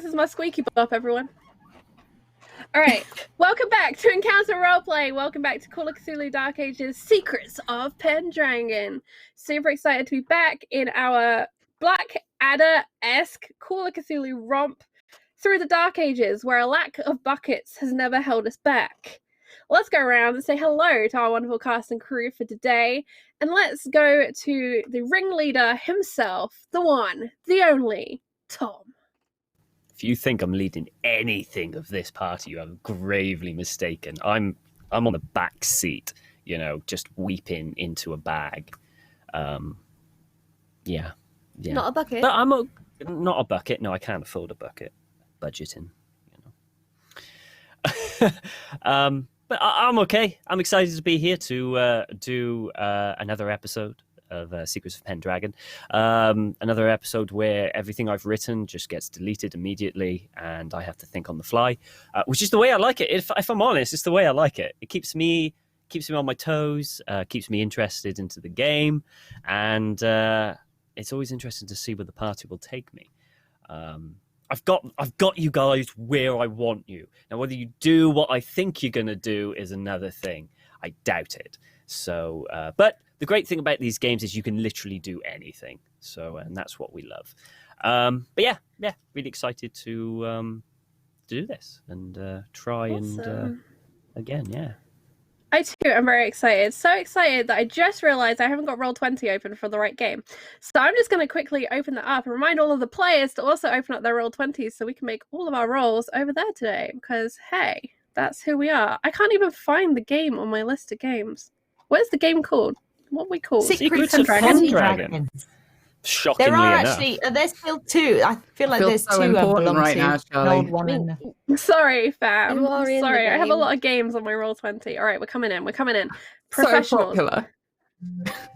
This is my squeaky bop, everyone. All right, welcome back to Encounter Roleplay. Welcome back to Call of Cthulhu Dark Ages Secrets of Pendragon. Super excited to be back in our Blackadder-esque Call of Cthulhu romp through the Dark Ages, where a lack of buckets has never held us back. Let's go around and say hello to our wonderful cast and crew for today, and let's go to the ringleader himself, the one, the only, Tom. If you think I'm leading anything of this party, you have gravely mistaken. I'm on the back seat, just weeping into a bag. Yeah. Not a bucket. But not a bucket. No, I can't afford a bucket. Budgeting, But I'm okay. I'm excited to be here to do another episode of Secrets of Pendragon. Another episode where everything I've written just gets deleted immediately and I have to think on the fly, which is the way I like it. If I'm honest, it's the way I like it. It keeps me on my toes, keeps me interested into the game, and it's always interesting to see where the party will take me. I've got you guys where I want you. Now, whether you do what I think you're going to do is another thing. I doubt it. So, but the great thing about these games is you can literally do anything. So, and that's what we love. But yeah, really excited to do this and try awesome. and again, yeah. I too am very excited. So excited that I just realized I haven't got Roll20 open for the right game. So I'm just going to quickly open that up and remind all of the players to also open up their Roll20s so we can make all of our rolls over there today. Because, hey, that's who we are. I can't even find the game on my list of games. What is the game called? What are we called? Secrets of Pendragon. Shockingly there are enough. actually there's still two. I feel like there's so two important right now, Charlie. Old one in there. Sorry, fam. You are in Sorry, the I have a game. lot of games on my Roll20. All right, we're coming in. Professionals. So popular.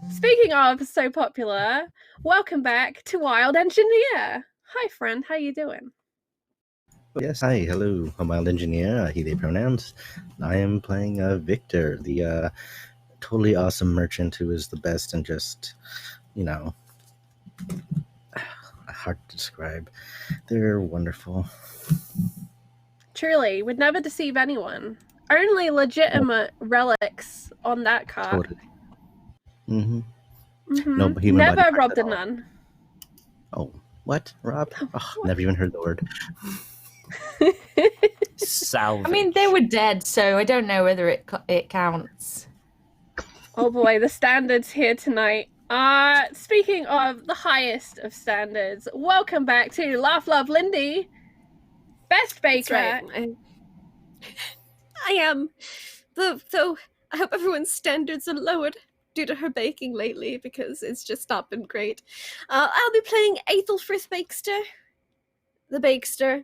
Speaking of so popular, welcome back to Wild Engineer. Hi, friend. How you doing? Yes, hi, hello. I'm Wild Engineer, he, they pronouns. I am playing Victor, the totally awesome merchant who is the best and just, hard to describe. They're wonderful. Truly, would never deceive anyone. Only legitimate relics on that card. Totally. Mm-hmm. Mm-hmm. No human never body robbed a at all. nun. Oh, what? Rob? Oh, never even heard the word. Salvage. I mean, they were dead, so I don't know whether it counts. Oh boy, the standards here tonight. Speaking of the highest of standards, welcome back to Laugh Love Lindy, Best Baker. That's right. I am. Though I hope everyone's standards are lowered due to her baking lately, because it's just not been great. I'll be playing Aethelfrith Bakester, the Bakester,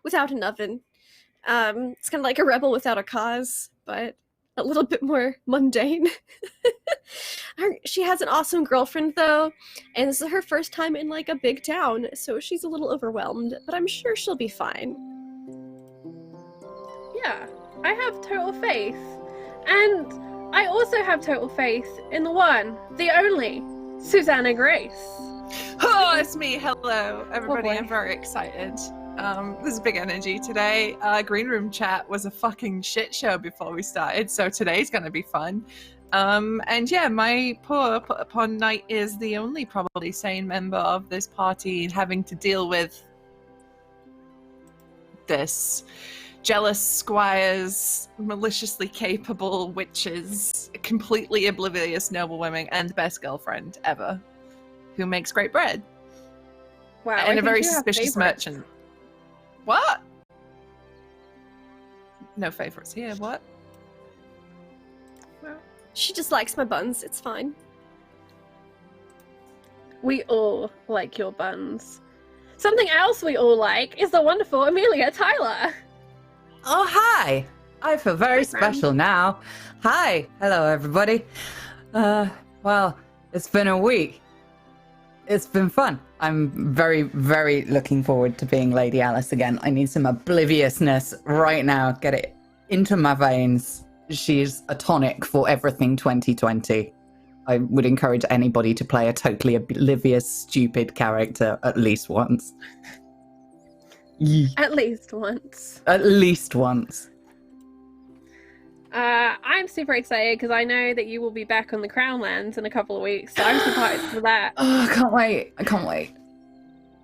without an oven. It's kind of like a rebel without a cause, but a little bit more mundane. She has an awesome girlfriend, though, and this is her first time in, like, a big town, so she's a little overwhelmed, but I'm sure she'll be fine. Yeah, I have total faith. And I also have total faith in the one, the only, Susanna Grace. Oh, it's me. Hello, everybody. boy. I'm very excited. There's big energy today. Green Room chat was a fucking shit show before we started, so today's gonna be fun. And yeah, my poor put upon knight is the only probably sane member of this party having to deal with this. Jealous squires, maliciously capable witches, completely oblivious noblewomen, and best girlfriend ever, who makes great bread. Wow, I And think a very you have suspicious favorites. merchant. What? No favorites here, what? She just likes my buns. It's fine. We all like your buns. Something else we all like is the wonderful Amelia Tyler. Oh, hi. I feel very Hi, friend. special now. Hi. Hello, everybody. Well, it's been a week. It's been fun. I'm very, very looking forward to being Lady Alice again. I need some obliviousness right now. Get it into my veins. She's a tonic for everything 2020. I would encourage anybody to play a totally oblivious, stupid character at least once. At least once. At least once. I'm super excited because I know that you will be back on the Crownlands in a couple of weeks, so I'm super hyped for that. Oh, I can't wait. I can't wait.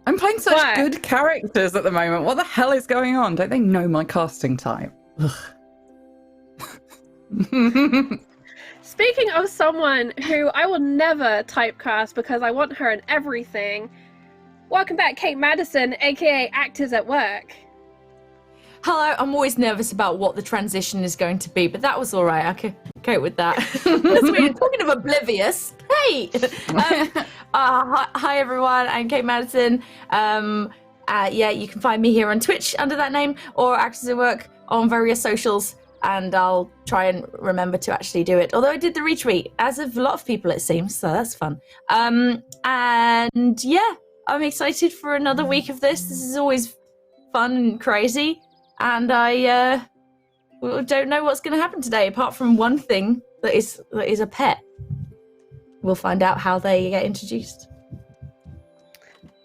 I'm playing such What? good characters at the moment. What the hell is going on? Don't they know my casting type? Speaking of someone who I will never typecast because I want her in everything, welcome back, Kate Madison, aka Actors at Work. Hello, I'm always nervous about what the transition is going to be, but that was all right. I could cope with that. That's weird. Talking of oblivious, hey! Hi, everyone. I'm Kate Madison. Yeah, you can find me here on Twitch under that name, or Actors at Work on various socials, and I'll try and remember to actually do it. Although I did the retweet, as of a lot of people, it seems, so that's fun. And yeah, I'm excited for another week of this. This is always fun and crazy. And I don't know what's going to happen today, apart from one thing that is a pet. We'll find out how they get introduced.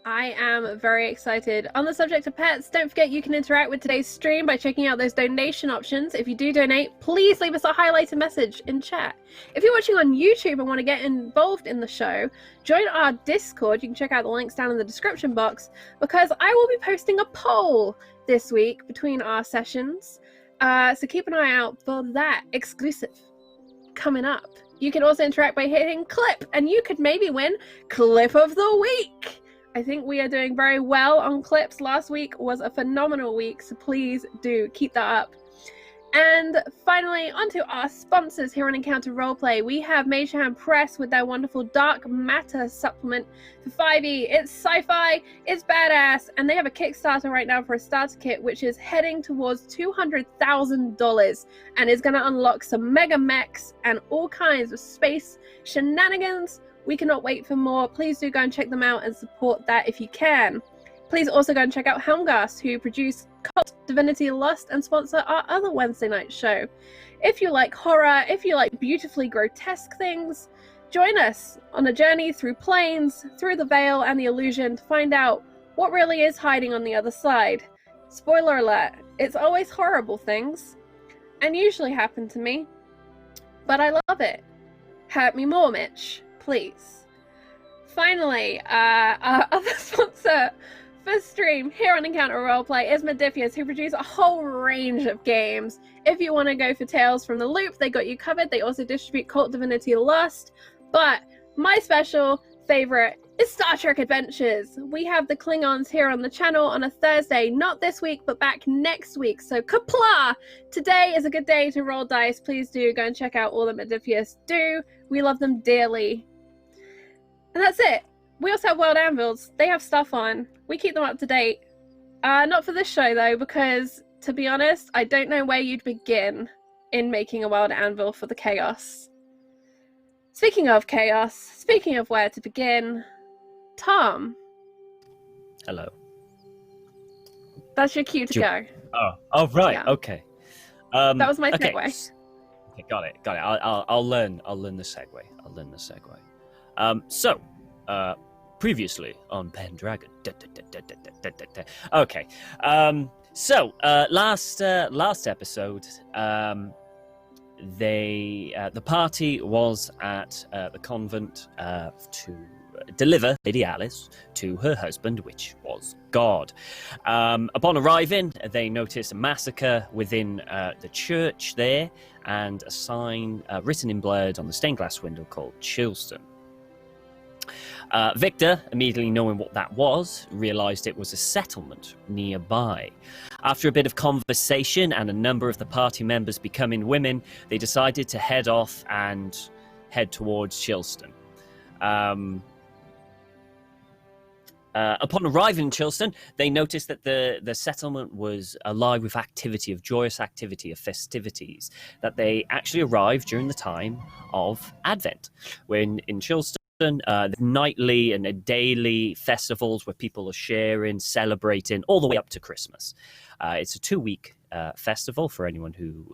I am very excited. On the subject of pets, don't forget you can interact with today's stream by checking out those donation options. If you do donate, please leave us a highlighted message in chat. If you're watching on YouTube and want to get involved in the show, join our Discord. You can check out the links down in the description box, because I will be posting a poll this week between our sessions. So keep an eye out for that exclusive coming up. You can also interact by hitting clip, and you could maybe win Clip of the Week. I think we are doing very well on clips. Last week was a phenomenal week, so please do keep that up. And finally, onto our sponsors here on Encounter Roleplay. We have Mage Hand Press with their wonderful Dark Matter supplement for 5e. It's sci-fi, it's badass, and they have a Kickstarter right now for a starter kit, which is heading towards $200,000 and is going to unlock some mega mechs and all kinds of space shenanigans. We cannot wait for more. Please do go and check them out and support that if you can. Please also go and check out Helmgast, who produce Cult, Divinity Lust, and sponsor our other Wednesday night show. If you like horror, if you like beautifully grotesque things, join us on a journey through planes, through the veil and the illusion to find out what really is hiding on the other side. Spoiler alert, it's always horrible things, and usually happen to me, but I love it. Hurt me more, Mitch. Please. Finally, our other sponsor for stream here on Encounter Roleplay is Modifius, who produce a whole range of games. If you want to go for Tales from the Loop, they got you covered. They also distribute Cult Divinity Lust. But my special favorite is Star Trek Adventures. We have the Klingons here on the channel on a Thursday, not this week, but back next week. So kapla! Today is a good day to roll dice. Please do go and check out all that Modifius do. We love them dearly. And that's it. We also have World Anvils. They have stuff on. We keep them up to date. Not for this show, though, because, to be honest, I don't know where you'd begin in making a World Anvil for the Chaos. Speaking of Chaos, speaking of where to begin, Tom. Hello. That's your cue to go. Oh, right. Yeah. Okay. That was my segue. Okay, got it. I'll learn the segue. Previously on Pendragon. Okay. Last episode, the party was at the convent to deliver Lady Alice to her husband, which was God. Upon arriving, they noticed a massacre within the church there, and a sign written in blood on the stained glass window called Chillstone. Victor, immediately knowing what that was, realized it was a settlement nearby. After a bit of conversation and a number of the party members becoming women, they decided to head off and head towards Chillstone. Upon arriving in Chillstone, they noticed that the settlement was alive with activity, of joyous activity, of festivities, that they actually arrived during the time of Advent, when in Chillstone, nightly and daily festivals where people are sharing, celebrating, all the way up to Christmas. It's a 2-week festival for anyone who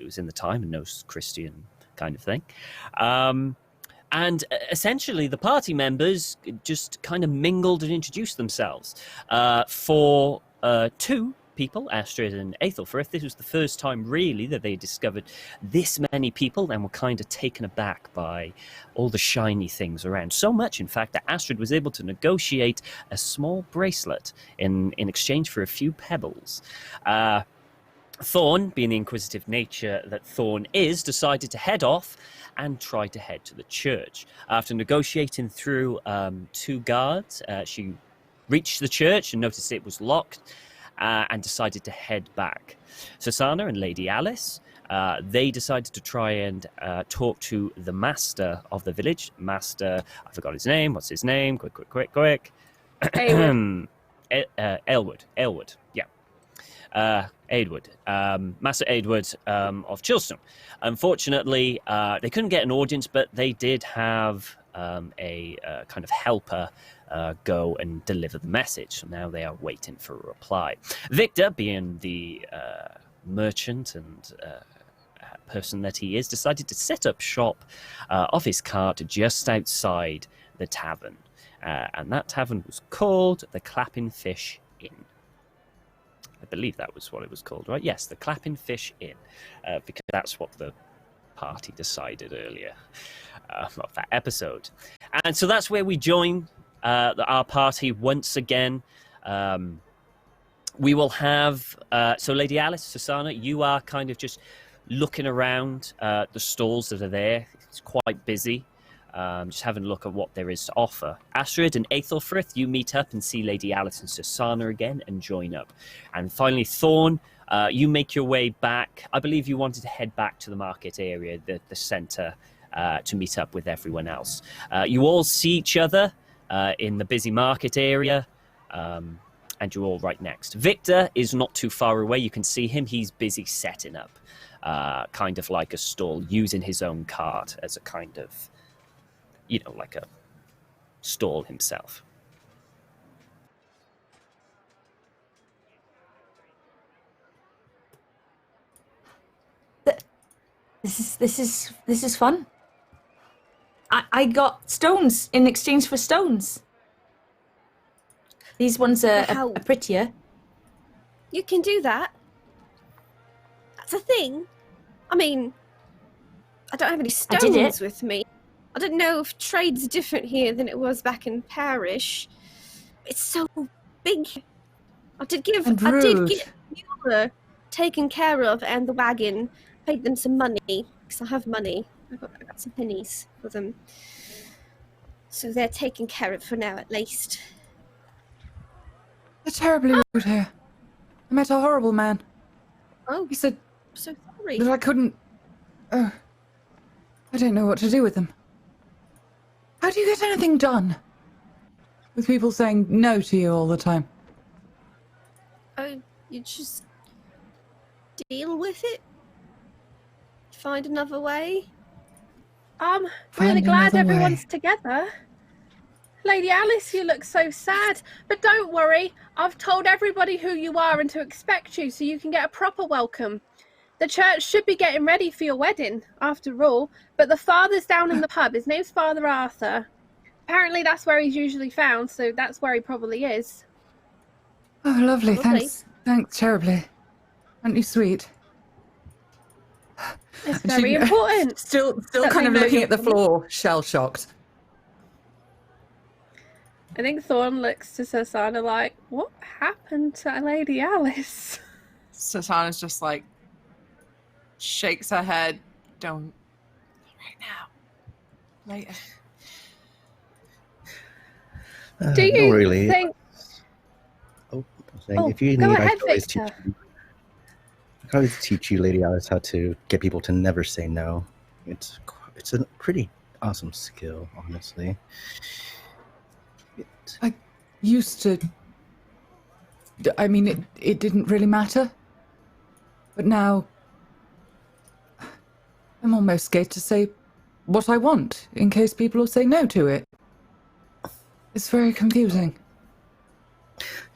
was in the time and knows Christian kind of thing. And essentially, the party members just kind of mingled and introduced themselves for two people, Astrid and Aethelfrith. This was the first time, really, that they discovered this many people and were kind of taken aback by all the shiny things around. So much, in fact, that Astrid was able to negotiate a small bracelet in exchange for a few pebbles. Thorn, being the inquisitive nature that Thorn is, decided to head off and try to head to the church. After negotiating through 2 guards, she reached the church and noticed it was locked, and decided to head back. Susanna and Lady Alice, they decided to try and talk to the master of the village. Master, I forgot his name. What's his name? Quick. Aylward. Aylward, yeah. Aylward, Master Aylward of Chillstone. Unfortunately, they couldn't get an audience, but they did have a kind of helper go and deliver the message. So now they are waiting for a reply. Victor, being the merchant and person that he is, decided to set up shop off his cart just outside the tavern. And that tavern was called the Clapping Fish Inn. I believe that was what it was called, right? Yes, the Clapping Fish Inn, because that's what the party decided earlier of that episode. And so that's where we join our party once again. We will have... so Lady Alice, Susanna, you are kind of just looking around the stalls that are there. It's quite busy. Just having a look at what there is to offer. Astrid and Aethelfrith, you meet up and see Lady Alice and Susanna again and join up. And finally, Thorn, you make your way back. I believe you wanted to head back to the market area, the centre, to meet up with everyone else. You all see each other in the busy market area, and you're all right next. Victor is not too far away. You can see him. He's busy setting up, kind of like a stall, using his own cart as a kind of... like a stall himself. This is fun. I got stones in exchange for stones. These ones are prettier. You can do that. That's a thing. I mean, I don't have any stones with me. I don't know if trade's different here than it was back in Parish. It's so big. I did get Mueller taken care of, and the wagon. Paid them some money because I have money. I got some pennies for them, so they're taken care of for now, at least. They're terribly rude here. I met a horrible man. Oh, he said, I'm so sorry. that I couldn't. I don't know what to do with them. How do you get anything done? With people saying no to you all the time. Oh, you just deal with it? Find another way? I'm really glad everyone's together. Lady Alice, you look so sad. But don't worry, I've told everybody who you are and to expect you so you can get a proper welcome. The church should be getting ready for your wedding, after all, but the father's down in the pub. His name's Father Arthur. Apparently that's where he's usually found, so that's where he probably is. Oh, lovely. Thanks terribly. Aren't you sweet? It's very important. Still kind of looking at the floor, shell-shocked. I think Thorn looks to Susanna like, what happened to Lady Alice? Susanna's just like, shakes her head. Don't right now. Later. Do you really think... if you need, go I ahead, can always Victor. I can always teach you, Lady Alice, how to get people to never say no. It's a pretty awesome skill, honestly. I used to... I mean, it didn't really matter. But now... I'm almost scared to say what I want, in case people will say no to it. It's very confusing.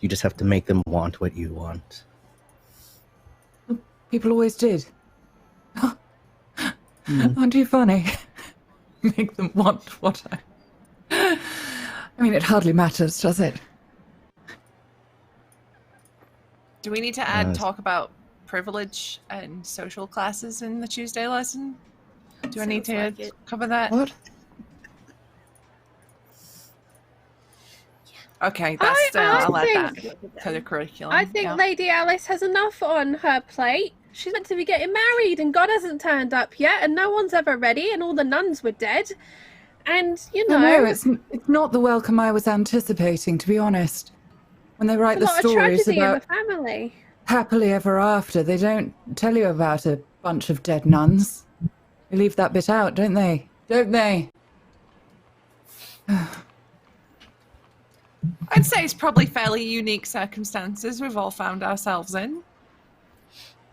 You just have to make them want what you want. People always did. Aren't you funny? Make them want what I mean, it hardly matters, does it? Do we need to add Uh, talk about privilege and social classes in the Tuesday lesson? Do I need to Sounds like it. cover that? What? Okay, that's I'll add that think- to the curriculum. I think yeah. Lady Alice has enough on her plate. She's meant to be getting married, and God hasn't turned up yet, and no one's ever ready, and all the nuns were dead. And, you know, No, it's not the welcome I was anticipating, to be honest. When they write it's a the lot of stories tragedy in the about family. happily ever after, they don't tell you about a bunch of dead nuns. They leave that bit out, don't they? Don't they? I'd say it's probably fairly unique circumstances we've all found ourselves in.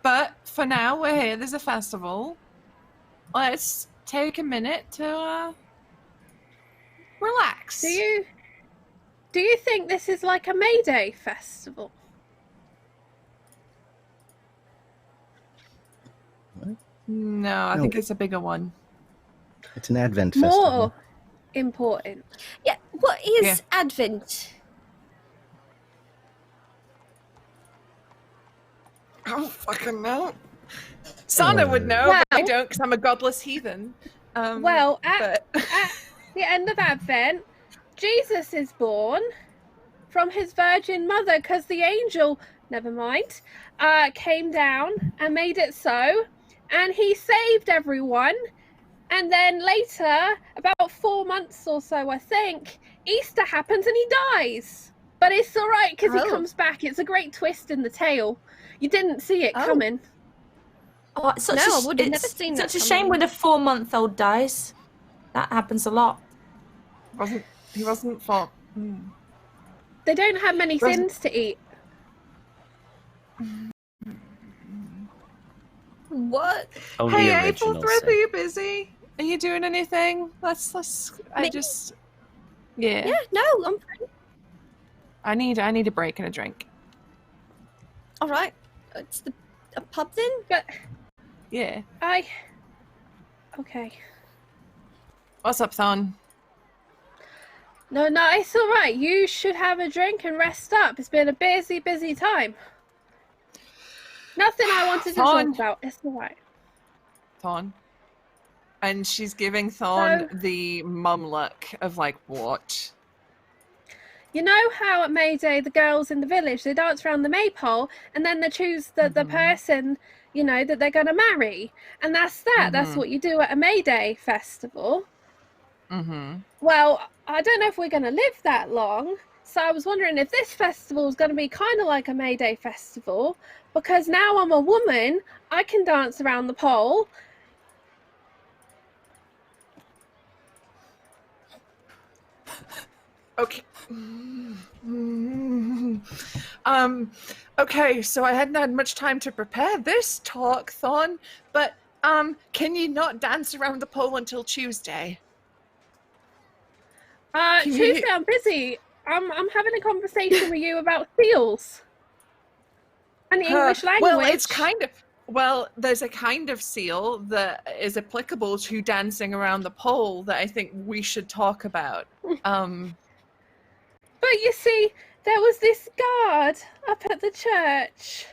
But for now, we're here. There's a festival. Let's take a minute to relax. Do you think this is like a May Day festival? No, I No. think it's a bigger one. It's an Advent More festival. important. Yeah, what is Yeah. Advent? I don't fucking know. Sana would know, but I Well- don't because I'm a godless heathen. Well, at but the end of Advent, Jesus is born from his virgin mother because the angel, never mind, came down and made it so, and he saved everyone. And then later, about 4 months or so, I think, Easter happens and he dies. But it's all right because he Oh. comes back. It's a great twist in the tale. You didn't see it Oh. coming. Oh, it's such No, a, I would have it's never seen such that a shame coming. when a 4-month-old dies. That happens a lot. he wasn't for. They don't have many Wasn't- sins to eat. What? Only Hey, original April, sin. are you busy? Are you doing anything? Let's. I Me? just. Yeah. Yeah, no, I'm fine. I need a break and a drink. All right. It's a pub then? But Yeah. okay. What's up, Thon? No, it's all right. You should have a drink and rest up. It's been a busy, busy time. Nothing I wanted to Thorn. talk about. It's all right. Thon. And she's giving Thon So- the mum look of like, what? You know how at May Day the girls in the village, they dance around the maypole and then they choose the person, you know, that they're going to marry. And that's that. That's Mhm. what you do at a May Day festival. Mm-hmm. Well, I don't know if we're going to live that long. So I was wondering if this festival is going to be kind of like a May Day festival, because now I'm a woman, I can dance around the pole. Okay. Okay, so I hadn't had much time to prepare this talk, Thon, but can you not dance around the pole until Tuesday? Can you- Tuesday I'm busy. I'm having a conversation with you about seals and the English language. Well, it's kind of there's a kind of seal that is applicable to dancing around the pole that I think we should talk about. But you see, there was this guard up at the church.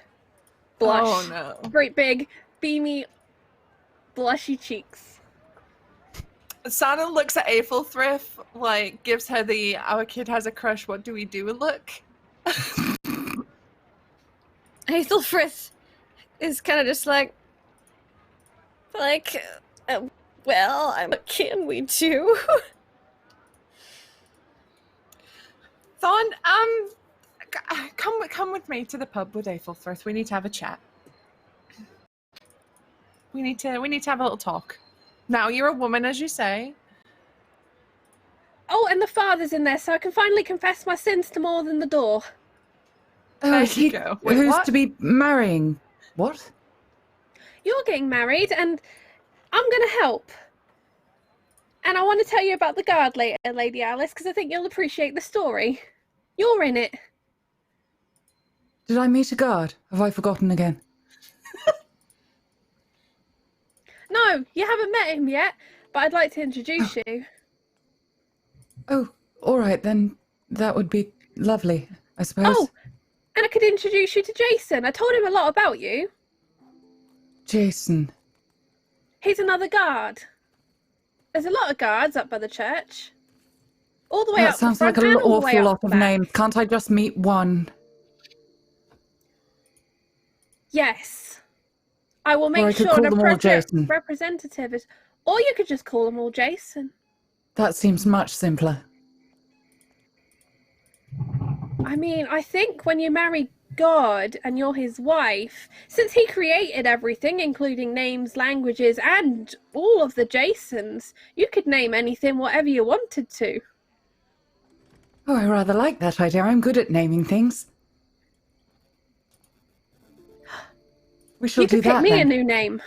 Blush. Oh no. Great big, beamy, blushy cheeks. Sana looks at Aethelfrith, like gives her the "our kid has a crush, what do we do?" look. Aethelfrith is kind of just like, well, what can we do? Thon, come with me to the pub with Aethelfrith. We need to have a chat. We need to have a little talk. Now you're a woman, as you say. Oh, and the father's in there, so I can finally confess my sins to more than the door. There is you he go. Wait, who's what? to be marrying? What? You're getting married, and I'm going to help. And I want to tell you about the guard later, Lady Alice, because I think you'll appreciate the story. You're in it. Did I meet a guard? Have I forgotten again? No, you haven't met him yet, but I'd like to introduce you. Oh, all right then. That would be lovely, I suppose. Oh, And I could introduce you to Jason. I told him a lot about you. Jason. He's another guard. There's a lot of guards up by the church. All the way That up sounds the front like an and all the way awful up lot the of back. names. Can't I just meet one? Yes. I will I make could sure call an them all appropriate Jason. representative is... Or you could just call them all Jason. That seems much simpler. I mean, I think when you marry God and you're his wife, since he created everything, including names, languages, and all of the Jasons, you could name anything whatever you wanted to. Oh, I rather like that idea. I'm good at naming things. We shall You do could pick that me a then. new name.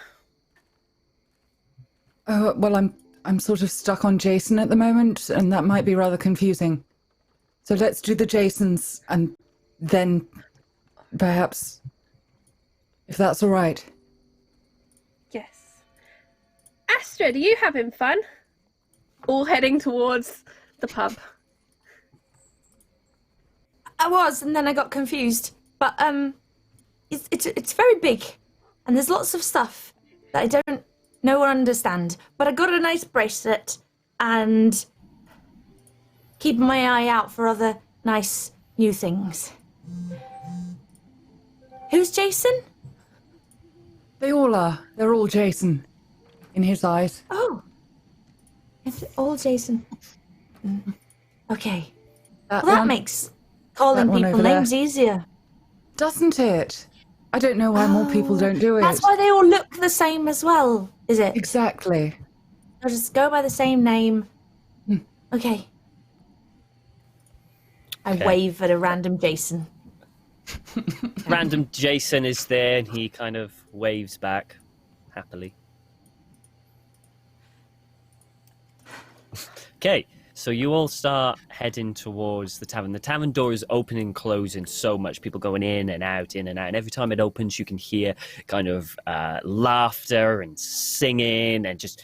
Oh, well, I'm sort of stuck on Jason at the moment, and that might be rather confusing. So let's do the Jasons, and then perhaps, if that's all right. Yes. Astrid, are you having fun? All heading towards the pub. I was, and then I got confused. But it's very big, and there's lots of stuff that I don't know or understand. But I got a nice bracelet, and keeping my eye out for other nice new things. Who's Jason? They all are. They're all Jason, in his eyes. Oh, it's all Jason. Okay, well that one, makes calling that one people over there. names easier. Doesn't it? I don't know why more people don't do it. That's why they all look the same as well, is it? Exactly. They'll just go by the same name. Hmm. Okay. I Okay. wave at a random Jason. Random Jason is there, and he kind of waves back happily. Okay, so you all start heading towards the tavern. The tavern door is opening and closing so much. People going in and out, in and out. And every time it opens, you can hear kind of laughter and singing and just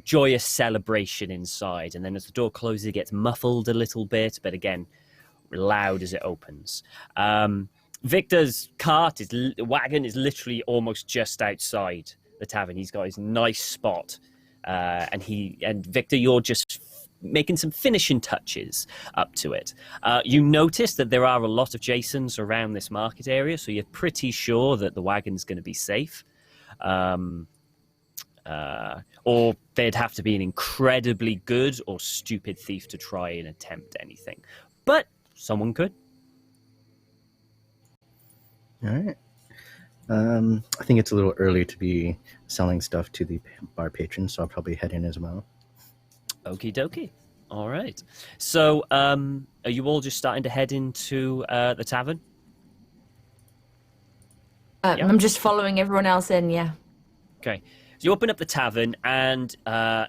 joyous celebration inside. And then as the door closes, it gets muffled a little bit, but again, loud as it opens. Victor's wagon is literally almost just outside the tavern. He's got his nice spot, and Victor, you're just making some finishing touches up to it. You notice that there are a lot of Jasons around this market area, so you're pretty sure that the wagon's going to be safe. Or they'd have to be an incredibly good or stupid thief to try and attempt anything. But someone could. All right. I think it's a little early to be selling stuff to the bar patrons, so I'll probably head in as well. Okie dokie. All right. So, are you all just starting to head into the tavern? Yeah. I'm just following everyone else in, yeah. Okay. So you open up the tavern, and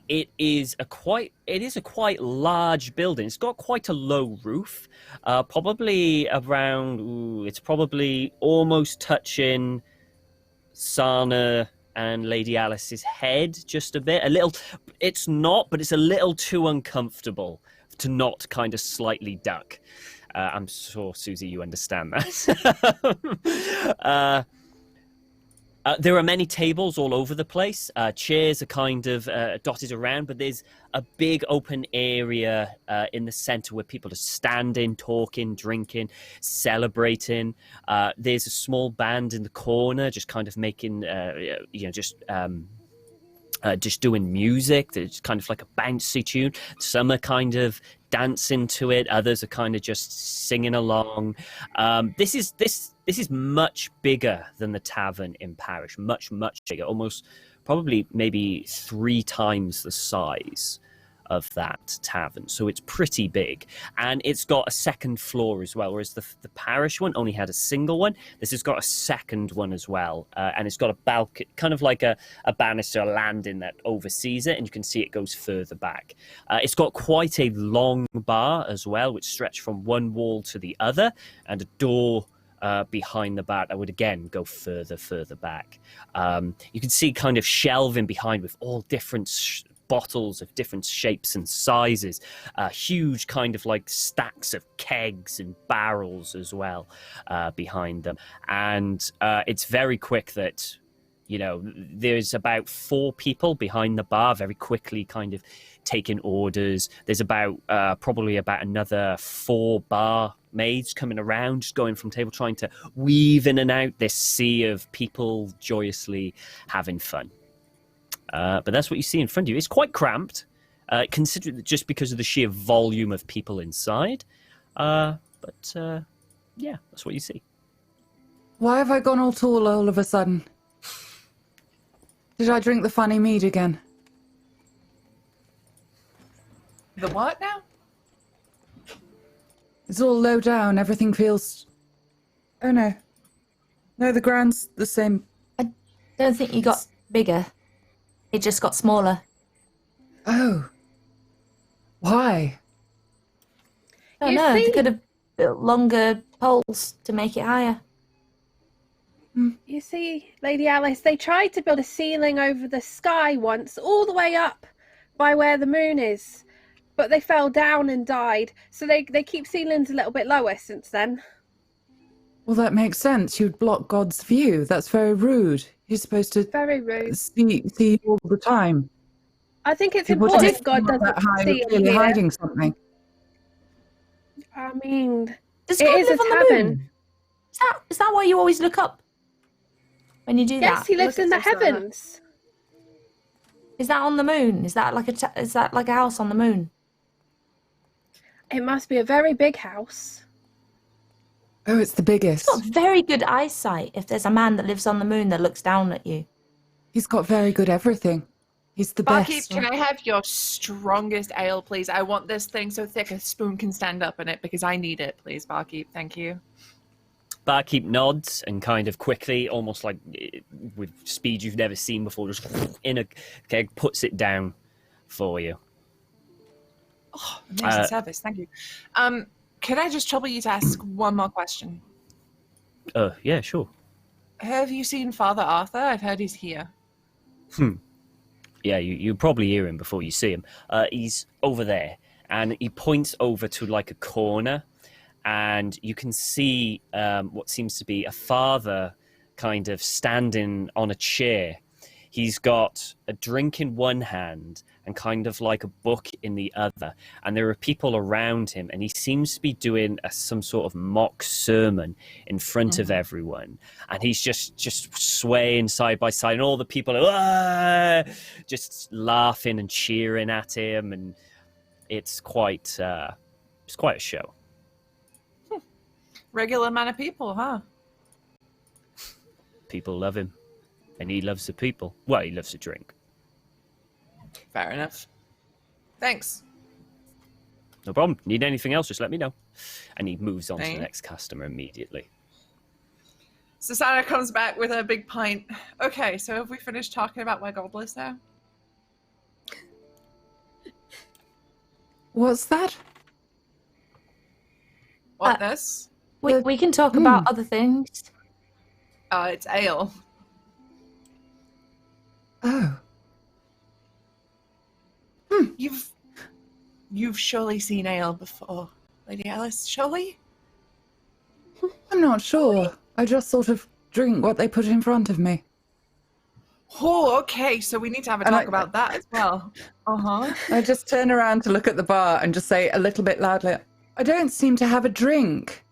it is a quite large building. It's got quite a low roof, probably around. It's probably almost touching Sana and Lady Alice's head just a bit. A little. It's not, but it's a little too uncomfortable to not kind of slightly duck. I'm sure, Susie, you understand that. There are many tables all over the place. Chairs are kind of dotted around, but there's a big open area in the center where people are standing, talking, drinking, celebrating. There's a small band in the corner just kind of making, just doing music. It's kind of like a bouncy tune. Some are kind of dancing to it. Others are kind of just singing along. This is much bigger than the tavern in Parish. Much bigger. Almost, probably, maybe 3 times the size of that tavern. So it's pretty big, and it's got a second floor as well. Whereas the Parish one only had a single one, this has got a second one as well, and it's got a balcony, kind of like a banister, a landing that oversees it, and you can see it goes further back. It's got quite a long bar as well, which stretched from one wall to the other, and a door behind the bar that would again go further back. You can see kind of shelving behind with all different bottles of different shapes and sizes, huge kind of like stacks of kegs and barrels as well behind them. And it's very quick that, you know, there's about 4 people behind the bar very quickly kind of taking orders. There's about probably about another 4 barmaids coming around, just going from table, trying to weave in and out this sea of people joyously having fun. But that's what you see in front of you. It's quite cramped, considering just because of the sheer volume of people inside. Yeah, that's what you see. Why have I gone all tall all of a sudden? Did I drink the funny mead again? The what now? It's all low down. Everything feels... Oh, no. No, the ground's the same. I don't think you got bigger. It just got smaller. Oh. Why? I don't You know. They see- could have built longer poles to make it higher. You see, Lady Alice, they tried to build a ceiling over the sky once, all the way up by where the moon is. But they fell down and died. So they keep ceilings a little bit lower since then. Well, that makes sense. You'd block God's view. That's very rude. He's supposed to Very rude. see you all the time. I think it's People important don't God think doesn't that high, see you're it clearly here. hiding something. I mean, Does it God is a live on the tavern. moon? Is that why you always look up when you do Yes, that? he lives Look in the at Susanna. heavens. Is that on the moon? Is that like a house on the moon? It must be a very big house. Oh, it's the biggest. He's got very good eyesight. If there's a man that lives on the moon that looks down at you, He's got very good everything. He's the Barkeep, best. can I have your strongest ale, please? I want this thing so thick a spoon can stand up in it because I need it, please, Barkeep. Thank you. Barkeep nods and kind of quickly, almost like with speed you've never seen before, just in a keg, puts it down for you. Oh, amazing service. Thank you. Could I just trouble you to ask one more question? Yeah, sure. Have you seen Father Arthur? I've heard he's here. Yeah, you probably hear him before you see him. He's over there, and he points over to like a corner, and you can see what seems to be a father kind of standing on a chair. He's got a drink in one hand and kind of like a book in the other. And there are people around him, and he seems to be doing some sort of mock sermon in front of everyone. And he's just swaying side by side, and all the people are just laughing and cheering at him. And it's quite a show. Regular man of people, huh? People love him, and he loves the people. Well, he loves to drink. Fair enough. Thanks. No problem. Need anything else, just let me know. And he moves on to Thanks. the next customer immediately. Susanna comes back with a big pint. Okay, so have we finished talking about where God lives now? What's that? What, this? we can talk about other things. It's ale. Oh. You've surely seen ale before, Lady Alice, surely? I'm not sure. I just sort of drink what they put in front of me. Oh, okay, so we need to have a And talk I- about that as well. Uh-huh. I just turn around to look at the bar and just say a little bit loudly, I don't seem to have a drink.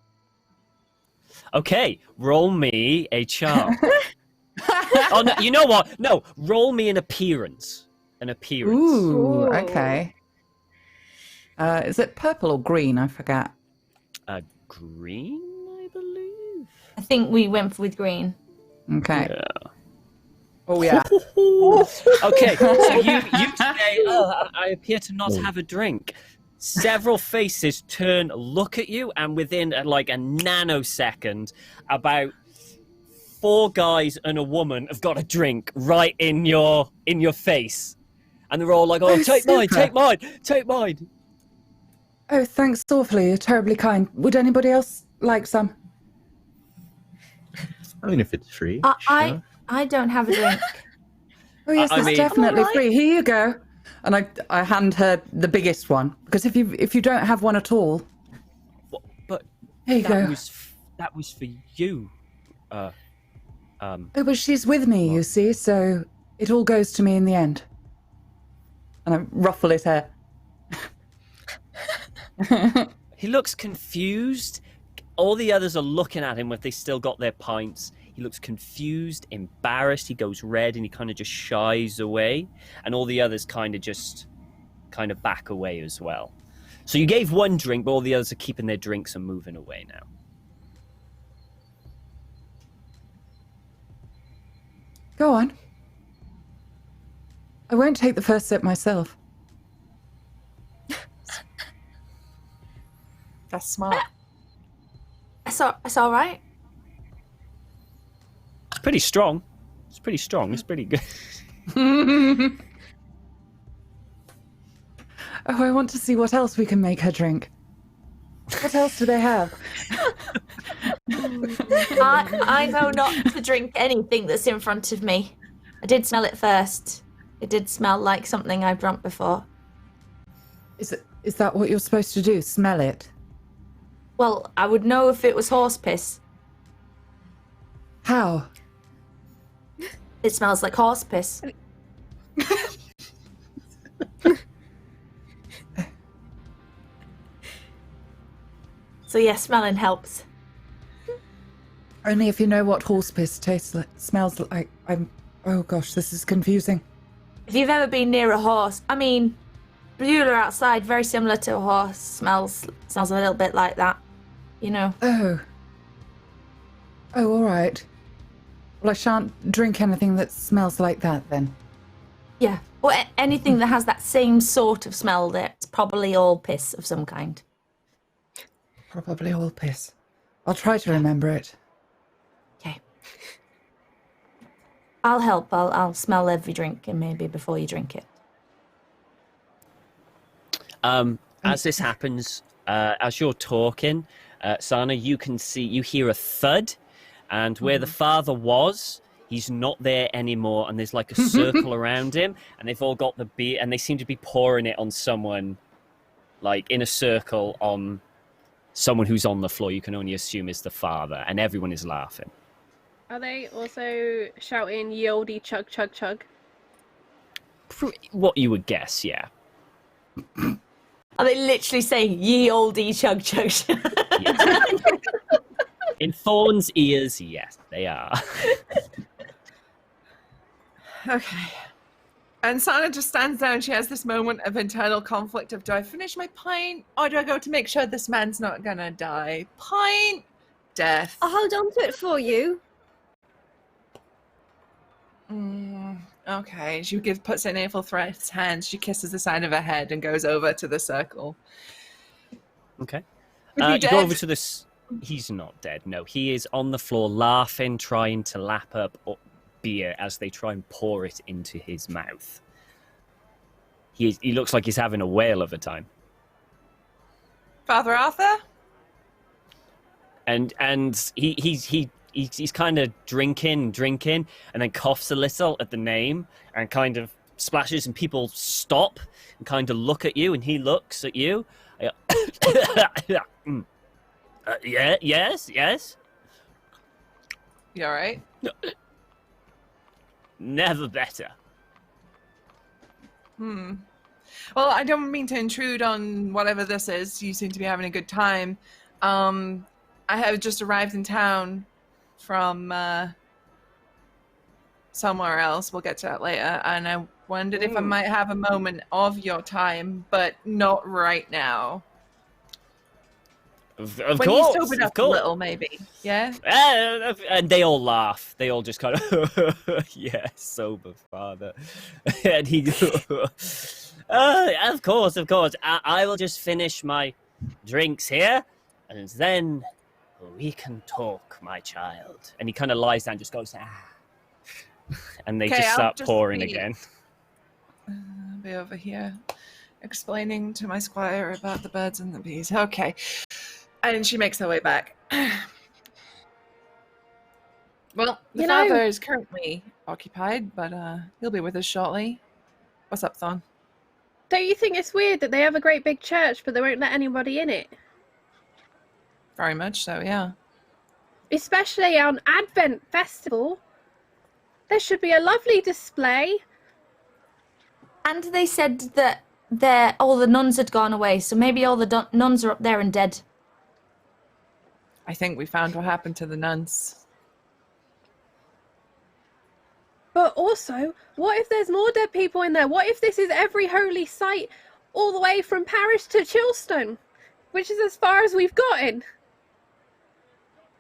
Okay, roll me a charm. Oh, no, you know what? No, roll me an appearance. An appearance. Ooh, Ooh. okay. Is it purple or green? I forget. Green, I believe. I think we went with green. Okay. Yeah. Oh, yeah. Okay, so you say, oh, I appear to not have a drink. Several faces turn, look at you, and within like a nanosecond, about 4 guys and a woman have got a drink right in your face. And they're all like, oh, Oh, take mine, super. take mine, take mine. Oh, thanks awfully. You're terribly kind. Would anybody else like some? I mean, if it's free. I sure. I don't have a drink. Oh, yes, I it's mean- definitely I'm all right. free. Here you go. And I hand her the biggest one because if you don't have one at all, What? But here you go. that was for you. Oh, but she's with me, you see, so it all goes to me in the end. And I ruffle his hair. He looks confused. All the others are looking at him if they still got their pints. He looks confused, embarrassed. He goes red and he kind of just shies away. And all the others kind of back away as well. So you gave one drink, but all the others are keeping their drinks and moving away now. Go on. I won't take the first sip myself. That's smart. It's all right. It's pretty strong. It's pretty good. Oh, I want to see what else we can make her drink. What else do they have? I know not to drink anything that's in front of me. I did smell it first. It did smell like something I've drunk before. Is that what you're supposed to do? Smell it? Well, I would know if it was horse piss. How? It smells like horse piss. So yeah, smelling helps. Only if you know what horse piss smells like. Oh gosh, this is confusing. If you've ever been near a horse, I mean, Beulah outside, very similar to a horse, smells a little bit like that, you know. Oh, all right. Well, I shan't drink anything that smells like that then. Yeah, or anything that has that same sort of smell. That's probably all piss of some kind. Probably all piss. I'll try to remember it. Okay. I'll help. I'll smell every drink and maybe before you drink it. As this happens, as you're talking, Sana, you hear a thud, and where the father was, he's not there anymore, and there's like a circle around him, and they've all got the beer, and they seem to be pouring it on someone, like in a circle on someone who's on the floor. You can only assume is the father, and everyone is laughing. Are they also shouting "Ye olde chug chug chug"? What you would guess, yeah. Are they literally saying "Ye olde chug chug"? Yes. In Thorn's ears, yes, they are. Okay. And Sana just stands there. She has this moment of internal conflict of, do I finish my pint or do I go to make sure this man's not gonna die? Pint, death. I'll hold on to it for you. Okay. She puts it in Aethelthred's hands. She kisses the side of her head and goes over to the circle. Okay. Is he You dead? go over to this. He's not dead. No, he is on the floor laughing, trying to lap up beer as they try and pour it into his mouth. He looks like he's having a whale of a time. Father Arthur? And he's kind of drinking, and then coughs a little at the name and kind of splashes, and people stop and kind of look at you, and he looks at you. Yeah, yes. You all right? Never better. Well, I don't mean to intrude on whatever this is. You seem to be having a good time. I have just arrived in town from somewhere else. We'll get to that later. And I wondered if I might have a moment of your time, but not right now. Of When course, you sobered of up a course. little, maybe. Yeah? And they all laugh. They all just kind of, yeah, sober father. And he, of course. I will just finish my drinks here, and then we can talk, my child. And he kind of lies down, just goes, and they Okay, just I'll start just pouring be- again. I'll be over here explaining to my squire about the birds and the bees. Okay. And she makes her way back. Well, the father is currently occupied, but he'll be with us shortly. What's up, Thorn? Don't you think it's weird that they have a great big church, but they won't let anybody in it? Very much so, yeah. Especially on Advent Festival. There should be a lovely display. And they said that all the nuns had gone away, so maybe all the nuns are up there and dead. I think we found what happened to the nuns. But also, what if there's more dead people in there? What if this is every holy site all the way from Paris to Chillstone, which is as far as we've gotten?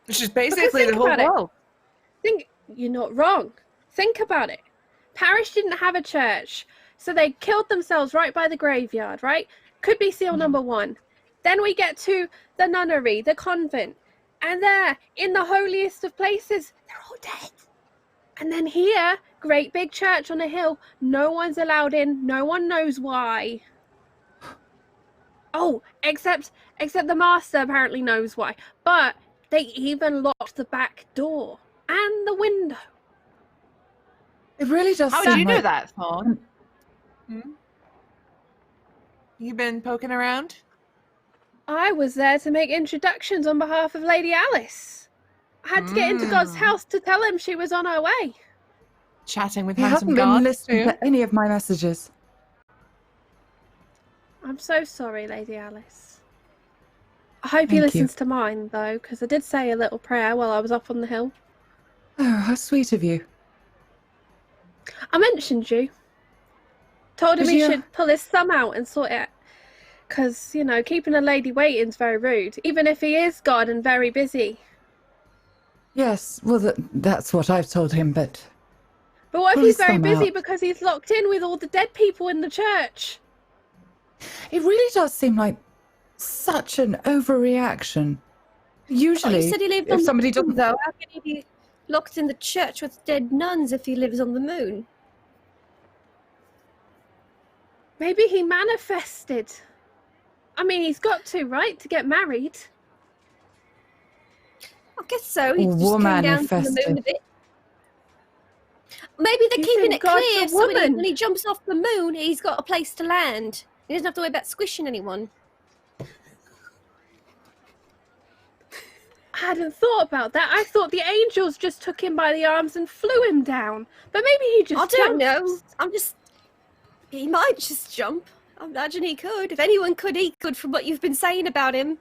Which is basically the whole world. You're not wrong. Think about it. Paris didn't have a church, so they killed themselves right by the graveyard, right? Could be seal number 1. Then we get to the nunnery, the convent, and there, in the holiest of places, they're all dead. And then here, great big church on a hill, no one's allowed in, no one knows why. Oh, except the master apparently knows why. But they even locked the back door and the window. It really does How seem did you like... know that, Thorn? You been poking around? I was there to make introductions on behalf of Lady Alice. I had to get into God's house to tell him she was on her way. Chatting with He handsome hasn't been gods, listening too. to any of my messages. I'm so sorry, Lady Alice. I hope he Thank you. listens to mine, though, because I did say a little prayer while I was up on the hill. Oh, how sweet of you. I mentioned you. Told him Did he you? should pull his thumb out and sort it. Because, you know, keeping a lady waiting's very rude, even if he is God and very busy. Yes, well, that's what I've told him, but... But what if Pull he's his very thumb busy out. because he's locked in with all the dead people in the church? It really does seem like such an overreaction. Usually, Oh, you said he lived on if somebody the moon, doesn't... though. How can he be locked in the church with dead nuns if he lives on the moon? Maybe he manifested. I mean, he's got to, right, to get married. I guess so. He just came down from the moon a bit. Maybe they're You keeping think it clear God's a so woman? when he jumps off the moon, he's got a place to land. He doesn't have to worry about squishing anyone. I hadn't thought about that. I thought the angels just took him by the arms and flew him down. But maybe he just I don't know. jumps. He might just jump. I imagine he could. If anyone could, he could, from what you've been saying about him.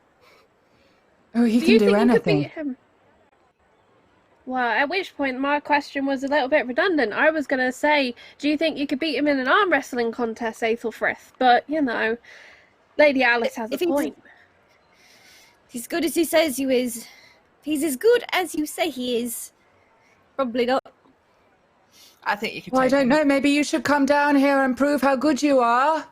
Oh, he Do can you do think you could anything. beat him? Well, at which point my question was a little bit redundant. I was going to say, do you think you could beat him in an arm wrestling contest, Aethelfrith? But, you know, Lady Alice has a If he's- point. If he's good as he says he is. If he's as good as you say he is. Probably not. I think you could Well, I take don't him. know. Maybe you should come down here and prove how good you are.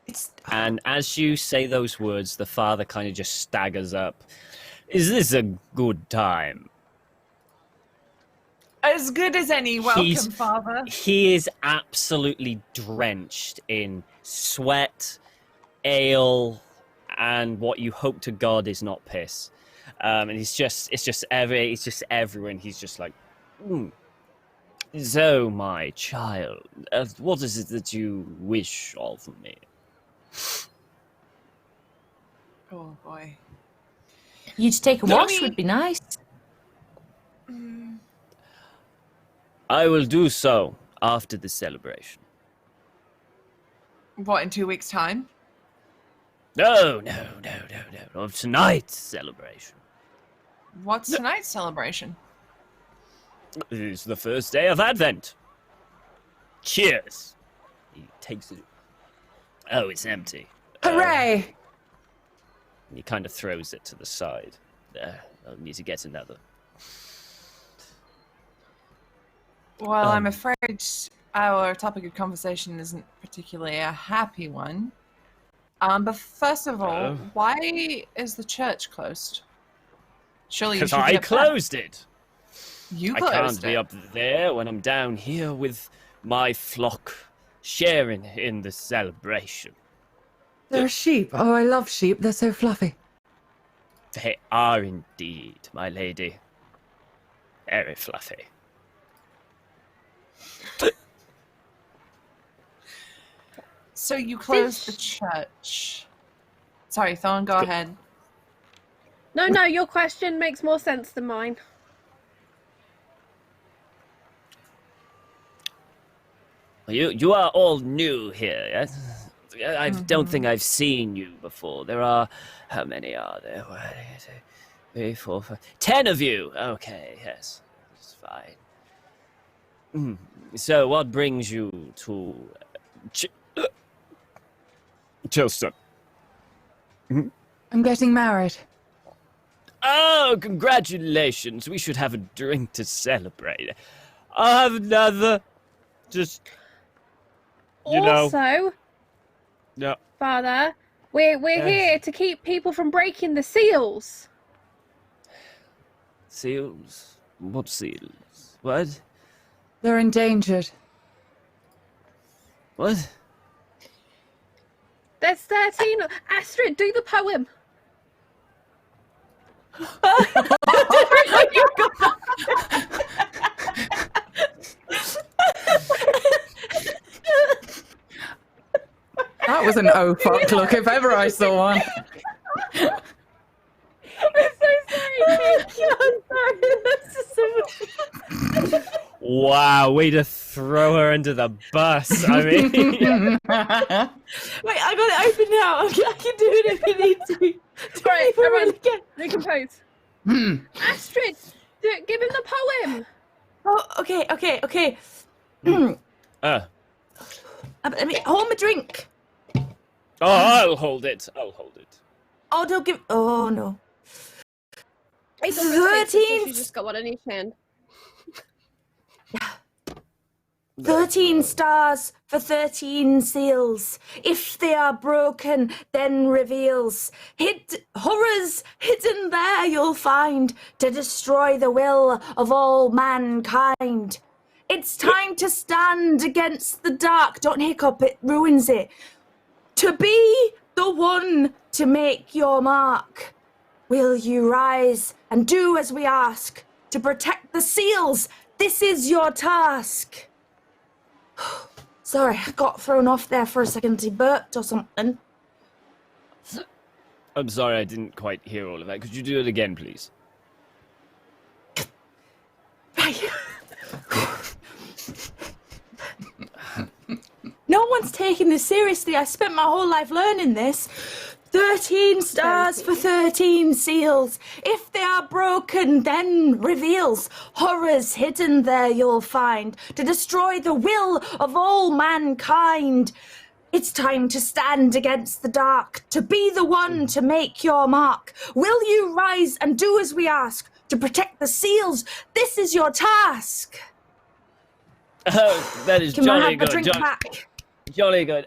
It's... And as you say those words, the father kind of just staggers up. Is this a good time? As good as any. Welcome, He's- Father. He is absolutely drenched in sweat, ale, and what you hope to God is not piss. And it's just everyone. He's just like, so my child, what is it that you wish of me? Oh boy. You to take a No, I wash mean- would be nice. I will do so after the celebration. What, in 2 weeks' time? No. Of tonight's celebration. What's tonight's celebration? It is the first day of Advent. Cheers. He takes it. Oh, it's empty. Hooray! He kind of throws it to the side. There, I'll need to get another. Well, I'm afraid our topic of conversation isn't particularly a happy one. But first of all, Oh. why is the church closed? Surely you Because should I be up there. closed it. You I closed can't it. be up there when I'm down here with my flock, sharing in the celebration. They're sheep. Oh, I love sheep. They're so fluffy. They are indeed, my lady. Very fluffy. So you closed the church. Sorry, Thorn, go ahead. No, your question makes more sense than mine. You are all new here, yes? I don't think I've seen you before. There are... How many are there? 1, 2, 3, 4, 5... 10 of you! Okay, yes. That's fine. So, what brings you to... Chillstone? I'm getting married. Oh, congratulations. We should have a drink to celebrate. I'll have another. Just... You also, know. No. Father, we're Yes. here to keep people from breaking the seals. Seals? What seals? What? They're endangered. What? There's 13. Astrid, do the poem. That was an oh fuck look if ever I saw one. I'm so sorry. I'm sorry. This is so much. Wow, way to throw her under the bus. I mean... Wait, I got it open now. I can do it if you need to. Right, everyone, again. recompose. Astrid, give him the poem. Oh, okay. Let me hold my drink. Oh, I'll hold it. Oh, don't give. Oh no. It's almost 13. You just got one in each hand. 13 stars for 13 seals. If they are broken, then reveals. Horrors hidden there you'll find to destroy the will of all mankind. It's time to stand against the dark. Don't hiccup, it ruins it. To be the one to make your mark. Will you rise and do as we ask? To protect the seals, this is your task. Sorry, I got thrown off there for a second. He burped or something. I'm sorry, I didn't quite hear all of that. Could you do it again, please? No one's taking this seriously. I spent my whole life learning this. 13 stars for 13 seals. If they are broken, then reveals. Horrors hidden there you'll find to destroy the will of all mankind. It's time to stand against the dark, to be the one to make your mark. Will you rise and do as we ask? To protect the seals, this is your task. Oh, that is Can I jolly have the good. drink back? Jolly good.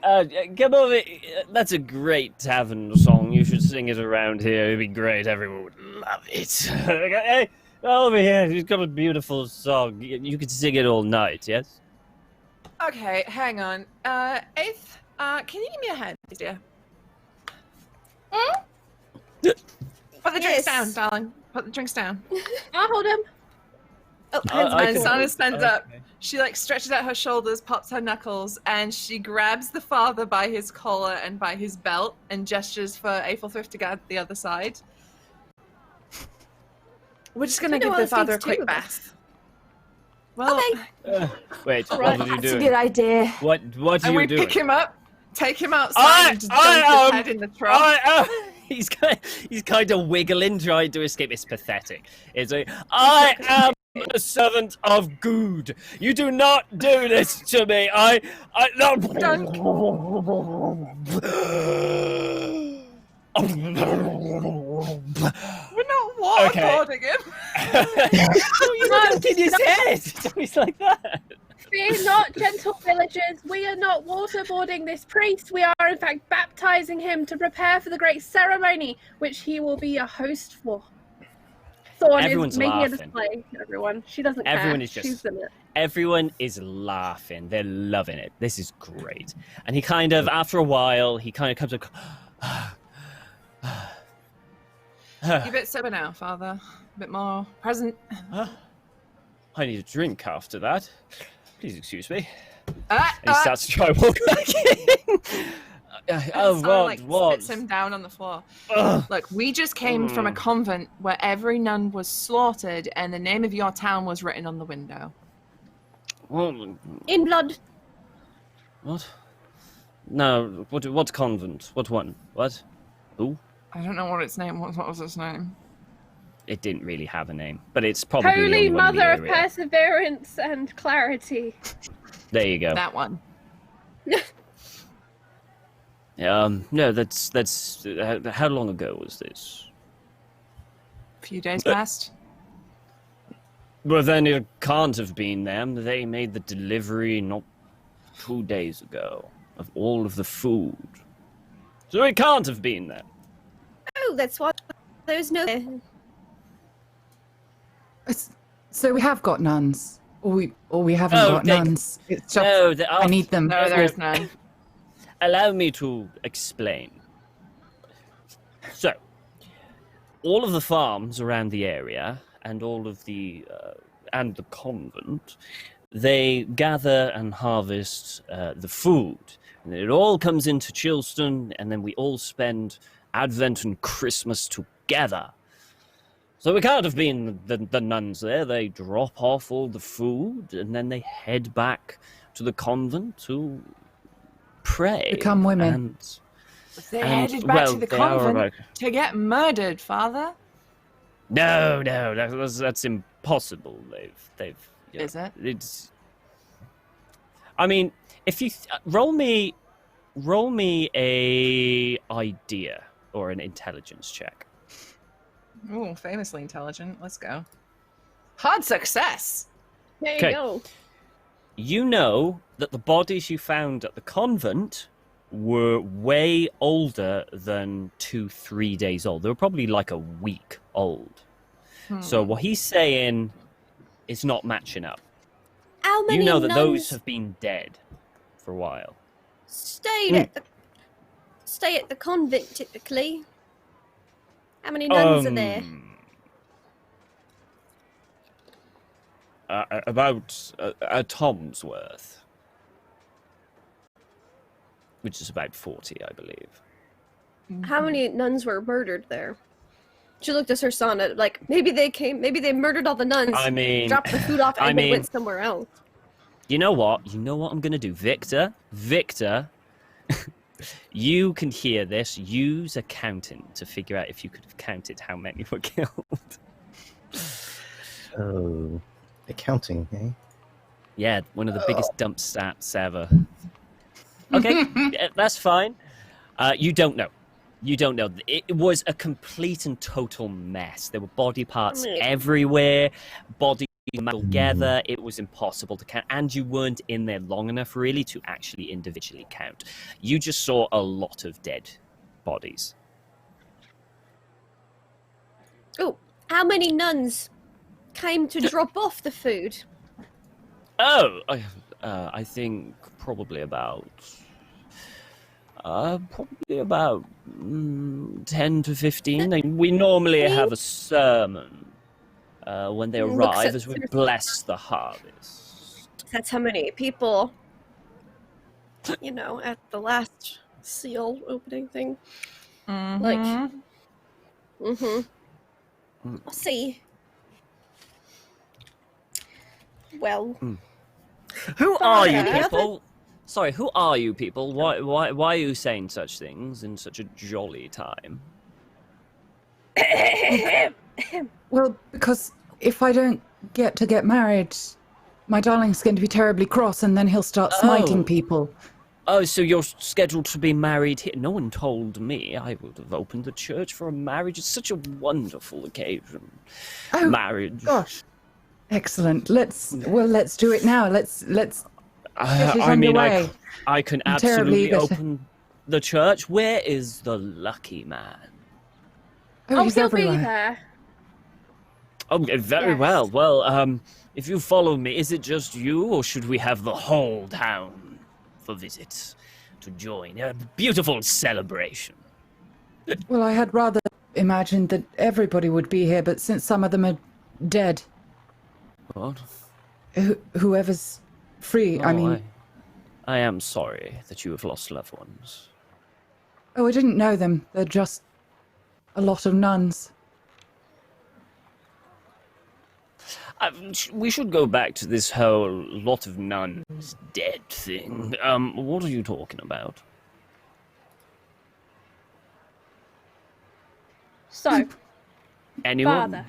Come over. That's a great tavern song. You should sing it around here. It'd be great. Everyone would love it. Hey, over here. You've got a beautiful song. You could sing it all night, yes? Okay, hang on. Eighth, can you give me a hand, please, dear? Put the drinks down, darling. Put the drinks down. I'll hold him. Oh, And Sana stands up. She stretches out her shoulders, pops her knuckles, and she grabs the father by his collar and by his belt and gestures for Aethelthrift to get at the other side. We're just gonna give the father a quick bath. Well, Wait, what Right, are you that's a doing? good idea. What are and you we doing? pick him up, take him outside, and just dunk his head in the trough. He's kind of wiggling, trying to escape. It's pathetic. It's like, I am a servant of good. You do not do this to me. No. We're not waterboarding him. You know, in his head. He's like that. Fear not, gentle villagers. We are not waterboarding this priest. We are, in fact, baptizing him to prepare for the great ceremony, which he will be a host for. Thorn Everyone's is making a laughing. display, everyone. She doesn't Everyone care. is just- She's in it. Everyone is laughing. They're loving it. This is great. And he kind of, after a while, he kind of comes up. You're a bit sober now, father. A bit more present. I need a drink after that. Please excuse me. He starts to try to walk back in. Spits him down on the floor. Look, we just came from a convent where every nun was slaughtered and the name of your town was written on the window. In blood. What? No, what convent? What one? What? Who? I don't know what its name was. What was its name? It didn't really have a name, but it's probably the Holy only one in the Mother of area. Perseverance and Clarity. There you go. That one. No, that's how long ago was this? A few days past. Well, then it can't have been them. They made the delivery not 2 days ago of all of the food. So it can't have been them. Oh, that's why there's no. So we have got nuns, or we haven't got nuns. It's just No, I need them. No, there's none. Allow me to explain. So, all of the farms around the area and all of the convent, they gather and harvest the food, and it all comes into Chillstone, and then we all spend Advent and Christmas together. So it can't have been the nuns there. They drop off all the food, and then they head back to the convent to pray. Become women. And, They headed back to the they are convent about- to get murdered, Father. No, that's impossible. They've. You know, Is it? It's. I mean, if you roll me a idea or an intelligence check. Ooh, famously intelligent. Let's go. Hard success. There you 'Kay. go. You know that the bodies you found at the convent were way older than 2-3 days old. They were probably like a week old. So what he's saying is not matching up. How many You know that nuns those have been dead for a while. stay at the convent typically? How many nuns are there? About a Tom's worth, which is about 40, I believe. How many nuns were murdered there? She looked at her son, like maybe they murdered all the nuns. I mean, dropped the food off and they went somewhere else. You know what? I'm gonna do, Victor. You can hear this. Use accounting to figure out if you could have counted how many were killed. Oh, accounting, eh? Yeah, one of the biggest dump stats ever. Okay, that's fine. You don't know. It was a complete and total mess. There were body parts everywhere, bodies together. It was impossible to count, and you weren't in there long enough, really, to actually individually count. You just saw a lot of dead bodies. Oh, how many nuns came to drop off the food? Oh, I think probably about 10 to 15. We normally have a sermon when they arrive as we bless the harvest. That's how many people, at the last seal opening thing. Like, I'll see. Well, Who are you Okay. people? Sorry, who are you people? Why are you saying such things in such a jolly time? Well, because if I don't get married, my darling's going to be terribly cross, and then he'll start smiting Oh. people. Oh, so you're scheduled to be married here? No one told me. I would have opened the church for a marriage. It's such a wonderful occasion. Oh, Marriage. gosh, excellent. Let's do it now. Let's. Get it I mean, underway. I can I'm terribly absolutely eager to- open the church. Where is the lucky man? Oh, he's he'll everywhere. be there. Oh, very Yes. well. Well, if you follow me, is it just you, or should we have the whole town for visits to join? A beautiful celebration. Well, I had rather imagined that everybody would be here, but since some of them are dead, What? whoever's free. I Oh, mean, I am sorry that you have lost loved ones. Oh, I didn't know them. They're just a lot of nuns. We should go back to this whole lot of nuns dead thing. What are you talking about? So, Anyone? Father,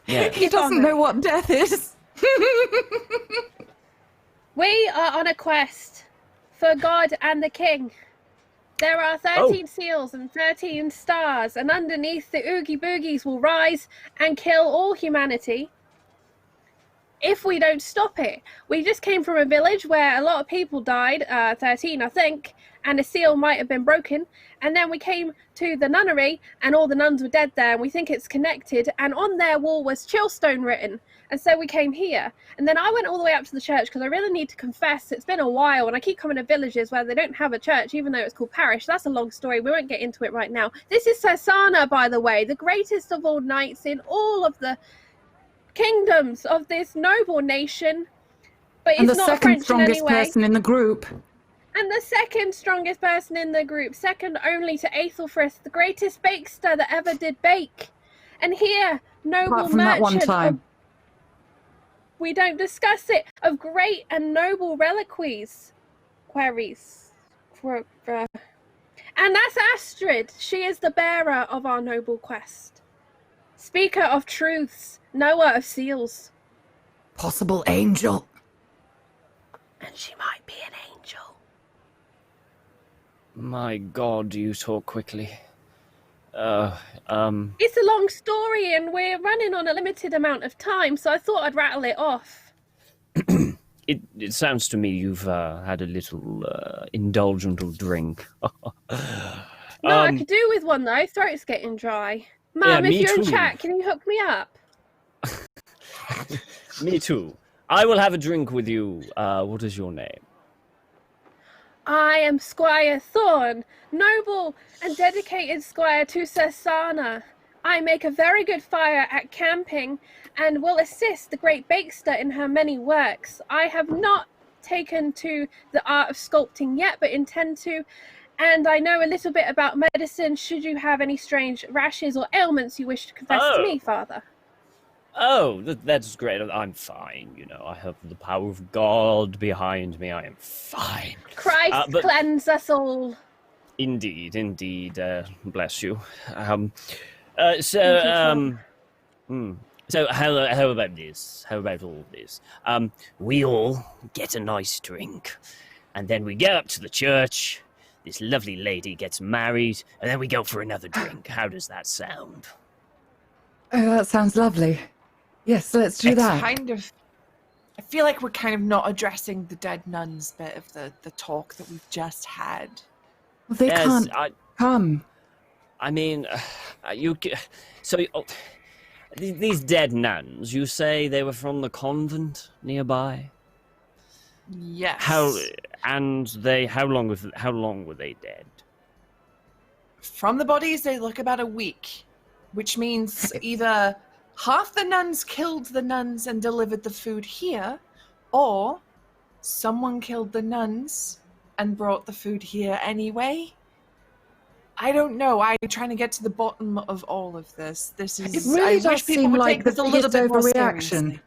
Yeah. He doesn't know what death is. we are on a quest for God and the King. There are 13 seals and 13 stars, and underneath the Oogie Boogies will rise and kill all humanity if we don't stop it. We just came from a village where a lot of people died, 13 I think, and a seal might have been broken, and then we came to the nunnery and all the nuns were dead there, and we think it's connected, and on their wall was Chillstone written, and so we came here. And then I went all the way up to the church because I really need to confess it's been a while, and I keep coming to villages where they don't have a church even though it's called parish. That's a long story, we won't get into it right now. This is Sarsana, by the way, the greatest of all knights in all of the kingdoms of this noble nation, but And it's the not second French in strongest any way. person in the group. And the second strongest person in the group, second only to Aethelfrith, the greatest bakester that ever did bake. And here, noble Apart from that one merchant time. we don't discuss it, of great and noble reliquies. Queries. And that's Astrid. She is the bearer of our noble quest. Speaker of truths, knower of seals. Possible angel. And she might be an angel. My God, you talk quickly. It's a long story and we're running on a limited amount of time, so I thought I'd rattle it off. It sounds to me you've had a little indulgent drink. No, I could do with one though. Throat's getting dry. Mum, Yeah, if me you're in too. chat, can you hook me up? Me too. I will have a drink with you. What is your name? I am Squire Thorn, noble and dedicated squire to Sarsana. I make a very good fire at camping and will assist the great bakester in her many works. I have not taken to the art of sculpting yet, but intend to, and I know a little bit about medicine should you have any strange rashes or ailments you wish to confess to me, Father. Oh, that's great. I'm fine. You know, I have the power of God behind me. I am fine. Christ cleanse us all. Indeed. Bless you. So how about this? How about all this? We all get a nice drink, and then we get up to the church. This lovely lady gets married, and then we go for another drink. How does that sound? Oh, that sounds lovely. Yes, let's do that. I feel like we're kind of not addressing the dead nuns bit of the talk that we've just had. Well, they can't come. I mean, these dead nuns, you say they were from the convent nearby? Yes. How long were they dead? From the bodies, they look about a week, which means either half the nuns killed the nuns and delivered the food here, or someone killed the nuns and brought the food here anyway. I don't know. I'm trying to get to the bottom of all of this. It really does seem like the biggest overreaction.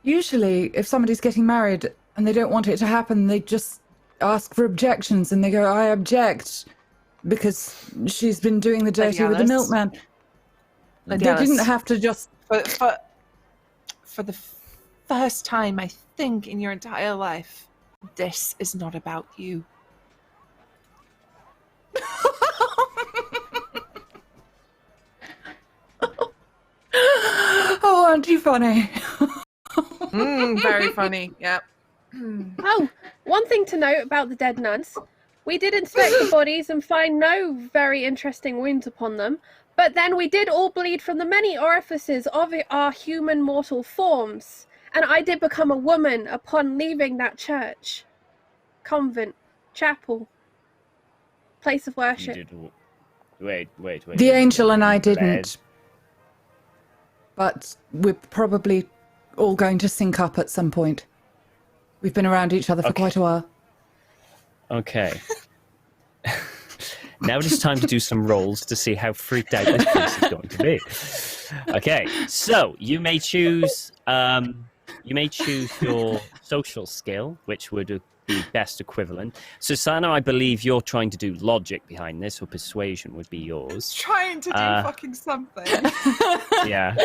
Usually, if somebody's getting married and they don't want it to happen, they just ask for objections and they go, I object, because she's been doing the dirty with the milkman. They didn't have to just... For the first time, I think, in your entire life, this is not about you. Oh, aren't you funny? Very funny, yep. Oh, one thing to note about the dead nuns. We did inspect the bodies and find no very interesting wounds upon them, but then we did all bleed from the many orifices of our human mortal forms, and I did become a woman upon leaving that church, convent, chapel, place of worship. Wait. The angel and I didn't. But we're probably all going to sync up at some point. We've been around each other for quite a while. Okay. Now it is time to do some rolls to see how freaked out this priest is going to be. Okay, so you may choose your social skill, which would be best equivalent. Susanna, I believe you're trying to do logic behind this, or persuasion would be yours. Trying to do fucking something. Yeah.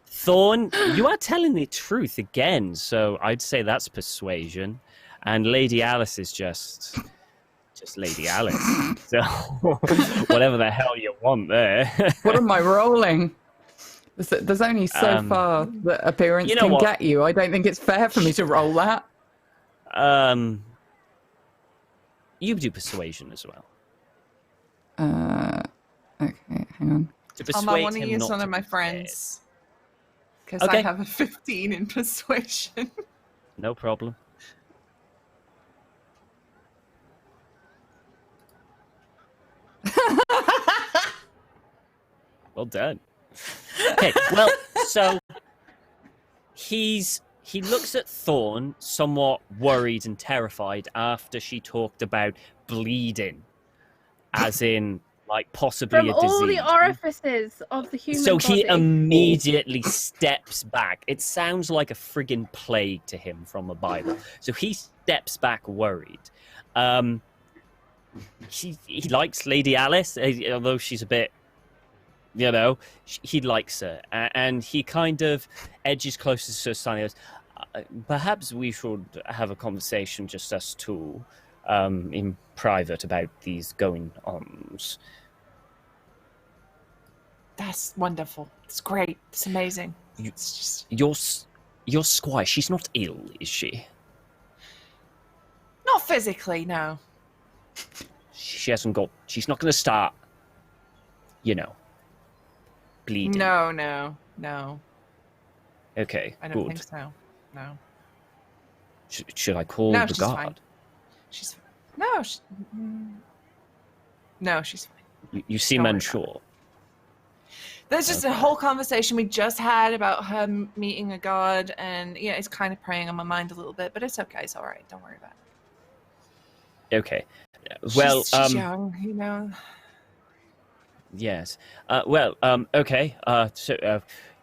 Thorn, you are telling the truth again, so I'd say that's persuasion. And Lady Alice is just Lady Alice. So whatever the hell you want there. What am I rolling? There's only so far that appearance can get you. I don't think it's fair for me to roll that. You do persuasion as well. Okay, hang on. To persuade I want to him use not one to of my be friends. Because Okay. I have a 15 in persuasion. scared. No problem. Well done. Okay, well, so he looks at Thorn somewhat worried and terrified after she talked about bleeding, as in like possibly From a all disease. the orifices of the human So body. he immediately steps back. It sounds like a friggin' plague to him from a Bible. So he steps back worried. He likes Lady Alice, although she's a bit, he likes her. And he kind of edges closer to Susanna and goes, perhaps we should have a conversation, just us two, in private about these going-ons. That's wonderful. It's great. It's amazing. It's just... Your squire, she's not ill, is she? Not physically, no. She's not going to start, bleeding. No. Okay, I don't good. think so. No. Should I call No, the she's guard? fine. She's fine. No, she's fine. You seem Don't worry about unsure. There's just a whole conversation we just had about her meeting a god, and it's kind of preying on my mind a little bit, but it's okay. It's all right. Don't worry about it. Okay. Well, she's young, Yes. Okay.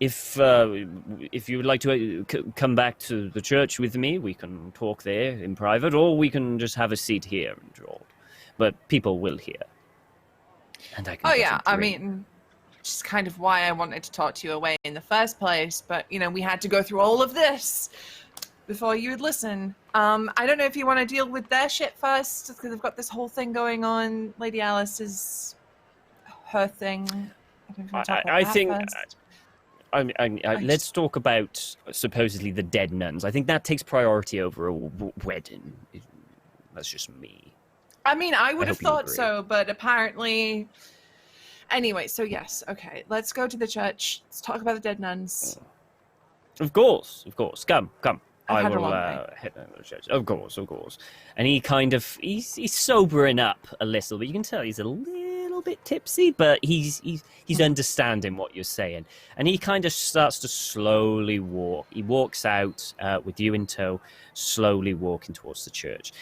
So, if you would like to come back to the church with me, we can talk there in private, or we can just have a seat here and talk. But people will hear. And I can. Oh get yeah, a I drink. mean, which is kind of why I wanted to talk to you away in the first place. But we had to go through all of this before you would listen. I don't know if you want to deal with their shit first, because they've got this whole thing going on. Lady Alice is her thing. I don't know if you want to talk about I that think. first. Let's talk about supposedly the dead nuns. I think that takes priority over a wedding. That's just me. I mean, I would have hope you thought agree. so, but apparently. Anyway, so yes, okay. Let's go to the church. Let's talk about the dead nuns. Of course. Come. I've I had a will long day. head over to the church. Of course. And he kind of he's sobering up a little bit. You can tell he's a little bit tipsy, but he's understanding what you're saying. And he kind of starts to slowly walk. He walks out with you in tow, slowly walking towards the church.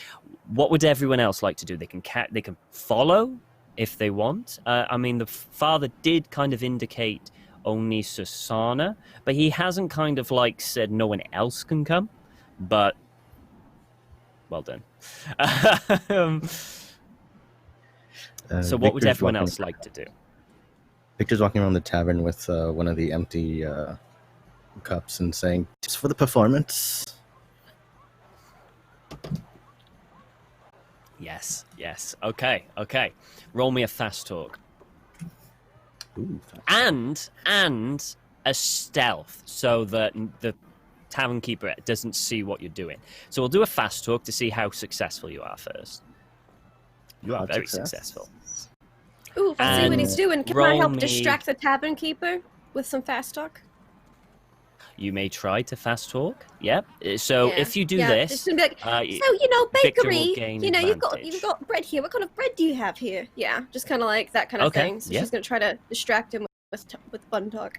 What would everyone else like to do? They can follow if they want. I mean, the father did kind of indicate only Susanna, but he hasn't kind of said no one else can come. But well done. So what would Victor's everyone walking- else like to do? Victor's walking around the tavern with one of the empty cups and saying, "Tips for the performance." Yes. Okay. Roll me a fast talk. Ooh, And a stealth, so that the tavern keeper doesn't see what you're doing. So we'll do a fast talk to see how successful you are first. You are very successful. Ooh, let's see what he's doing. Can I roll help me- distract the tavern keeper with some fast talk? You may try to fast talk. Yep. So if you do Just this, gonna be like, Victor bakery. will gain You've got advantage. bread here. What kind of bread do you have here? Yeah, just kind of like that kind of Okay, thing. So yeah. she's gonna try to distract him with fun talk.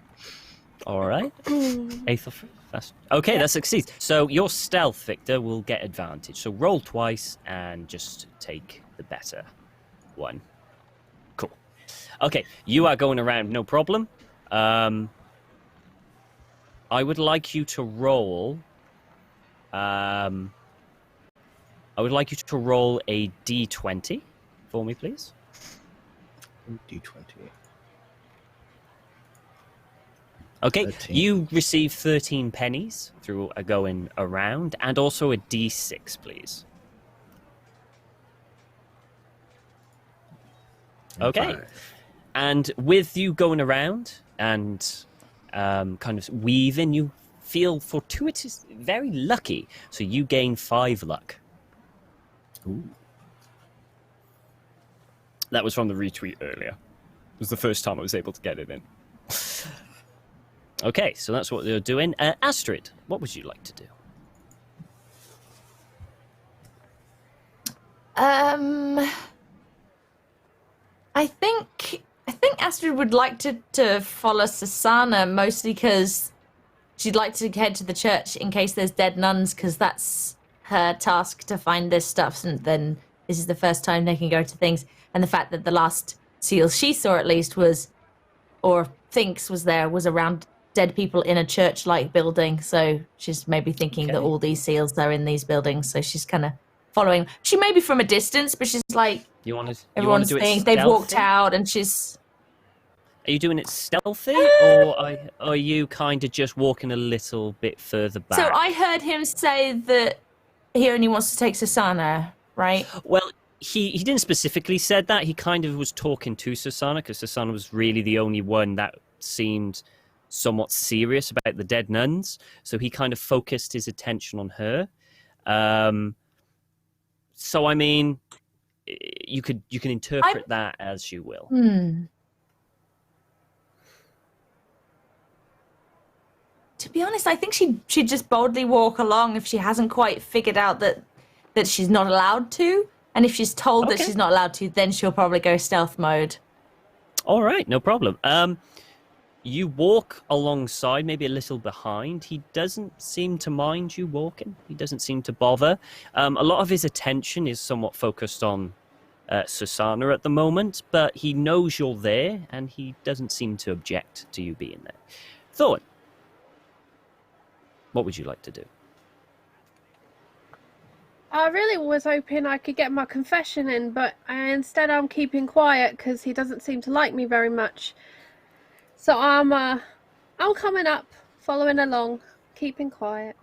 all right. Mm. Aethelfrith. That's okay. That succeeds. So your stealth, Victor, will get advantage. So roll twice and just take the better one. Cool. Okay, you are going around, no problem. I would like you to roll. I would like you to roll a d20 for me, please. D20. Okay, 13. you receive 13 pennies through a going around, and also a d6, please. Okay. 5. And with you going around and kind of weaving, you feel fortuitous, very lucky. So you gain 5 luck. Ooh. That was from the retweet earlier. It was the first time I was able to get it in. Okay, so that's what they're doing. Astrid, what would you like to do? I think Astrid would like to follow Susanna, mostly because she'd like to head to the church in case there's dead nuns, because that's her task to find this stuff, and then this is the first time they can go to things. And the fact that the last seal she saw, at least, was, or thinks was there, was around dead people in a church-like building. So she's maybe thinking that all these seals are in these buildings. So she's kind of following. She may be from a distance, but she's like, everyone's saying they've walked out, and she's. Are you doing it stealthy, or are you kind of just walking a little bit further back? So I heard him say that he only wants to take Susanna, right? Well, he didn't specifically said that. He kind of was talking to Susanna, because Susanna was really the only one that seemed somewhat serious about the dead nuns. So he kind of focused his attention on her. So I mean, you can interpret that as you will. To be honest, I think she'd just boldly walk along if she hasn't quite figured out that she's not allowed to. And if she's told that she's not allowed to, then she'll probably go stealth mode. All right, no problem. You walk alongside, maybe a little behind. He doesn't seem to mind you walking. He doesn't seem to bother. A lot of his attention is somewhat focused on Susanna at the moment, but he knows you're there, and he doesn't seem to object to you being there. Thorn, what would you like to do? I really was hoping I could get my confession in, but instead I'm keeping quiet because he doesn't seem to like me very much. So I'm coming up, following along, keeping quiet.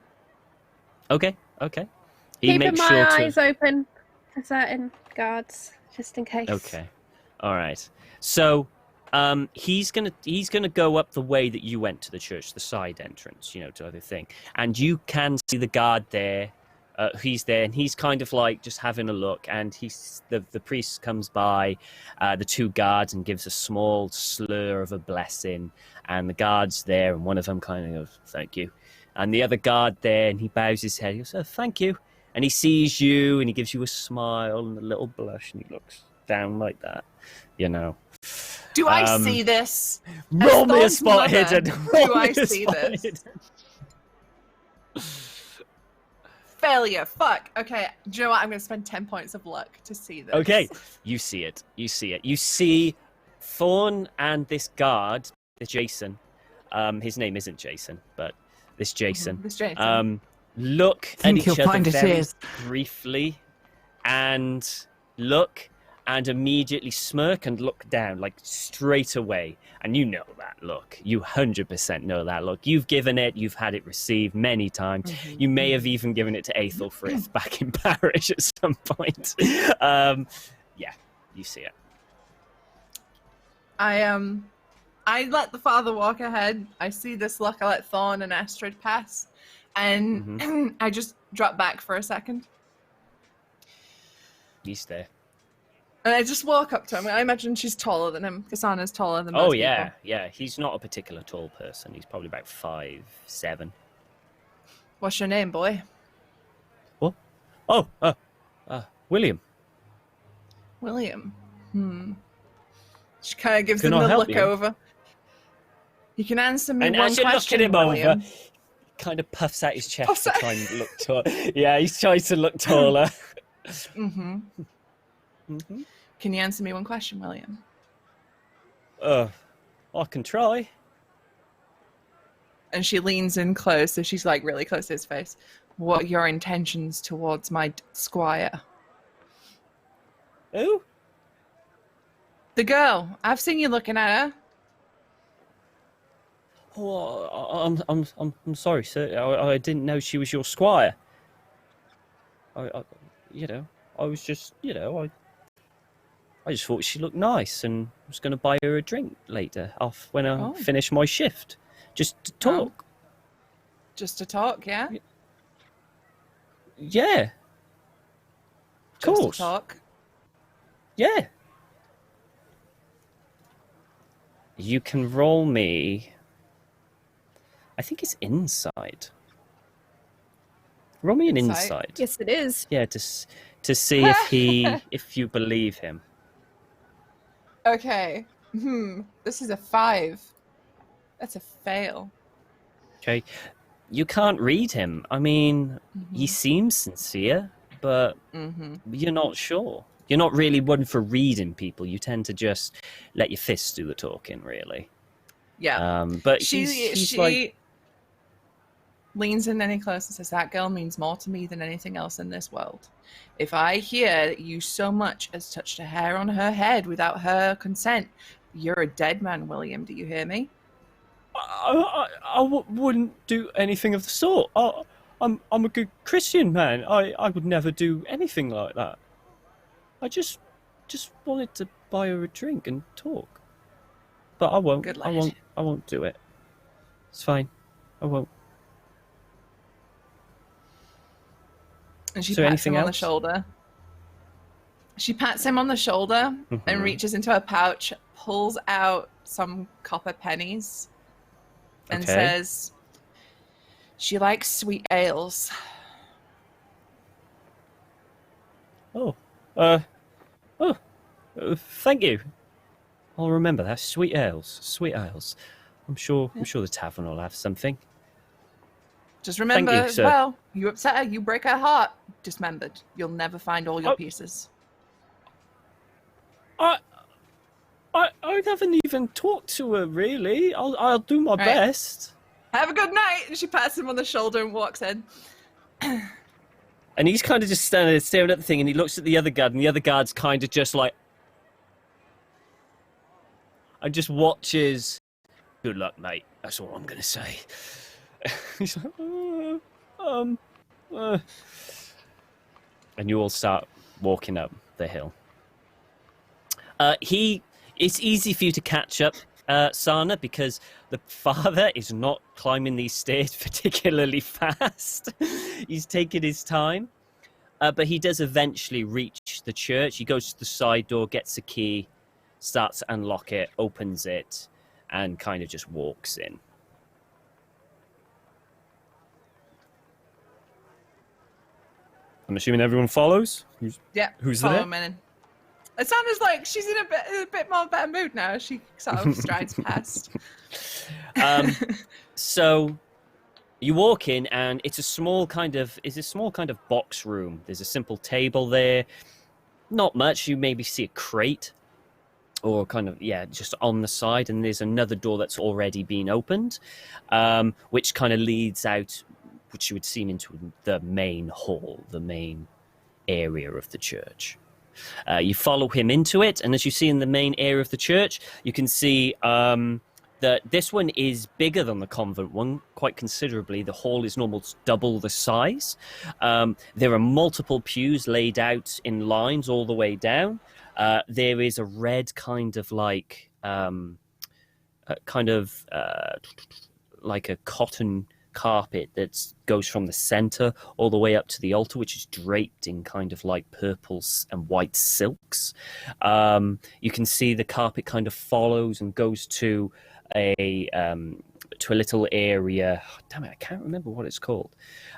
Okay. Keeping my eyes open for certain guards, just in case. Okay. All right. So he's gonna go up the way that you went to the church, the side entrance, to the other thing, and you can see the guard there. He's there, and he's kind of like just having a look, and the priest comes by the 2 guards and gives a small slur of a blessing, and the guard's there, and one of them kind of goes, "Thank you," and the other guard there, and he bows his head, he goes, "Oh, thank you," and he sees you, and he gives you a smile and a little blush, and he looks down like that, Do I see this? Roll me a spot hidden. Do I see this? Failure. Fuck. Okay. Do you know what? I'm going to spend 10 points of luck to see this. Okay. You see it. You see Thorn and this guard, this Jason. His name isn't Jason, but this Jason. This Jason. Look at each other very briefly, and look, and immediately smirk and look down, like straight away. And you know that look. You 100% know that look. You've given it. You've had it received many times. Mm-hmm. You may have even given it to Aethelfrith back in Parish at some point. Yeah, you see it. I let the father walk ahead. I see this look. I let Thorn and Astrid pass. And I just drop back for a second. You stay. And I just walk up to him. I imagine she's taller than him. Kasana's taller than most people. Yeah. He's not a particular tall person. He's probably about 5'7". What's your name, boy? What? Oh, William. William. She kind of gives him the look over. You can answer me one question, William. kind of puffs out his chest Puffs to out- try and look tall. Yeah, he's trying to look taller. Mm-hmm. Mm-hmm. Can you answer me one question, William? I can try. And she leans in close, so she's like really close to his face. What are your intentions towards my squire? Who? The girl. I've seen you looking at her. Oh, I'm sorry, sir. I didn't know she was your squire. I was just, I just thought she looked nice and was going to buy her a drink later off when I finish my shift, just to talk. Just to talk, yeah? Yeah. Of Just course. to talk. Yeah. You can roll me. I think it's insight. Roll me an Insight? insight. Yes, it is. Yeah, to see if you believe him. Okay. This is a 5. That's a fail. Okay. You can't read him. I mean, he seems sincere, but you're not sure. You're not really one for reading people. You tend to just let your fists do the talking, really. Yeah. But She he's like, leans in any close and says, that girl means more to me than anything else in this world. If I hear that you so much as touched a hair on her head without her consent, you're a dead man, William. Do you hear me? I wouldn't do anything of the sort. I'm a good Christian man. I would never do anything like that. I just wanted to buy her a drink and talk. But I won't. Good I lad. won't do it. It's fine. I won't. And she Is there pats him anything on the else? shoulder. She pats him on the shoulder and reaches into her pouch, pulls out some copper pennies, and Okay. says, she likes sweet ales. Thank you. I'll remember that. Sweet ales. Sweet ales. I'm sure the tavern will have something. Just remember, you, sir. well, you upset her, you break her heart. Dismembered. You'll never find all your pieces. I haven't even talked to her really. I'll do my best. Have a good night. And she pats him on the shoulder and walks in. And he's kind of just standing there staring at the thing, and he looks at the other guard, and the other guard's kind of just like, and just watches. Good luck, mate. That's all I'm gonna say. He's like, and you all start walking up the hill. It's easy for you to catch up, Sana, because the father is not climbing these stairs particularly fast. He's taking his time, but he does eventually reach the church. He goes to the side door, gets a key, starts to unlock it, opens it, and kind of just walks in. I'm assuming everyone follows? Who's follow there? him in. It sounds like she's in a bit more better mood now. She sort of strides past. So you walk in, and it's a small kind of box room. There's a simple table there. Not much. You maybe see a crate, or kind of just on the side. And there's another door that's already been opened, which kind of leads out, which you would seem into the main hall, the main area of the church. You follow him into it, and as you see in the main area of the church, you can see that this one is bigger than the convent one, quite considerably. The hall is almost double the size. There are multiple pews laid out in lines all the way down. There is a red kind of like like a cotton carpet that goes from the center all the way up to the altar, which is draped in kind of like purples and white silks. You can see the carpet kind of follows and goes to a little area. Damn it, I can't remember what it's called.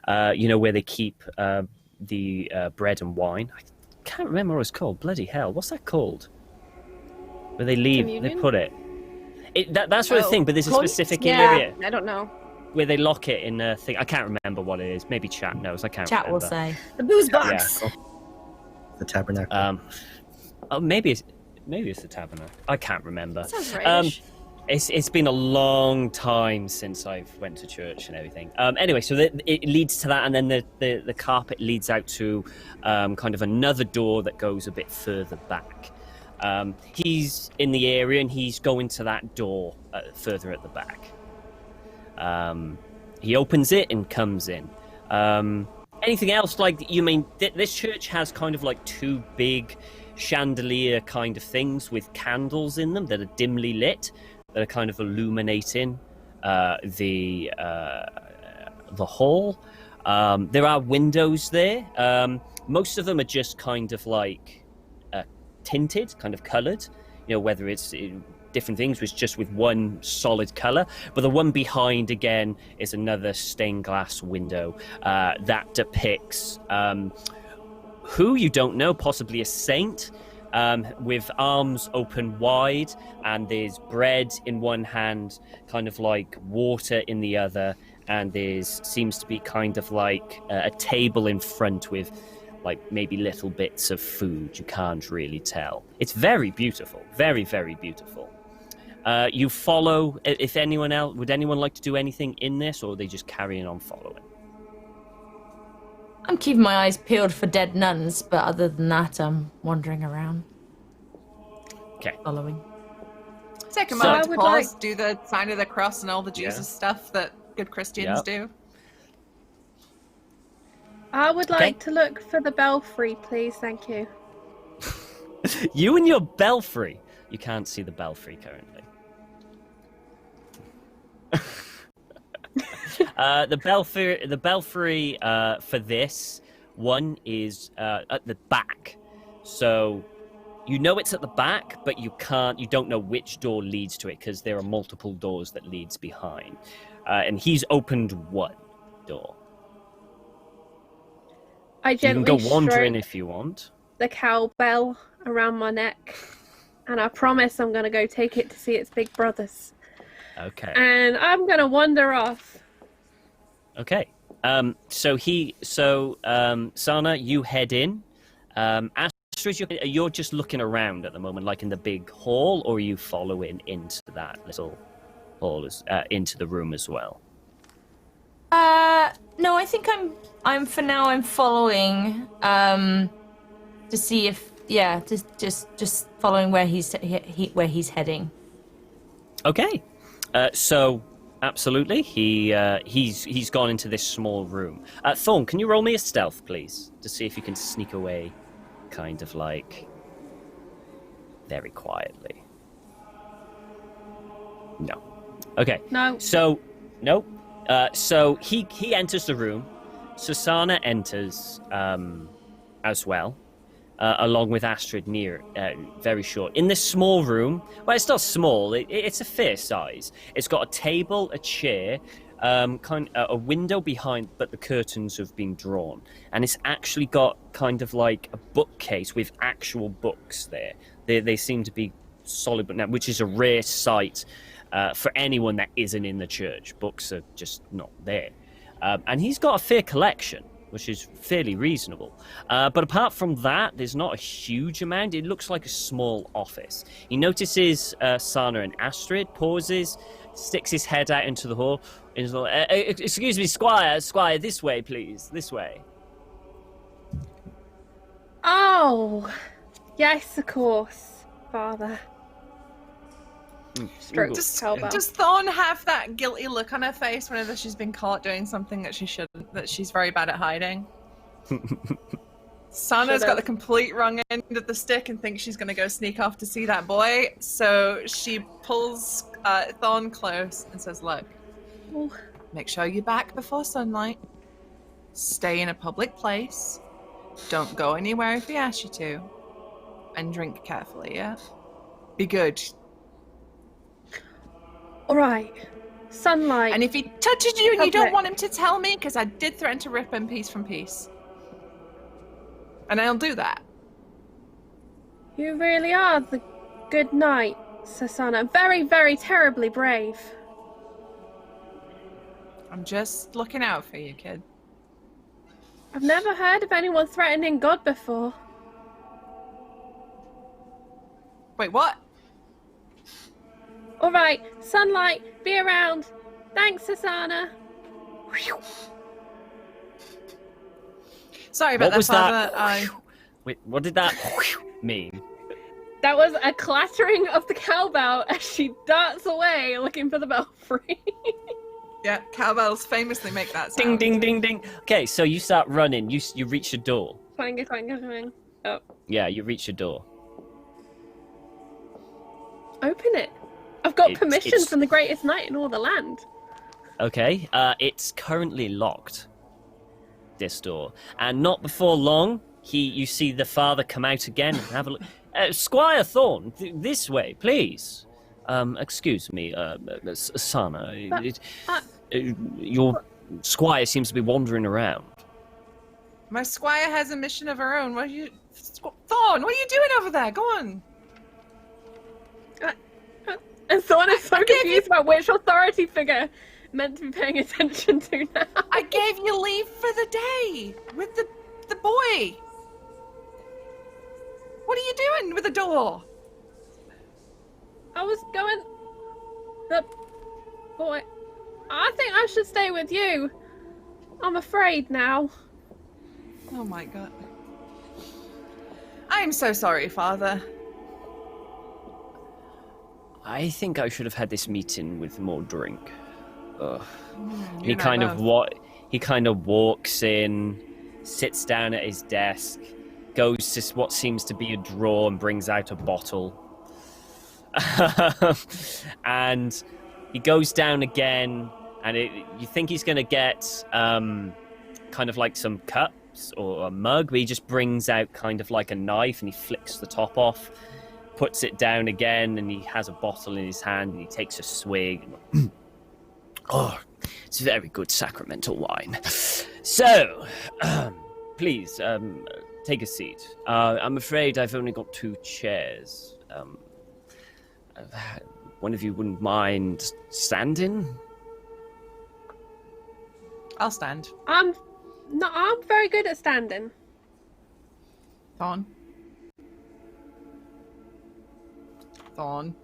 Where they keep the bread and wine. I can't remember what it's called. Bloody hell, what's that called? Where they leave, Communion? they put it. That, that's the thing, but there's a specific Yeah, area. I don't know. where they lock it in a thing. I can't remember what it is. Maybe chat knows. I can't Chat remember. will say. The booze box. Yeah. The tabernacle. Oh, maybe it's the tabernacle. I can't remember. Sounds right. It's been a long time since I've went to church and everything. Anyway, so it leads to that, and then the carpet leads out to kind of another door that goes a bit further back. He's in the area, and he's going to that door further at the back. He opens it and comes in. Anything else? Like, you mean this church has kind of like two big chandelier kind of things with candles in them that are dimly lit, that are kind of illuminating the hall. There are windows there. Most of them are just kind of like tinted, kind of coloured. You know, whether it's different things, was just with one solid colour. But the one behind, again, is another stained glass window that depicts who you don't know, possibly a saint, with arms open wide, and there's bread in one hand, kind of like water in the other, and seems to be kind of like a table in front with like maybe little bits of food. You can't really tell. It's very beautiful, very, very beautiful. You follow. If anyone else, would anyone like to do anything in this, or are they just carrying on following? I'm keeping my eyes peeled for dead nuns, but other than that, I'm wandering around. Okay. Following. Take a So- moment I to would pause, do the sign of the cross and all the Jesus Yeah. stuff that good Christians do. I would like to look for the belfry, please. Thank you. You and your belfry. You can't see the belfry currently. The belfry for this one is at the back. So you know it's at the back, but you don't know which door leads to it, because there are multiple doors that leads behind. And he's opened one door. I You can gently go wandering stroke if you want. the cowbell around my neck, and I promise I'm going to go take it to see its big brothers. Okay. And I'm going to wander off. Okay. Sana, you head in. Astrid, you're just looking around at the moment, like in the big hall, or are you following into that little hall, into the room as well? No, I think I'm for now. I'm following to see if just following where he's heading. Okay. So absolutely, he's gone into this small room. Thorn, can you roll me a stealth, please, to see if you can sneak away, kind of like very quietly. No. Okay. No. So no. So he enters the room. Susanna enters as well, along with Astrid near, very short. In this small room, well, it's not small. It's a fair size. It's got a table, a chair, a window behind, but the curtains have been drawn, and it's actually got kind of like a bookcase with actual books there. They seem to be solid, but now, which is a rare sight. For anyone that isn't in the church, books are just not there. And he's got a fair collection, which is fairly reasonable. But apart from that, there's not a huge amount. It looks like a small office. He notices Sana and Astrid, pauses, sticks his head out into the hall. Excuse me, Squire, this way, please, this way. Oh, yes, of course, Father. Stroke cowbell. Does Thorn have that guilty look on her face whenever she's been caught doing something that she shouldn't, that she's very bad at hiding? Sana's got the complete wrong end of the stick and thinks she's going to go sneak off to see that boy, so she pulls Thorn close and says, look, make sure you're back before sunlight, stay in a public place, don't go anywhere if he asks you to, and drink carefully, yeah? Be good. All right. Sunlight. And if he touches you and you don't Public. want him to tell me, because I did threaten to rip him piece from piece. And I'll do that. You really are the good knight, Susanna. Very, very terribly brave. I'm just looking out for you, kid. I've never heard of anyone threatening God before. Wait, what? All right, sunlight, be around. Thanks, Asana. Sorry about What that, was Father. that? Wait, what did that mean? That was a clattering of the cowbell as she darts away looking for the belfry. Yeah, cowbells famously make that Ding, sound. ding, ding, ding. Okay, so you start running. You reach your door. Fine. Oh, Yeah, you reach your door. open it. I've got It's- permission it's- from the greatest knight in all the land. Okay, it's currently locked. This door, and not before long, you see the father come out again and have a look. Squire Thorn, this way, please. Excuse me, Sana. Your squire seems to be wandering around. My squire has a mission of her own. What are you... Thorn, what are you doing over there? Go on. And Thorn is so I gave you- confused about which authority figure meant to be paying attention to now. I gave you leave for the day with the boy. What are you doing with the door? I was going... The boy... I think I should stay with you. I'm afraid now. Oh my god. I am so sorry, Father. I think I should have had this meeting with more drink. Ugh. You and I both. He kind of walks in, sits down at his desk, goes to what seems to be a drawer and brings out a bottle. And he goes down again, and you think he's going to get kind of like some cups or a mug, but he just brings out kind of like a knife and he flicks the top off, puts it down again, and he has a bottle in his hand and he takes a swig. Oh, it's very good sacramental wine. So, please, take a seat. I'm afraid I've only got 2 chairs. One of you wouldn't mind standing? I'll stand. I'm very good at standing. Thorn. Thorn.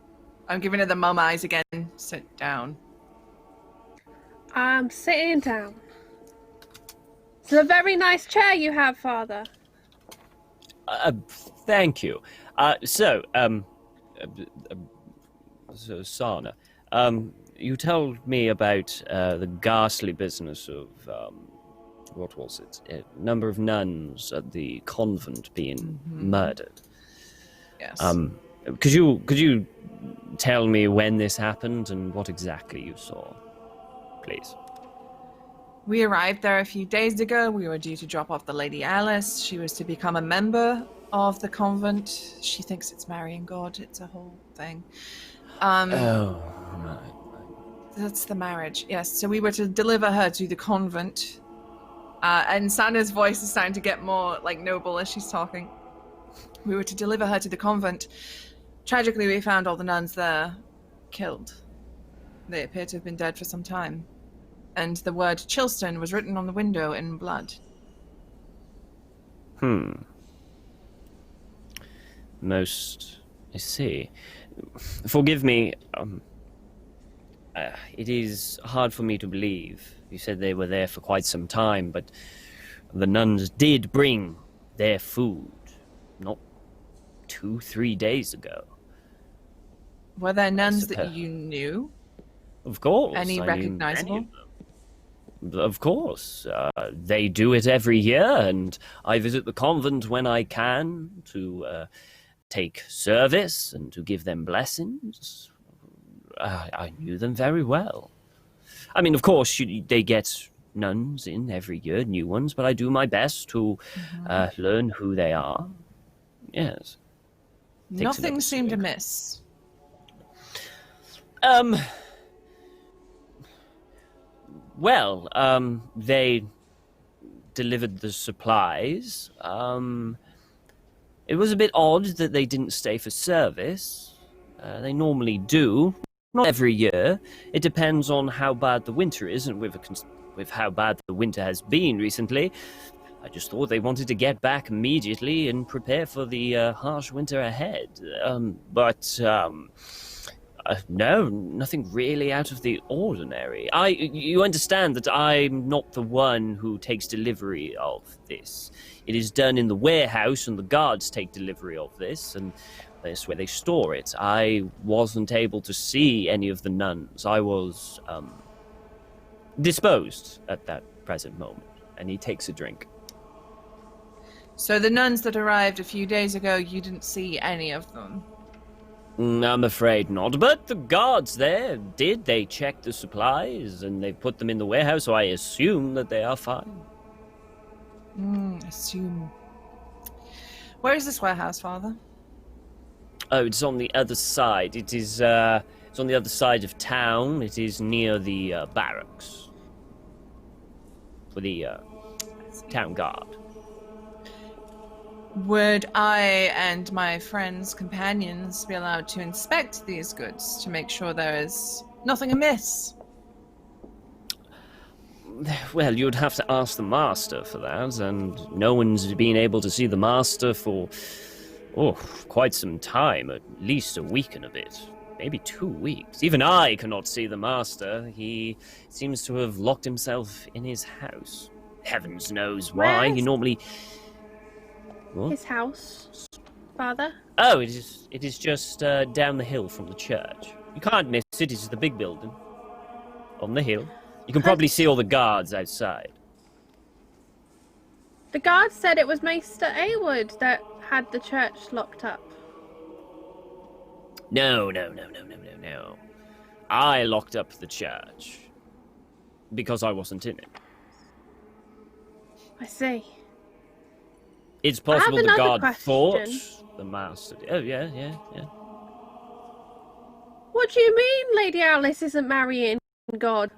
I'm giving her the mum eyes again. Sit down. I'm sitting down. It's a very nice chair you have, Father. Thank you. So, Sana, you told me about the ghastly business of, what was it? A number of nuns at the convent being murdered. Yes. Could you tell me when this happened and what exactly you saw, please? We arrived there a few days ago. We were due to drop off the Lady Alice. She was to become a member of the convent. She thinks it's marrying God. It's a whole thing. Oh, right. That's the marriage, yes. So we were to deliver her to the convent. And Sana's voice is starting to get more like noble as she's talking. We were to deliver her to the convent. Tragically, we found all the nuns there killed. They appear to have been dead for some time. And the word Chillstone was written on the window in blood. I see. Forgive me, it is hard for me to believe. You said they were there for quite some time, but the nuns did bring their food, not 2-3 days ago. Were there nuns that you knew? Of course. Any I knew recognizable? many of them. Of course. They do it every year, and I visit the convent when I can to take service and to give them blessings. I knew them very well. I mean, of course, they get nuns in every year, new ones, but I do my best to learn who they are. Yes. Nothing seemed amiss. Well, they delivered the supplies. It was a bit odd that they didn't stay for service. They normally do. Not every year. It depends on how bad the winter is, and with how bad the winter has been recently, I just thought they wanted to get back immediately and prepare for the harsh winter ahead. No, nothing really out of the ordinary. You understand that I'm not the one who takes delivery of this. It is done in the warehouse, and the guards take delivery of this, and that's where they store it. I wasn't able to see any of the nuns. I was disposed at that present moment. And he takes a drink. So the nuns that arrived a few days ago, you didn't see any of them? I'm afraid not, but the guards there did. They checked the supplies, and they put them in the warehouse, so I assume that they are fine. Assume. Where is this warehouse, Father? Oh, it's on the other side. It's on the other side of town. It is near the barracks. For the town guard. Would I and my friends' companions be allowed to inspect these goods to make sure there is nothing amiss? Well, you'd have to ask the master for that, and no one's been able to see the master for, quite some time, at least a week and a bit. Maybe 2 weeks. Even I cannot see the master. He seems to have locked himself in his house. Heavens knows why. He normally... What? His house, Father? Oh, it is just down the hill from the church. You can't miss it. It's the big building on the hill. You can probably see all the guards outside. The guards said it was Maester Awood that had the church locked up. No. I locked up the church because I wasn't in it. I see. It's possible the guard fought question. the master. Oh, yeah. What do you mean Lady Alice isn't marrying God?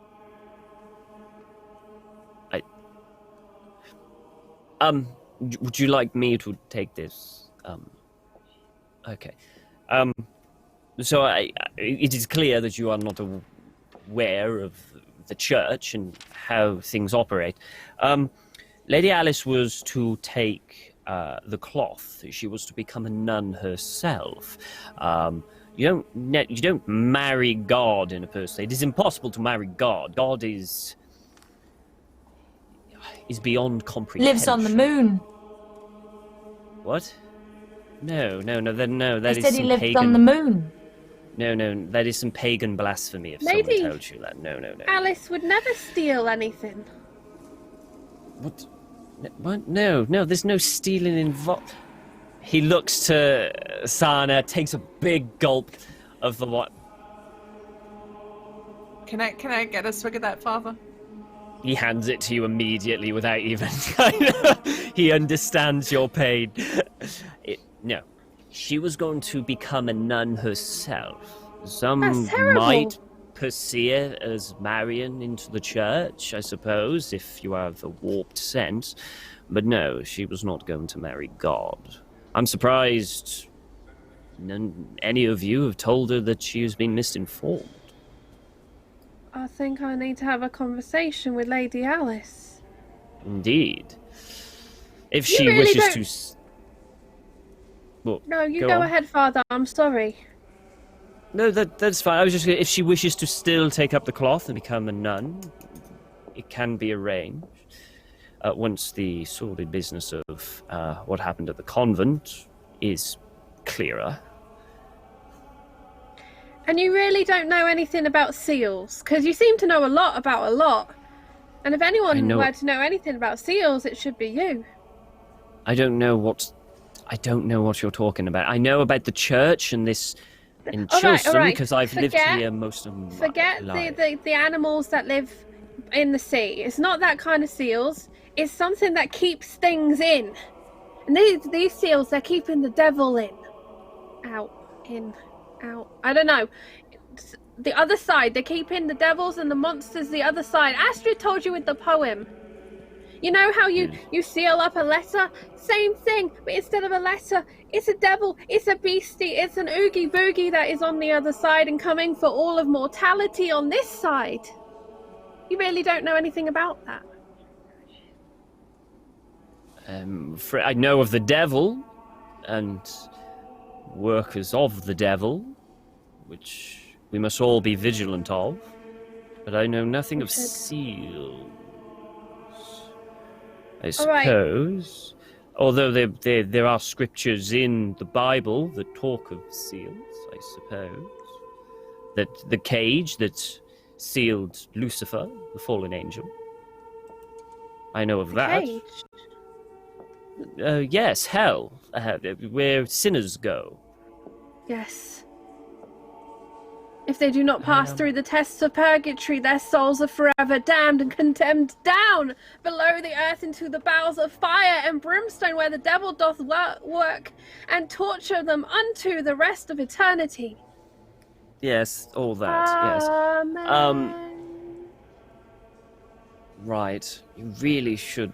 Would you like me to take this? Okay. So it is clear that you are not aware of the church and how things operate. Lady Alice was to take the cloth. She was to become a nun herself. You don't marry God in a person. It is impossible to marry God. God is beyond comprehension. Lives on the moon. What? No. That I is said he some lived pagan... on the moon. No, that is some pagan blasphemy if Lady someone told you that. No. Alice would never steal anything. What? No, there's no stealing involved. He looks to Sana, takes a big gulp of the what? Can I get a swig of that, Father? He hands it to you immediately without even he understands your pain. No. She was going to become a nun herself. Some That's terrible. might perceive it as marrying into the church, I suppose, if you have the warped sense. But no, she was not going to marry God. I'm surprised any of you have told her that she has been misinformed. I think I need to have a conversation with Lady Alice. Indeed. If You she really wishes to... Well, No, you go go on. ahead, Father. I'm sorry. No, that's fine. I was just... If she wishes to still take up the cloth and become a nun, it can be arranged. Once the sordid business of what happened at the convent is clearer. And you really don't know anything about seals, because you seem to know a lot about a lot. And if anyone were to know anything about seals, it should be you. I don't know what you're talking about. I know about the church and this in Chillstone because I've lived here most of my life. Forget the animals that live in the sea. It's not that kind of seals. It's something that keeps things in. And these seals, they're keeping the devil in. Out. I don't know. The other side, they're keeping the devils and the monsters the other side. Astrid told you with the poem. You know how you seal up a letter? Same thing, but instead of a letter, it's a devil, it's a beastie, it's an oogie boogie that is on the other side and coming for all of mortality on this side. You really don't know anything about that. I know of the devil and workers of the devil, which we must all be vigilant of, but I know nothing of seals. I suppose, although there are scriptures in the Bible that talk of seals, I suppose, that the cage that sealed Lucifer, the fallen angel, I know of that. Cage? Yes, hell, where sinners go. Yes. If they do not pass through the tests of purgatory, their souls are forever damned and condemned down below the earth into the bowels of fire and brimstone, where the devil doth work and torture them unto the rest of eternity. Yes, all that, Amen. yes. Right, you really should...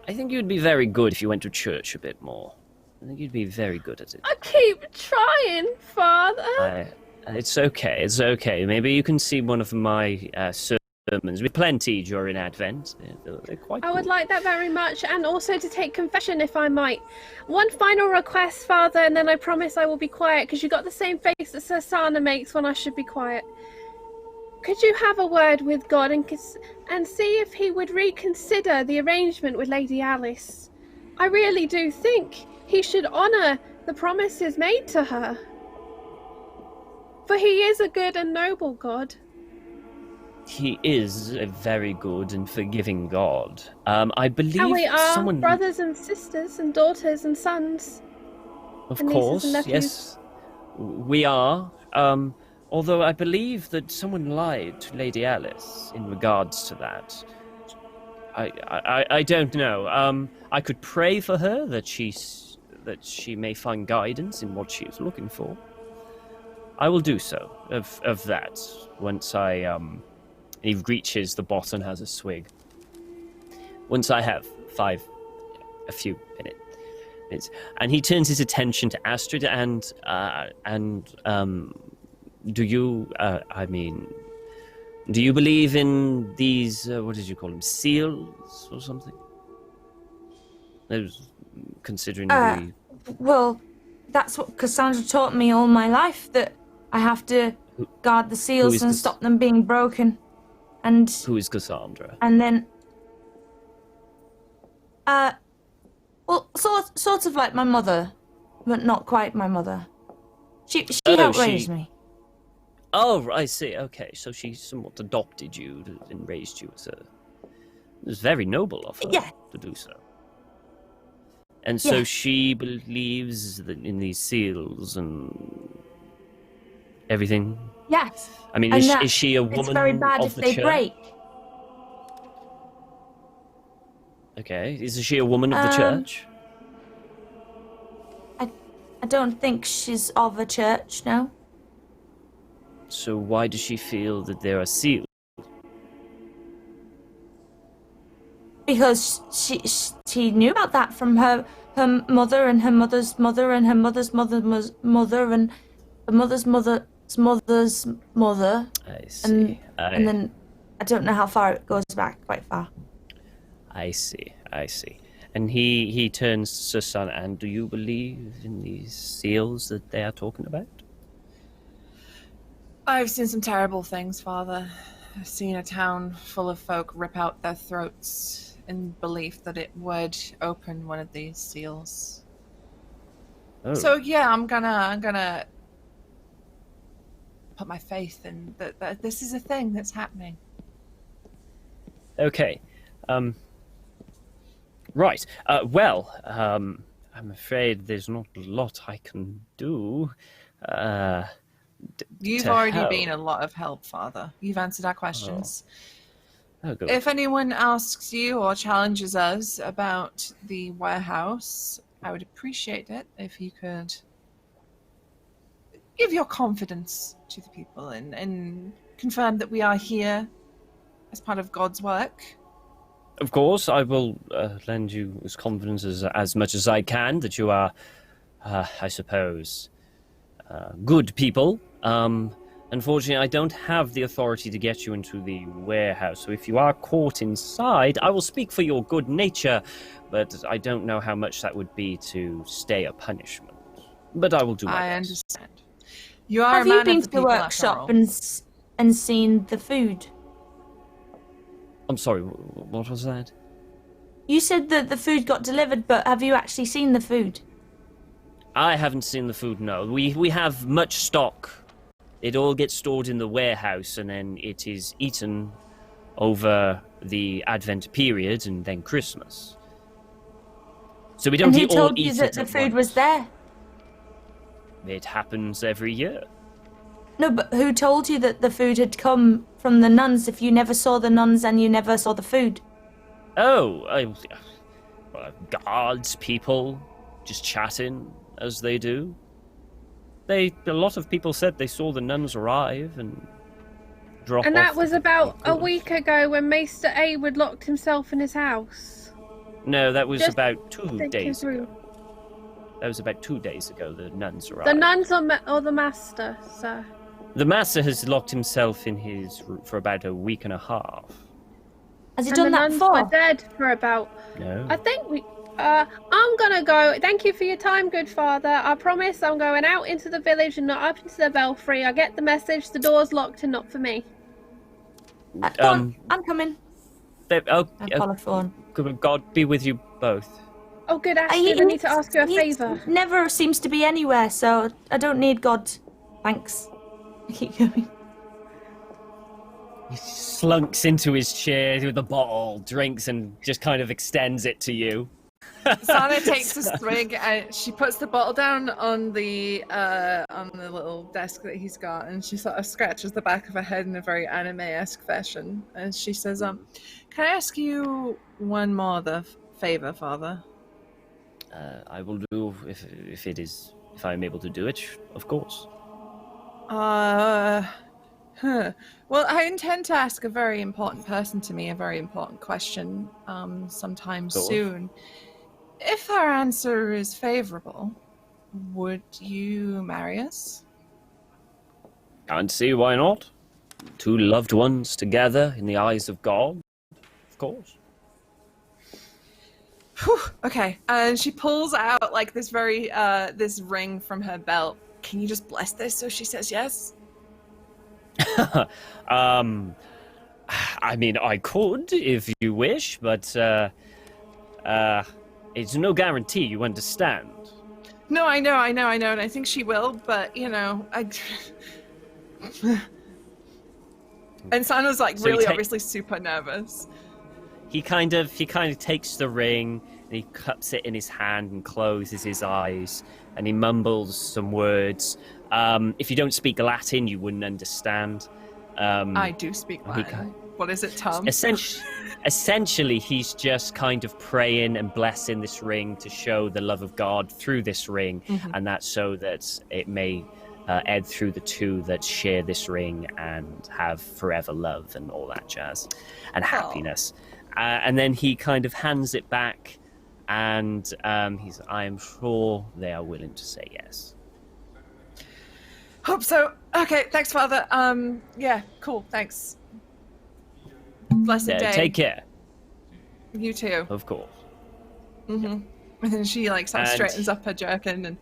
I think you'd be very good if you went to church a bit more. I think you'd be very good at it. I keep trying, Father. It's okay. Maybe you can see one of my sermons. With plenty during Advent. They're quite I would good. like that very much, and also to take confession if I might. One final request, Father, and then I promise I will be quiet, because you got the same face that Sasana makes when I should be quiet. Could you have a word with God and see if he would reconsider the arrangement with Lady Alice? I really do think he should honour the promises made to her. For he is a good and noble God. He is a very good and forgiving God. I believe And we are someone... brothers and sisters and daughters and sons. Of and nieces course, and nephews. yes. We are. Although I believe that someone lied to Lady Alice in regards to that. I don't know. I could pray for her that she may find guidance in what she is looking for. I will do so of that once I he reaches the bottom and has a swig. Once I have a few minutes, and he turns his attention to Astrid and do you do you believe in these what did you call them, seals or something? Those, considering well, that's what Cassandra taught me all my life, that I have to guard the seals and stop them being broken. And who is Cassandra? And then well, sort of like my mother, but not quite my mother. She helped raise me. Oh, I see. Okay, so she somewhat adopted you and raised you as a... It was very noble of her to do so. And so she believes in these seals and everything? Yes. I mean, is she a woman it's very bad of if the they church? break. Okay, is she a woman of the church? I don't think she's of a church, no. So why does she feel that there are seals? Because she knew about that from her mother and her mother's mother and her mother's mother's mother and her mother's mother's mother. I see. And then I don't know how far it goes back. Quite far. I see. And he turns to Susan, and do you believe in these seals that they are talking about? I've seen some terrible things, Father. I've seen a town full of folk rip out their throats in belief that it would open one of these seals. Oh. So yeah, I'm gonna put my faith in that this is a thing that's happening. Okay. Right. Well, I'm afraid there's not a lot I can do. You've to already help. been a lot of help, Father. You've answered our questions. Oh, good. If anyone asks you or challenges us about the warehouse, I would appreciate it if you could give your confidence to the people and confirm that we are here as part of God's work. Of course, I will lend you as confidence as much as I can that you are, I suppose, good people. Unfortunately, I don't have the authority to get you into the warehouse, so if you are caught inside, I will speak for your good nature, but I don't know how much that would be to stay a punishment. But I will do my best. I understand. You are Have a man you been of to the the people, workshop after all. and seen the food? I'm sorry, what was that? You said that the food got delivered, but have you actually seen the food? I haven't seen the food, no. We have much stock. It all gets stored in the warehouse, and then it is eaten over the Advent period and then Christmas. So we don't And who all told eat you it that the at food once. was there? It happens every year. No, but who told you that the food had come from the nuns if you never saw the nuns and you never saw the food? Oh, guards, people, just chatting as they do. A lot of people said they saw the nuns arrive and drop And off. that was about a week ago when Maester Awood locked himself in his house. No, that was Just about 2 thinking days through. ago. That was about 2 days ago. The nuns arrived. The nuns or the master, sir? The master has locked himself in his room for about a week and a half. Has he And done the that nuns before? were dead for about... No. I think we... I'm gonna go. Thank you for your time, good father. I promise I'm going out into the village and not up into the belfry. I get the message. The door's locked and not for me. Dawn, I'm coming. I Yeah, follow Fawn. God be with you both. Oh, good, Astrid. I need to ask you a favour. Never seems to be anywhere, so I don't need God. Thanks. I keep going. He slunks into his chair with the bottle, drinks, and just kind of extends it to you. Sana takes a swig and she puts the bottle down on the little desk that he's got, and she sort of scratches the back of her head in a very anime-esque fashion, and she says, "Can I ask you one more favor, Father?" I will do if I'm able to do it, of course. Well, I intend to ask a very important person to me a very important question sometime Go on. soon. If our answer is favorable, would you marry us? Can't see why not. 2 loved ones together in the eyes of God, of course. Whew, okay, and she pulls out like this this ring from her belt. Can you just bless this so she says yes? I mean, I could if you wish, but it's no guarantee. You understand? No, I know, and I think she will, but And Sana's like So really you obviously super nervous. He kind of takes the ring and he cups it in his hand and closes his eyes and he mumbles some words. If you don't speak Latin, you wouldn't understand. I do speak Latin. What is it, Tom? Essentially, he's just kind of praying and blessing this ring to show the love of God through this ring, and that's so that it may ebb through the 2 that share this ring and have forever love and all that jazz and happiness. And then he kind of hands it back, and I am sure they are willing to say yes. Hope so. Okay, thanks, Father. Yeah, cool, thanks. Blessed day. Take care. You too. Of course. And then she like sort of straightens up her jerkin and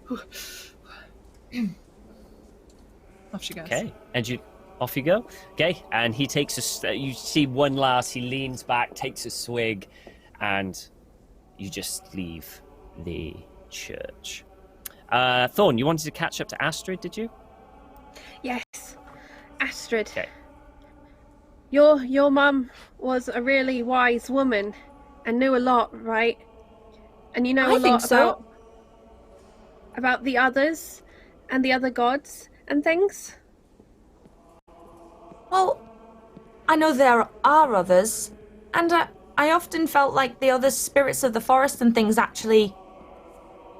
off she goes. Okay, and off you go. Okay, and he takes you see one last, he leans back, takes a swig, and you just leave the church. Thorn, you wanted to catch up to Astrid, did you? Yes. Astrid. Okay. Your mum was a really wise woman and knew a lot, right? And you know I a think lot so. about the others and the other gods and things. Well, I know there are others, and I often felt like the other spirits of the forest and things actually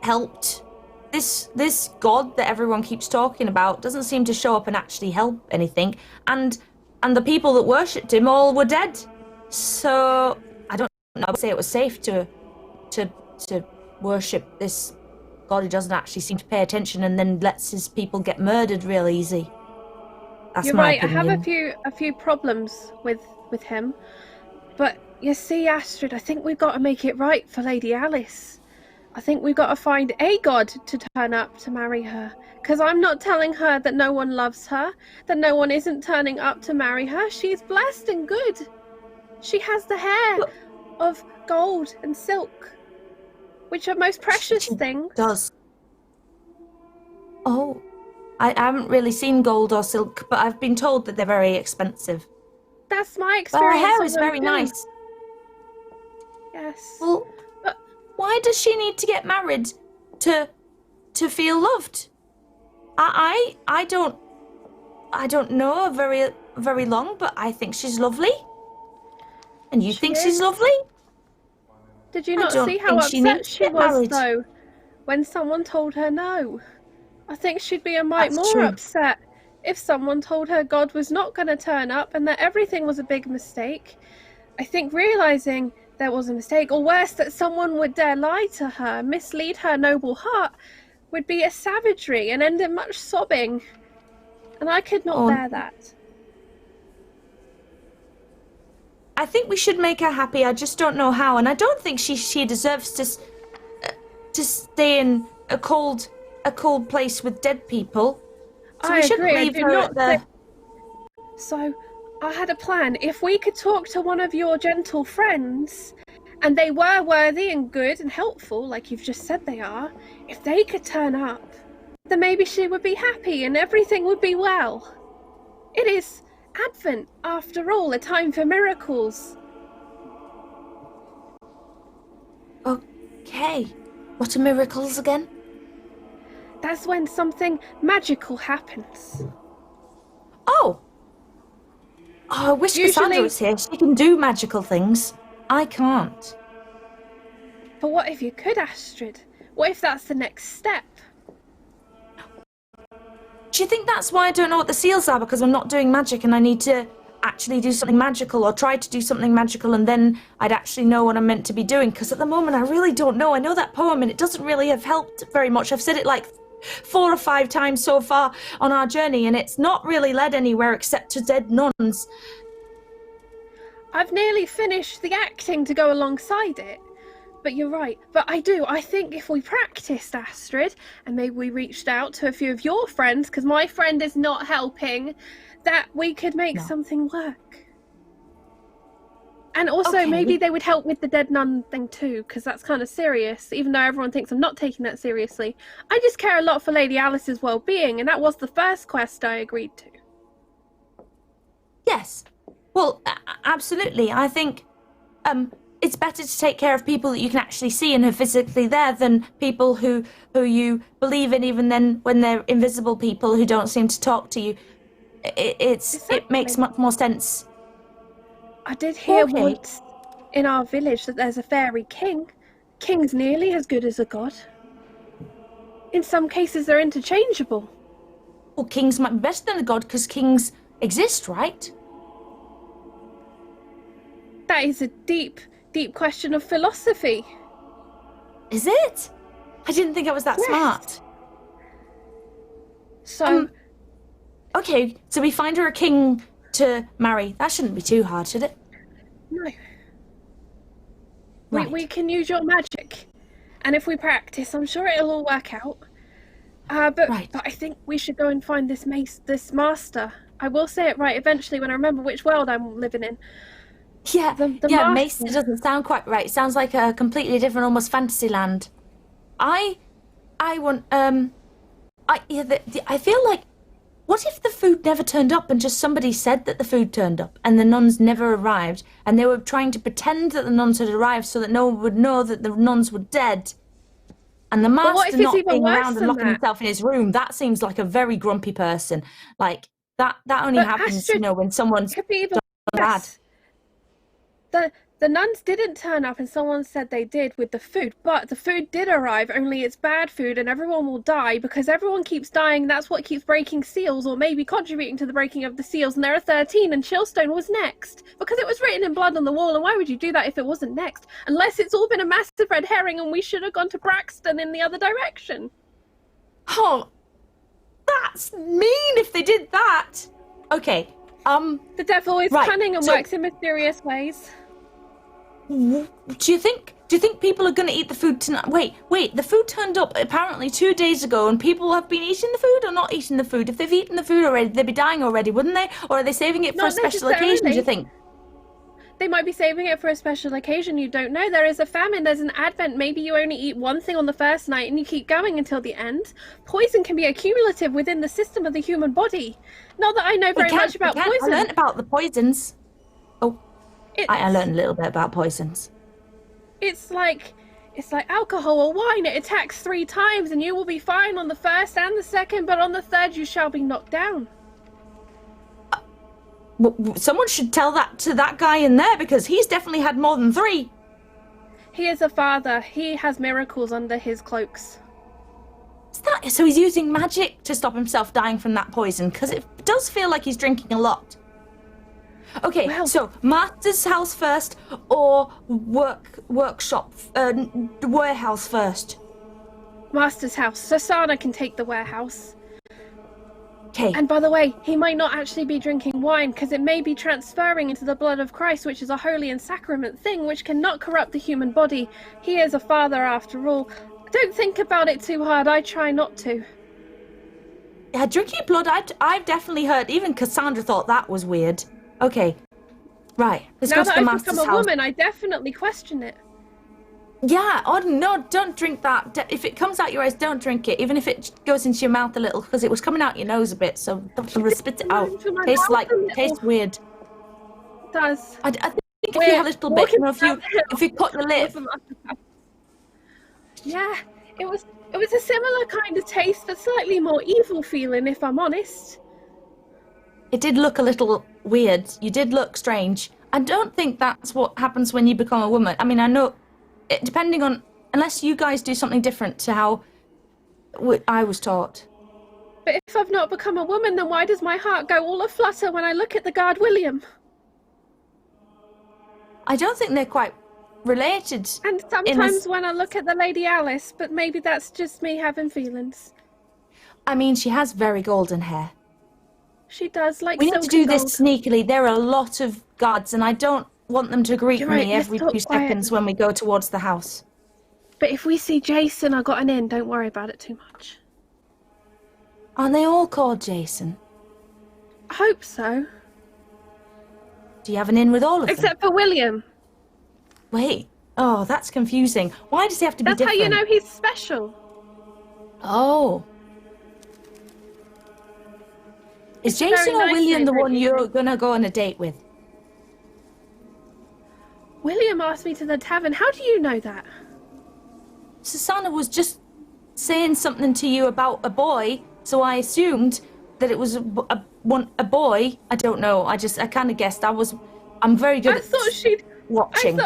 helped. This god that everyone keeps talking about doesn't seem to show up and actually help anything, and the people that worshipped him all were dead. So I would say it was safe to worship this god who doesn't actually seem to pay attention and then lets his people get murdered real easy. That's You're my right. opinion. I have a few problems with him, but you see, Astrid, I think we've got to make it right for Lady Alice. I think we've got to find a god to turn up to marry her. Because I'm not telling her that no one loves her, that no one isn't turning up to marry her. She's blessed and good. She has the hair of gold and silk, which are most precious things. Does. Oh, I haven't really seen gold or silk, but I've been told that they're very expensive. That's my But her experience. hair is very nice. Yes. Well, But why does she need to get married to feel loved? I don't know her very long, but I think she's lovely. And you think she's lovely? did you not see how upset she was, though, when someone told her no? I think she'd be a mite more upset if someone told her God was not going to turn up and that everything was a big mistake. I think realizing there was a mistake, or worse, that someone would dare lie to her, mislead her noble heart, would be a savagery and end in much sobbing. And I could not bear that. I think we should make her happy. I just don't know how, and I don't think she deserves to stay in a cold place with dead people. So we shouldn't leave her at the... So, I had a plan. If we could talk to one of your gentle friends, and they were worthy and good and helpful, like you've just said they are, if they could turn up, then maybe she would be happy and everything would be well. It is Advent, after all, a time for miracles. Okay. What are miracles again? That's when something magical happens. Oh, I wish Cassandra was here. She can do magical things. I can't. But what if you could, Astrid? What if that's the next step? Do you think that's why I don't know what the seals are? Because I'm not doing magic and I need to actually do something magical or try to do something magical and then I'd actually know what I'm meant to be doing? Because at the moment I really don't know. I know that poem and it doesn't really have helped very much. I've said it like 4 or 5 times so far on our journey and it's not really led anywhere except to dead nuns. I've nearly finished the acting to go alongside it. But you're right. But I think if we practiced, Astrid, and maybe we reached out to a few of your friends, because my friend is not helping, that we could make something work. And also, maybe they would help with the dead nun thing too, because that's kind of serious, even though everyone thinks I'm not taking that seriously. I just care a lot for Lady Alice's well-being, and that was the first quest I agreed to. Yes. Well, absolutely. I think it's better to take care of people that you can actually see and are physically there than people who you believe in, even then when they're invisible people who don't seem to talk to you. It makes much more sense. I did hear once in our village that there's a fairy king. King's nearly as good as a god. In some cases, they're interchangeable. Well, kings might be better than a god because kings exist, right? That is a deep question of philosophy. Is it? I didn't think I was that smart. So... okay, so we find her a king to marry. That shouldn't be too hard, should it? No. Right. We can use your magic. And if we practice, I'm sure it'll all work out. But I think we should go and find this master. I will say it right eventually when I remember which world I'm living in. Yeah, maester doesn't sound quite right. It sounds like a completely different, almost fantasy land. I feel like, what if the food never turned up and just somebody said that the food turned up and the nuns never arrived and they were trying to pretend that the nuns had arrived so that no one would know that the nuns were dead? And the master not being around and locking himself in his room, that seems like a very grumpy person. Like, that only happens, Astrid, when someone's done bad. The nuns didn't turn up and someone said they did with the food, but the food did arrive, only it's bad food and everyone will die because everyone keeps dying. That's what keeps breaking seals, or maybe contributing to the breaking of the seals, and there are 13 and Chillstone was next because it was written in blood on the wall, and why would you do that if it wasn't next? Unless it's all been a massive red herring and we should have gone to Braxton in the other direction. Oh, that's mean if they did that. Okay, The devil is right, cunning and so- works in mysterious ways. Do you think people are going to eat the food tonight? Wait, the food turned up apparently 2 days ago, and people have been eating the food or not eating the food? If they've eaten the food already, they'd be dying already, wouldn't they? Or are they saving it for Not a special occasion, do you necessarily. think? They might be saving it for a special occasion, you don't know. There is a famine, there's an advent. Maybe you only eat one thing on the first night and you keep going until the end. Poison can be accumulative within the system of the human body. Not that I know very much about poison. I learned about the poisons. It's, I learned a little bit about poisons. it's like alcohol or wine. It attacks 3 times and you will be fine on the first and the second, but on the third you shall be knocked down. Someone should tell that to that guy in there, because he's definitely had more than 3. He is a father. He has miracles under his cloaks. So he's using magic to stop himself dying from that poison, because it does feel like he's drinking a lot. Okay, Well- so master's house first, or workshop, warehouse first? Master's house. Sasana can take the warehouse. Okay, And by the way, he might not actually be drinking wine, because it may be transferring into the blood of Christ, which is a holy and sacrament thing, which cannot corrupt the human body. He is a father after all. Don't think about it too hard. I try not to. yeah, drinking blood, I've definitely heard, even Cassandra thought that was weird. Okay, right, let's Now go to that the I've master's become a house. woman, I definitely question it. Yeah, oh no, don't drink that. If it comes out your eyes, don't drink it, even if it goes into your mouth a little, because it was coming out your nose a bit, so spit it out. Into my Tastes mouth like, a little. tastes weird. It does. I think if We're you had a little bit, walking you know, down the hill if you cut your lip, towards the master's house. Yeah, it was a similar kind of taste, but slightly more evil feeling, if I'm honest. it did look a little weird. You did look strange. I don't think that's what happens when you become a woman. I mean, I know, depending on, unless you guys do something different to how I was taught. But if I've not become a woman, then why does my heart go all aflutter when I look at the guard William? I don't think they're quite related. And sometimes when I look at the Lady Alice, but maybe that's just me having feelings. I mean, she has very golden hair. She does, like We need to silky do gold. this sneakily. There are a lot of guards, and I don't want them to greet You're right, me let's every talk 2 seconds when we go towards the house. But if we see Jason, I got an in. Don't worry about it too much. Aren't they all called Jason? I hope so. Do you have an in with all of them? Except for William. Wait. Oh, that's confusing. Why does he have to be That's how different? you know he's special. Oh. Is It's a very Jason or nice William name, the one really. you're gonna go on a date with? William asked me to the tavern. How do you know that? Susanna was just saying something to you about a boy, so I assumed that it was a boy. I don't know. I kind of guessed. I'm very good I at thought she'd... watching.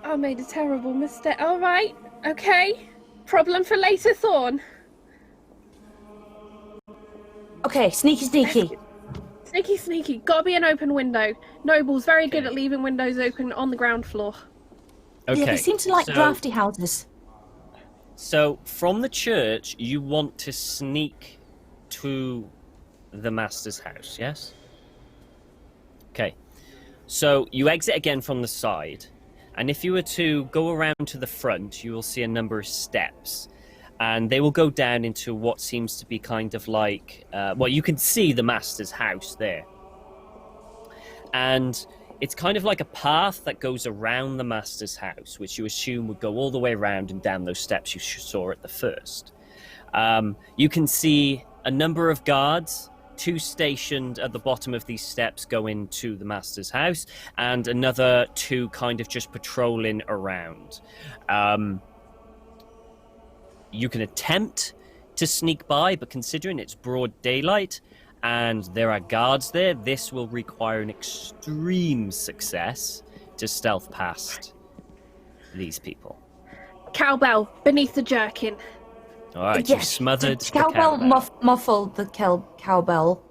I made a terrible mistake. All right. Okay. Problem for later, Thorn. Okay, sneaky. Sneaky. Gotta be an open window. Noble's very good at leaving windows open on the ground floor. Okay. Yeah, they seem to like so- drafty houses. So, from the church, you want to sneak to the master's house, yes? Okay. So, you exit again from the side, and if you were to go around to the front, you will see a number of steps, and they will go down into what seems to be kind of like, well, you can see the master's house there. And it's kind of like a path that goes around the master's house, which you assume would go all the way around and down those steps you saw at the first. You can see a number of guards, 2 stationed at the bottom of these steps going to the master's house, and another 2 kind of just patrolling around. You can attempt to sneak by, but considering it's broad daylight, and there are guards there, this will require an extreme success to stealth past these people. Cowbell beneath the jerkin. All right, Yes, you smothered the cowbell. Muffle the cowbell.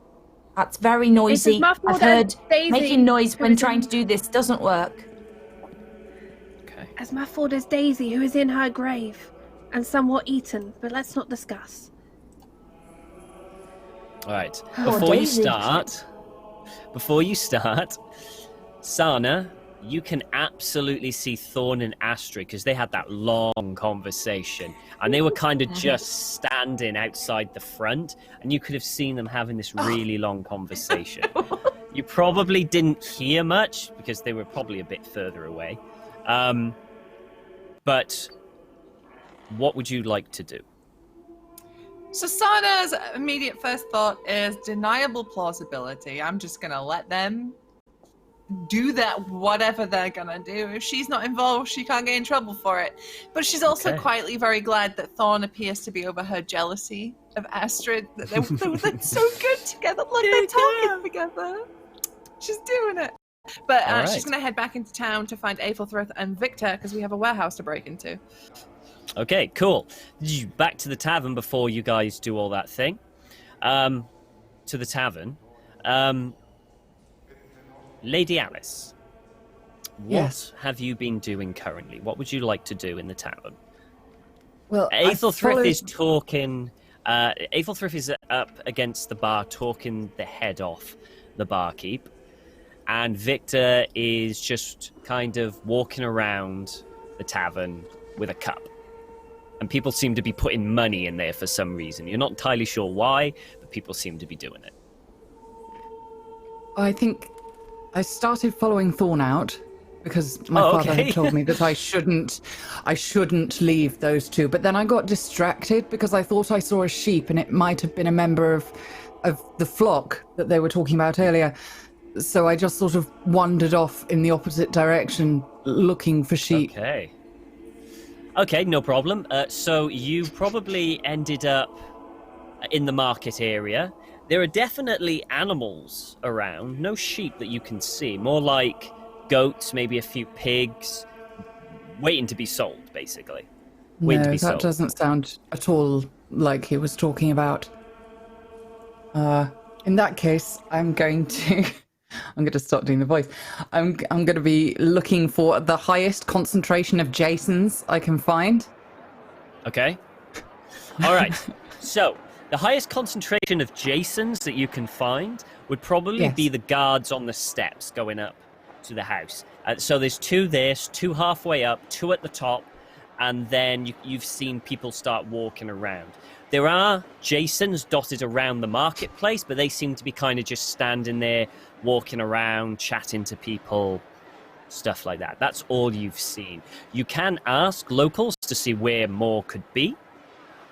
That's very noisy. I've heard Daisy, making noise when trying to do this doesn't work. Okay. As muffled as Daisy, who is in her grave and somewhat eaten, but let's not discuss. All right. Oh, Before you start, Sana, you can absolutely see Thorn and Astrid because they had that long conversation and they were kind of just standing outside the front and you could have seen them having this really long conversation. You probably didn't hear much because they were probably a bit further away. But what would you like to do? So Sana's immediate first thought is deniable plausibility. I'm just going to let them do that, whatever they're gonna do. If she's not involved, she can't get in trouble for it. But she's also quietly very glad that Thorn appears to be over her jealousy of Astrid. That they look so good together. Look, they're talking together. She's doing it. But she's gonna head back into town to find Aethelthryth and Victor because we have a warehouse to break into. Okay, cool. Back to the tavern before you guys do all that thing. To the tavern. Lady Alice, what have you been doing currently? What would you like to do in the tavern? Well, Aethelthryth is talking. Aethelthryth is up against the bar, talking the head off the barkeep, and Victor is just kind of walking around the tavern with a cup. And people seem to be putting money in there for some reason. You're not entirely sure why, but people seem to be doing it. I think I started following Thorn out because my father had told me that I shouldn't leave those two. But then I got distracted because I thought I saw a sheep and it might have been a member of the flock that they were talking about earlier. So I just sort of wandered off in the opposite direction looking for sheep. Okay, no problem. So you probably ended up in the market area. There are definitely animals around. No sheep that you can see. More like goats, maybe a few pigs, waiting to be sold, basically. That doesn't sound at all like he was talking about. In that case, I'm going to stop doing the voice. I'm going to be looking for the highest concentration of Jasons I can find. Okay. All right. So the highest concentration of Jasons that you can find would probably be the guards on the steps going up to the house. So there's two there, two halfway up, two at the top, and then you've seen people start walking around. There are Jasons dotted around the marketplace, but they seem to be kind of just standing there, walking around, chatting to people, stuff like that. That's all you've seen. You can ask locals to see where more could be,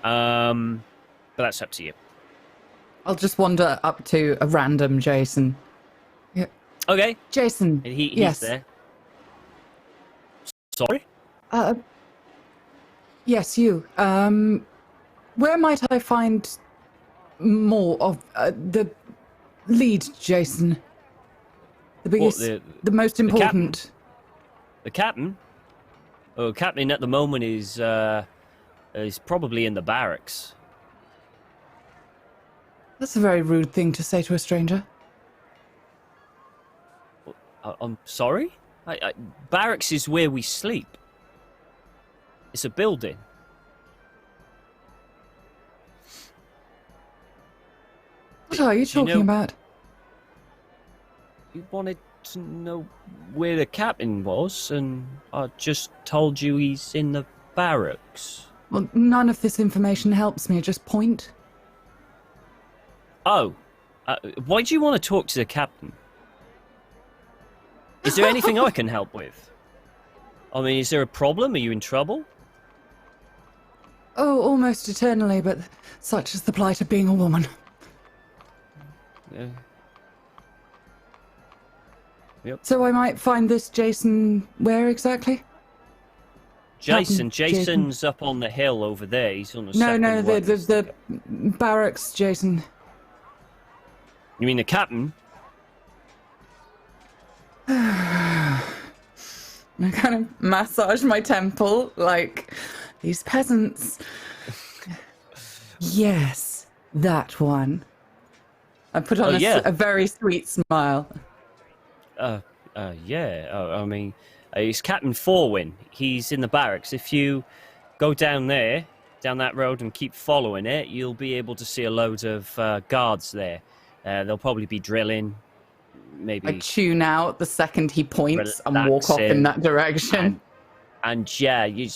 but that's up to you. I'll just wander up to a random Jason. Yeah. Okay. Jason. He's there. Sorry? Yes, you. Where might I find more of the lead Jason? The biggest, the most important. The captain? Oh, captain at the moment is probably in the barracks. That's a very rude thing to say to a stranger. I'm sorry? Barracks is where we sleep. It's a building. What are you talking about? You wanted to know where the captain was, and I just told you he's in the barracks. Well, none of this information helps me. Just point. Oh, why do you want to talk to the captain? Is there anything I can help with? I mean, is there a problem? Are you in trouble? Oh, almost eternally, but such is the plight of being a woman. Yeah. Yep. So I might find this Jason where exactly? Jason's up on the hill over there. He's on the second one. the barracks Jason. You mean the captain? I kind of massage my temple like these peasants. Yes, that one. I put on a very sweet smile. Yeah. I mean, it's Captain Forwin. He's in the barracks. If you go down there, down that road, and keep following it, you'll be able to see a load of guards there. They'll probably be drilling. Maybe I tune out the second he points and walk off in that direction. And yeah, you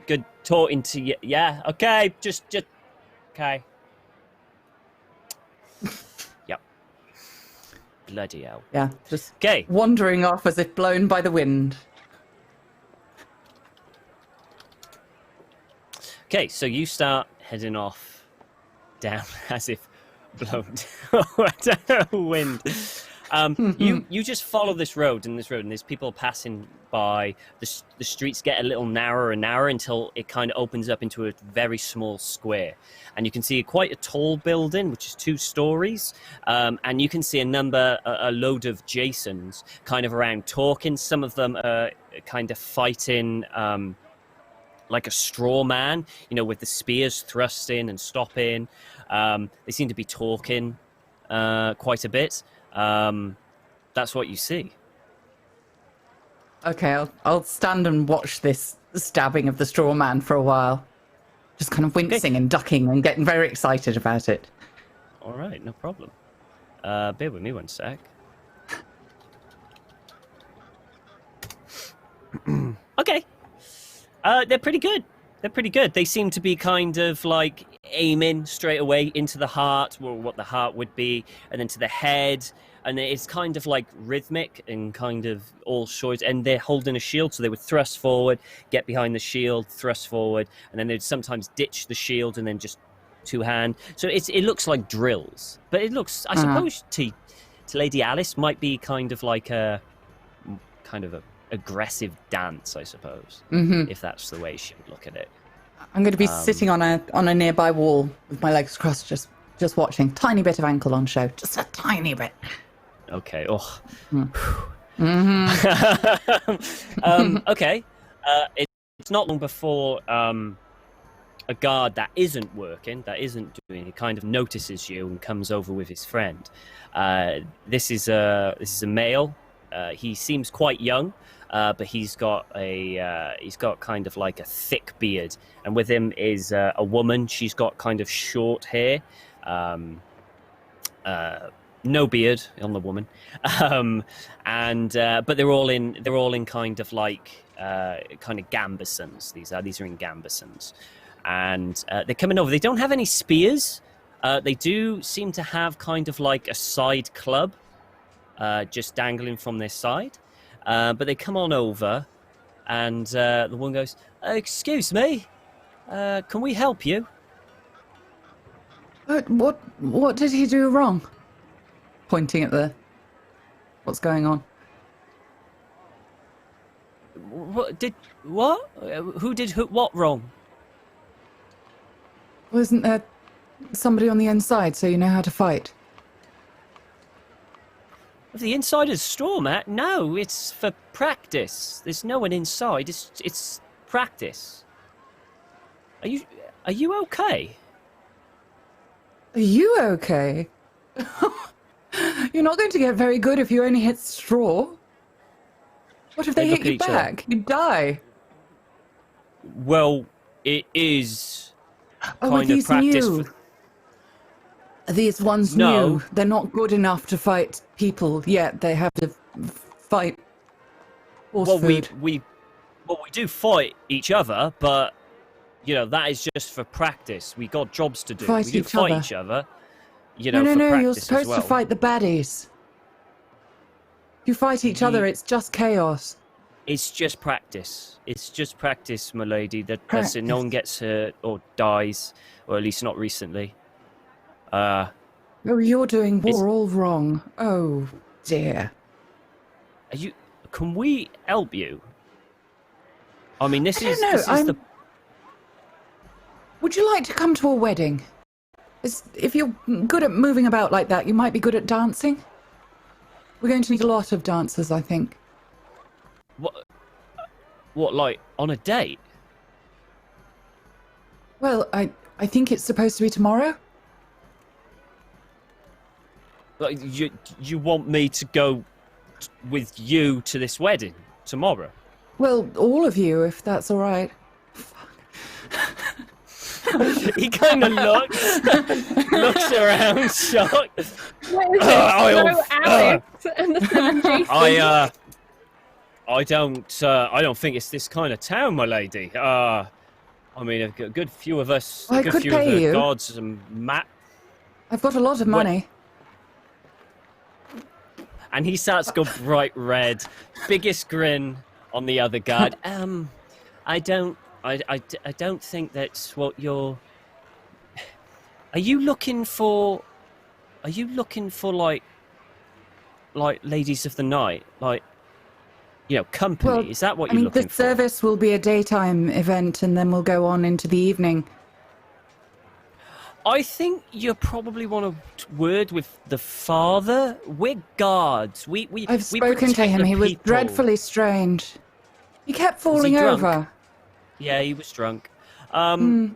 good talking to you. Yeah, okay, just okay. Yep. Bloody hell. Yeah, just okay. Wandering off as if blown by the wind. Okay, so you start heading off down as if blown down the wind. You just follow this road, and there's people passing by. The streets get a little narrower and narrower until it kind of opens up into a very small square, and you can see quite a tall building, which is 2 stories, and you can see a load of Jasons kind of around talking. Some of them are kind of fighting like a straw man, with the spears thrusting and stopping. They seem to be talking quite a bit. That's what you see. Okay, I'll stand and watch this stabbing of the straw man for a while. Just kind of wincing and ducking and getting very excited about it. All right, no problem. Bear with me one sec. Okay. They're pretty good. They seem to be kind of like aiming straight away into the heart, or what the heart would be, and then to the head, and it's kind of like rhythmic and kind of all short, and they're holding a shield, so they would thrust forward, get behind the shield, thrust forward, and then they'd sometimes ditch the shield and then just 2-hand. So it looks like drills, but it looks, I suppose, to Lady Alice might be kind of like a aggressive dance, I suppose, if that's the way she would look at it. I'm going to be sitting on a nearby wall with my legs crossed, just watching. Tiny bit of ankle on show, just a tiny bit. Okay. Oh. Okay. It's not long before a guard that isn't working, that isn't doing it, kind of notices you and comes over with his friend. This is a male. He seems quite young. But he's got kind of like a thick beard, and with him is a woman. She's got kind of short hair, no beard on the woman, but they're all in kind of like kind of gambesons. These are in gambesons, and they're coming over. They don't have any spears. They do seem to have kind of like a side club, just dangling from their side. But they come on over, and the one goes, "Excuse me, can we help you?" What did he do wrong? Pointing at what's going on. What? Who did what wrong? Wasn't there somebody on the inside, so you know how to fight? The inside is straw mat? No, it's for practice. There's no one inside. It's practice. Are you okay? Are you okay? You're not going to get very good if you only hit straw. What if they hit you back? You'd die. Well, it is kind of practice. New? Are these ones new? They're not good enough to fight people yet. They have to fight horse food. We do fight each other, but that is just for practice. We got jobs to do. We do fight each other. No. You're supposed to fight the baddies. If you fight each other, it's just chaos. It's just practice. It's just practice, my lady. That's it. No one gets hurt or dies, or at least not recently. You're doing war all wrong. Oh dear. Can we help you? I mean, this is Would you like to come to a wedding? If you're good at moving about like that, you might be good at dancing. We're going to need a lot of dancers, I think. What, like, on a date? Well, I think it's supposed to be tomorrow. Like, you want me to go with you to this wedding tomorrow? Well, all of you, if that's all right. He kind of looks around, shocked. What is it? Hello, Alex and the seven Jasons. I don't think it's this kind of town, my lady. I mean, a good few of us, I a good could few pay of the you. gods and I've got a lot of money. And he starts to go bright red, biggest grin on the other guard. I don't think that's what you're. Are you looking for like ladies of the night, like, you know, company? Well, Is that what I you're mean, looking the for? service will be a daytime event, and then we'll go on into the evening. I think you probably want to word with the father. We're guards. I've spoken to protect him. the He was people. dreadfully strange. He kept Was he falling drunk? over. Yeah, he was drunk. Yeah,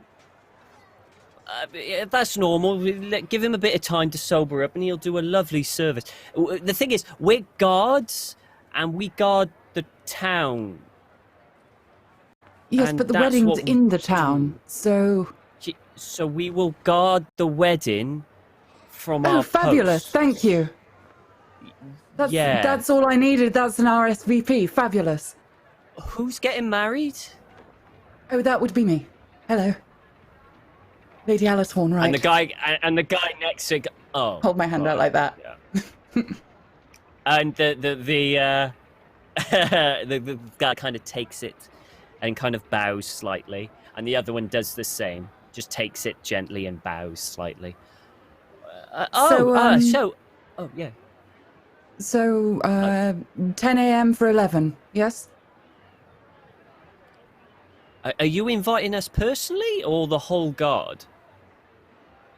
that's normal. Give him a bit of time to sober up, and he'll do a lovely service. The thing is, we're guards, and we guard the town. Yes, And but the that's wedding's what we in the town, so... So we will guard the wedding from our Oh, fabulous! post. Thank you. That's all I needed. That's an RSVP. Fabulous. Who's getting married? Oh, that would be me. Hello, Lady Alice Horn, right? And the guy next to Hold my hand out like that. Yeah. And the guy kind of takes it and kind of bows slightly, and the other one does the same. Just takes it gently and bows slightly. So 10 a.m. for 11. Yes. Are you inviting us personally or the whole guard?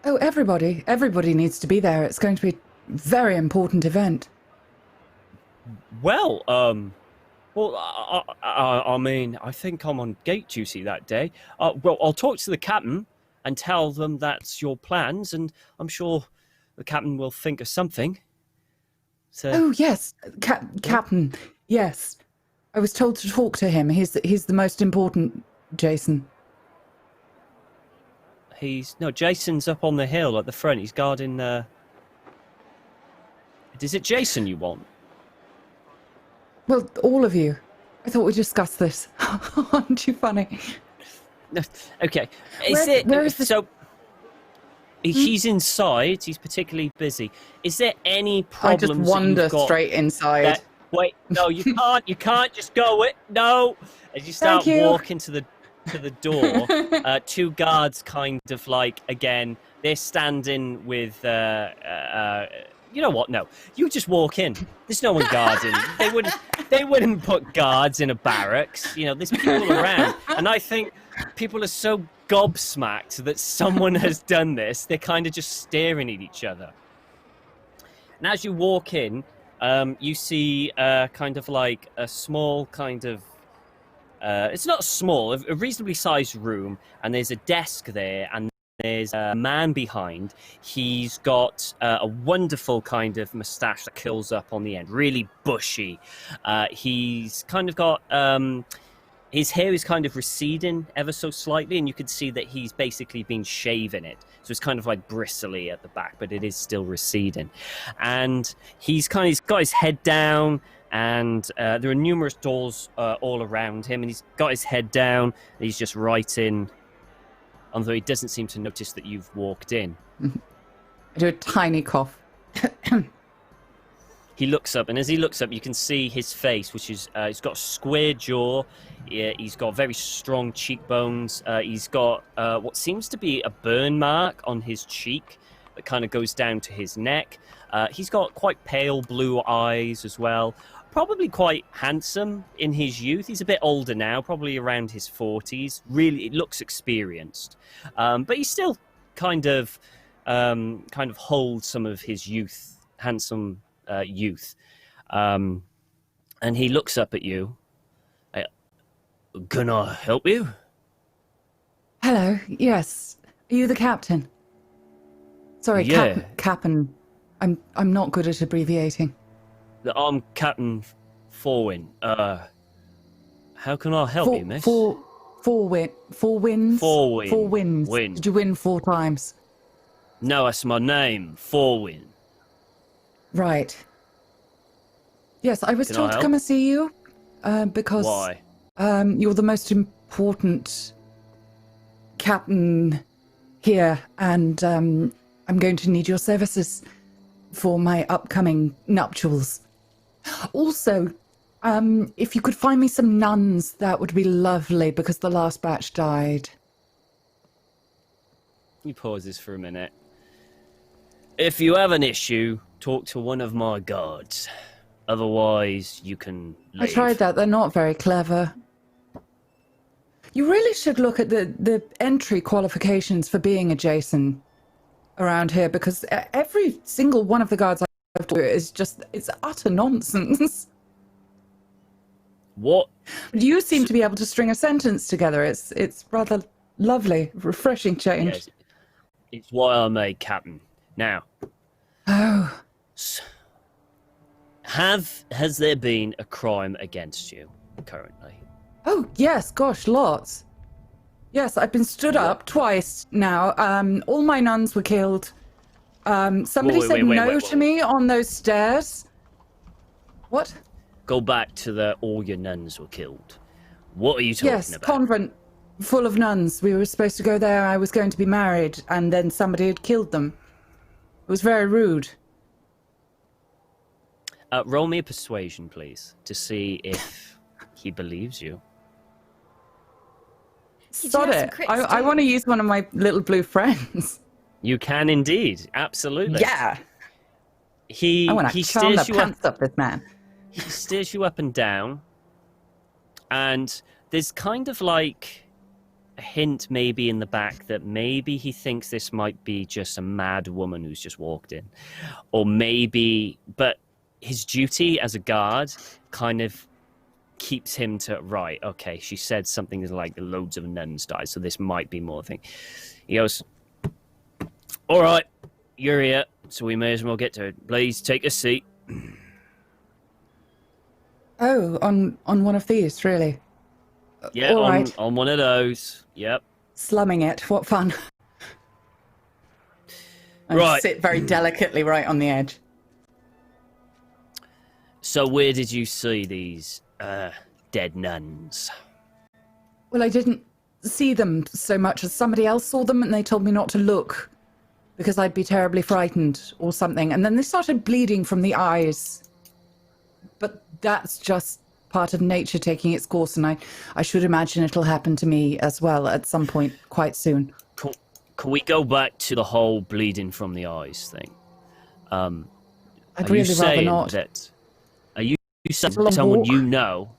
Oh, everybody. Everybody needs to be there. It's going to be a very important event. Well, I mean, I think I'm on gate duty that day. Well, I'll talk to the captain and tell them that's your plans, and I'm sure the captain will think of something. So, Oh, yes. Captain. Yes. I was told to talk to him. He's the most important, Jason. Jason's up on the hill at the front. He's guarding. Is it Jason you want? Well, all of you. I thought we discussed this. Aren't you funny? No, okay. Where is the... So? He's inside. He's particularly busy. Is there any problems? I just wander straight inside. Wait, no, you can't. You can't just go it. No. As you start walking to the door, two guards kind of like, again, they're standing with. You know what? No, you just walk in. There's no one guarding. They wouldn't put guards in a barracks. You know, there's people around, and I think people are so gobsmacked that someone has done this. They're kind of just staring at each other. And as you walk in, you see kind of like a small kind of. It's not small, a reasonably sized room, and there's a desk there, and there's a man behind. He's got a wonderful kind of moustache that curls up on the end, really bushy. He's kind of got his hair is kind of receding ever so slightly, and you can see that he's basically been shaving it. So it's kind of like bristly at the back, but it is still receding. And he's got his head down, and there are numerous doors all around him, and he's got his head down, and he's just writing. Although he doesn't seem to notice that you've walked in. I do a tiny cough. He looks up, and as he looks up, you can see his face, which is he's got a square jaw. He's got very strong cheekbones. He's got what seems to be a burn mark on his cheek that kind of goes down to his neck. He's got quite pale blue eyes as well. Probably quite handsome in his youth. He's a bit older now, probably around his 40s. Really, it looks experienced. But he's still kind of kind of holds some of his handsome youth, and he looks up at you. Can I help you? Hello. Yes. Are you the captain? Sorry, Yeah. Captain. I'm not good at abbreviating. I'm Captain Forwin. How can I help you, miss? Four wins. Four win. Four wins. Win. Did you win 4 times? No, that's my name, Forwin. Right. Yes, I was Can I told to help? come and see you because Why? you're the most important captain here, and I'm going to need your services for my upcoming nuptials. Also, if you could find me some nuns, that would be lovely, because the last batch died. He pauses for a minute. If you have an issue, talk to one of my guards. Otherwise, you can leave. I tried that. They're not very clever. You really should look at the entry qualifications for being a Jason around here, because every single one of the guards I've talked to is just, it's utter nonsense. What? But you seem to be able to string a sentence together. It's rather lovely, refreshing change. Yes, it's why I made captain. Now, Oh, has there been a crime against you currently? oh yes, gosh, lots. Yes, I've been stood up twice now. All my nuns were killed. Somebody Wait, said wait, no wait, to me on those stairs. What? Go back to the all your nuns were killed. What are you talking Yes, about? convent full of nuns. We were supposed to go there. I was going to be married, and then somebody had killed them. It was very rude. Roll me a persuasion, please, to see if he believes you. You do Sod have some it. crits, I too. want to use one of my little blue friends. You can indeed, absolutely. Yeah. He I want to charm the steers you up. pants up this man. He steers you up and down, and there's kind of like a hint maybe in the back that maybe he thinks this might be just a mad woman who's just walked in, or maybe, but his duty as a guard kind of keeps him to, right, okay, she said something like loads of nuns died, so this might be more thing. He goes, all right, you're here, so we may as well get to it. Please take a seat. Oh, on one of these, really? Yeah, All on, right. on one of those. Yep. Slumming it. What fun. I Right. sit very delicately right on the edge. So where did you see these dead nuns? Well, I didn't see them so much as somebody else saw them, and they told me not to look because I'd be terribly frightened or something. And then they started bleeding from the eyes. But that's just part of nature taking its course, and I should imagine it'll happen to me as well at some point quite soon. Can we go back to the whole bleeding from the eyes thing? I'd Are really you rather saying not. that? Are you saying a long someone walk. you know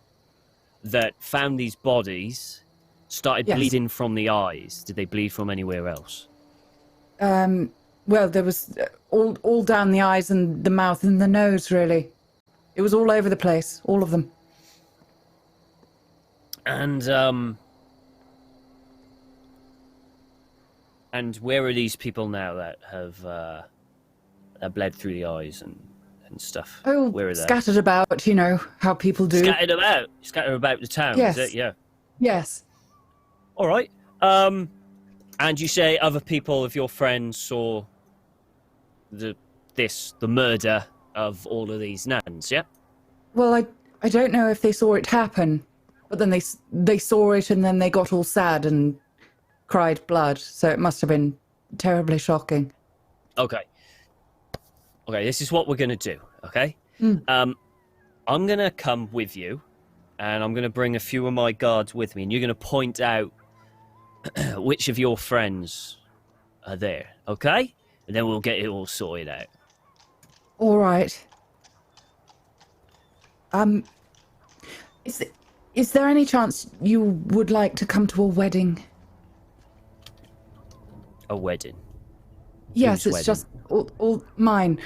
that found these bodies started Yes. bleeding from the eyes? Did they bleed from anywhere else? Well, there was all down the eyes and the mouth and the nose, really. It was all over the place, all of them. And where are these people now that have bled through the eyes and stuff? Oh, Where are they? scattered about, you know, how people do. Scattered about the town, Yes. is it? Yeah. Yes. All right. And you say other people of your friends saw the murder of all of these nuns, yeah? Well, I don't know if they saw it happen, but then they saw it and then they got all sad and cried blood, so it must have been terribly shocking. Okay. Okay, this is what we're going to do, okay? Mm. I'm going to come with you, and I'm going to bring a few of my guards with me, and you're going to point out which of your friends are there, okay? And then we'll get it all sorted out. All right. Is there any chance you would like to come to a wedding? A wedding. Yes, Whose it's wedding? just all mine.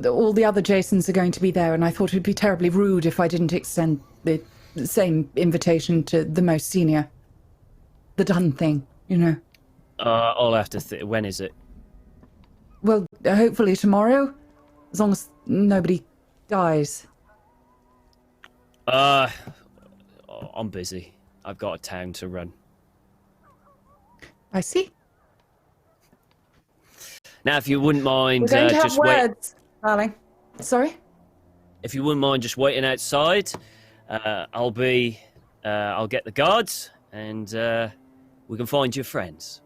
All the other Jasons are going to be there, and I thought it would be terribly rude if I didn't extend the same invitation to the most senior. The done thing, you know. I'll have to when is it? Well, hopefully tomorrow, as long as nobody dies. I'm busy. I've got a town to run. I see. Now, if you wouldn't mind, We're going to have just wait. words, darling. Sorry? If you wouldn't mind just waiting outside, I'll get the guards, and we can find your friends.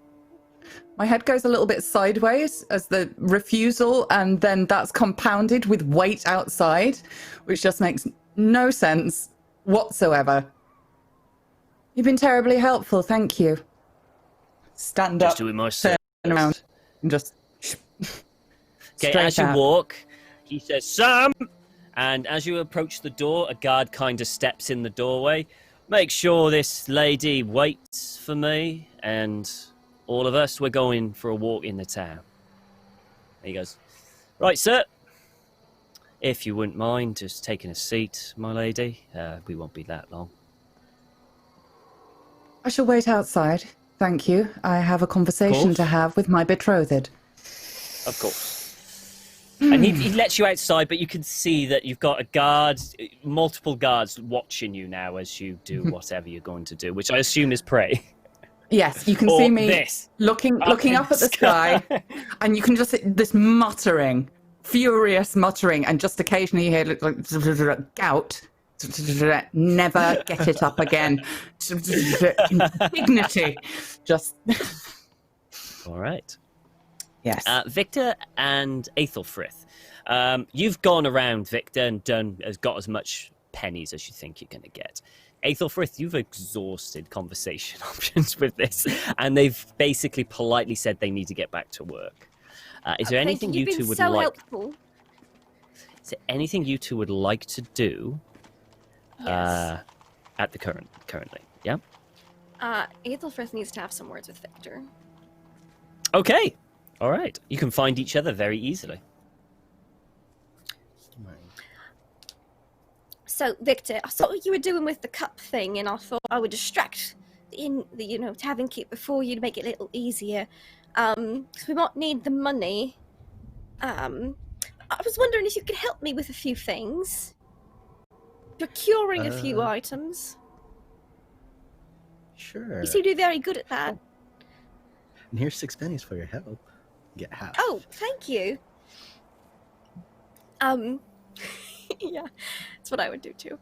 My head goes a little bit sideways as the refusal, and then that's compounded with wait outside, which just makes no sense whatsoever. You've been terribly helpful, thank you. Stand Just up, doing my turn around, and just Okay, straight as you out. walk, he says, Sam! And as you approach the door, a guard kind of steps in the doorway. Make sure this lady waits for me, and all of us, we're going for a walk in the town. And he goes, right, sir. If you wouldn't mind just taking a seat, my lady, we won't be that long. I shall wait outside, thank you. I have a conversation course. to have with my betrothed. Of course. And he lets you outside, but you can see that you've got a guard, multiple guards watching you now as you do whatever you're going to do, which I assume is pray. Yes, you can Or see me this. looking Up up in at the the sky, sky. and you can just this muttering, furious muttering, and just occasionally you hear like gout. Never get it up again. Dignity. Just All right. yes. Victor and Aethelfrith. You've gone around, Victor, and got as much pennies as you think you're going to get. Aethelfrith, you've exhausted conversation options with this, and they've basically politely said they need to get back to work. Is there anything you two would like? Helpful. Is there anything you two would like to do? Yes. At the currently, yeah. Aethelfrith needs to have some words with Victor. Okay, all right. You can find each other very easily. So, Victor, I saw what you were doing with the cup thing, and I thought I would distract the tavern keep before you to make it a little easier. Because we might need the money. I was wondering if you could help me with a few things. Procuring a few items. Sure. You seem to be very good at that. And here's 6 pennies for your help. Get half. Oh, thank you. Yeah, that's what I would do too.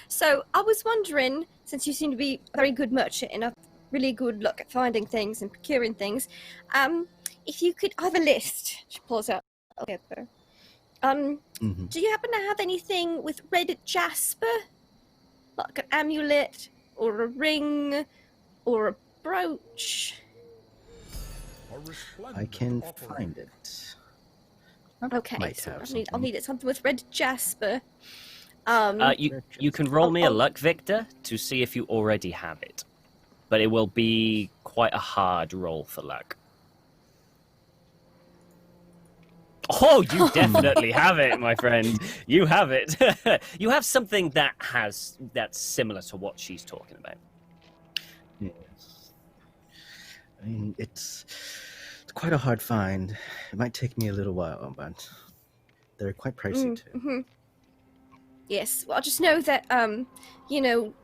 So I was wondering, since you seem to be a very good merchant and a really good look at finding things and procuring things, if you could, I have a list. She pulls out a paper. Do you happen to have anything with red jasper? Like an amulet, or a ring, or a brooch? I can find it. Okay, Might so have I'll something. need it something with red jasper. You can roll me a luck, Victor, to see if you already have it. But it will be quite a hard roll for luck. Oh, you definitely have it, my friend. You have it. You have something that's similar to what she's talking about. Yes. I mean, it's quite a hard find. It might take me a little while, but they're quite pricey too. Mm-hmm. Yes, well, I just know that,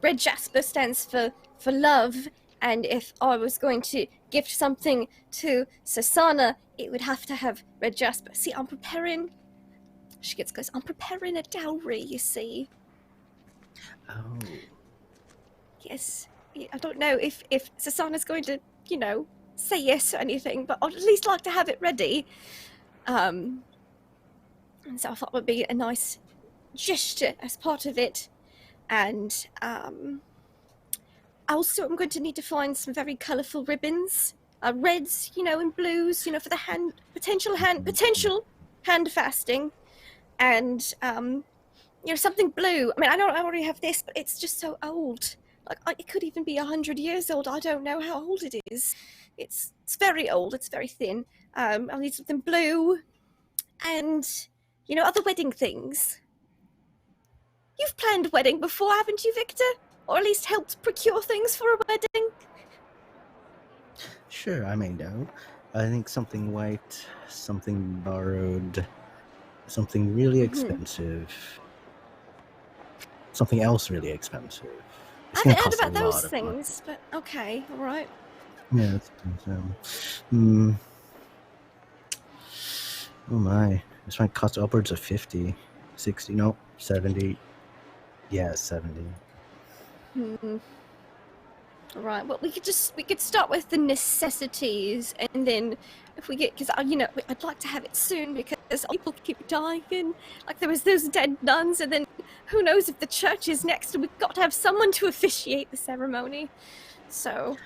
red jasper stands for love, and if I was going to gift something to Sasana, it would have to have red jasper. See, I'm preparing... She goes, I'm preparing a dowry, you see. Oh. Yes, I don't know if Sasana's going to, say yes or anything, but I'd at least like to have it ready. And so I thought it would be a nice gesture as part of it. And also I'm going to need to find some very colourful ribbons. Reds, and blues, for the potential hand fasting. And, something blue. I mean, I know I already have this, but it's just so old. Like, it could even be 100 years old. I don't know how old it is. It's very old. It's very thin. I'll need something blue, and other wedding things. You've planned a wedding before, haven't you, Victor? Or at least helped procure things for a wedding? Sure, I may know. I think something white, something borrowed, something really expensive, something else really expensive. It's I gonna haven't heard cost a about those lot of money. things, but okay, all right. Yeah, it's oh my, this might cost upwards of 50, 60, no, 70. Yeah, 70. All right. Well, we could start with the necessities, and then if we get, because I'd like to have it soon because people keep dying. Like there was those dead nuns, and then who knows if the church is next, and we've got to have someone to officiate the ceremony. So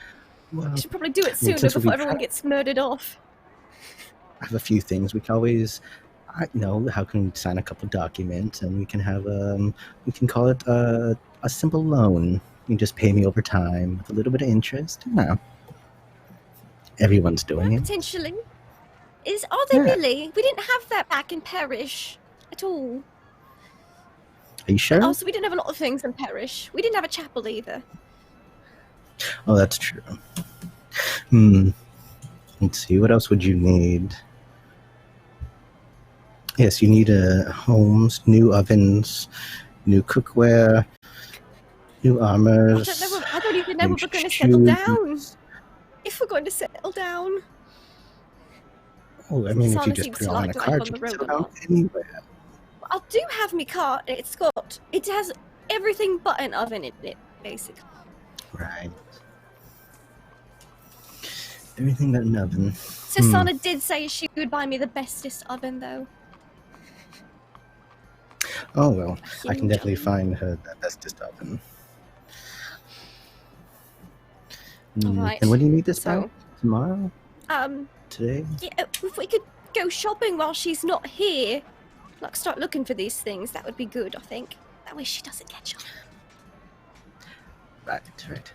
Well, we should probably do it I mean, sooner since before we everyone gets murdered off. I have a few things. We can always, how can we sign a couple documents, and we can have we can call it a simple loan. You can just pay me over time with a little bit of interest. Everyone's doing it. Potentially. Are they Yeah. really? We didn't have that back in Parish at all. Are you sure? Also, we didn't have a lot of things in Parish. We didn't have a chapel either. Oh, that's true. Let's see. What else would you need? Yes, you need homes, new ovens, new cookware, new armors. I don't even know new if we're going to settle down. shoes. If we're going to settle down. Oh, I mean, if you Sana just seems put it to all in like a life cart, on you the can road settle a down lot. anywhere. I do have my cart. It has everything but an oven in it, basically. Right. Everything but an oven. So Sana did say she would buy me the bestest oven, though. Oh, well, I can Huge definitely oven. find her the bestest oven. Alright, And when do you need this so- by? Tomorrow? Today? Yeah, if we could go shopping while she's not here, like start looking for these things, that would be good, I think. That way she doesn't catch on. Right.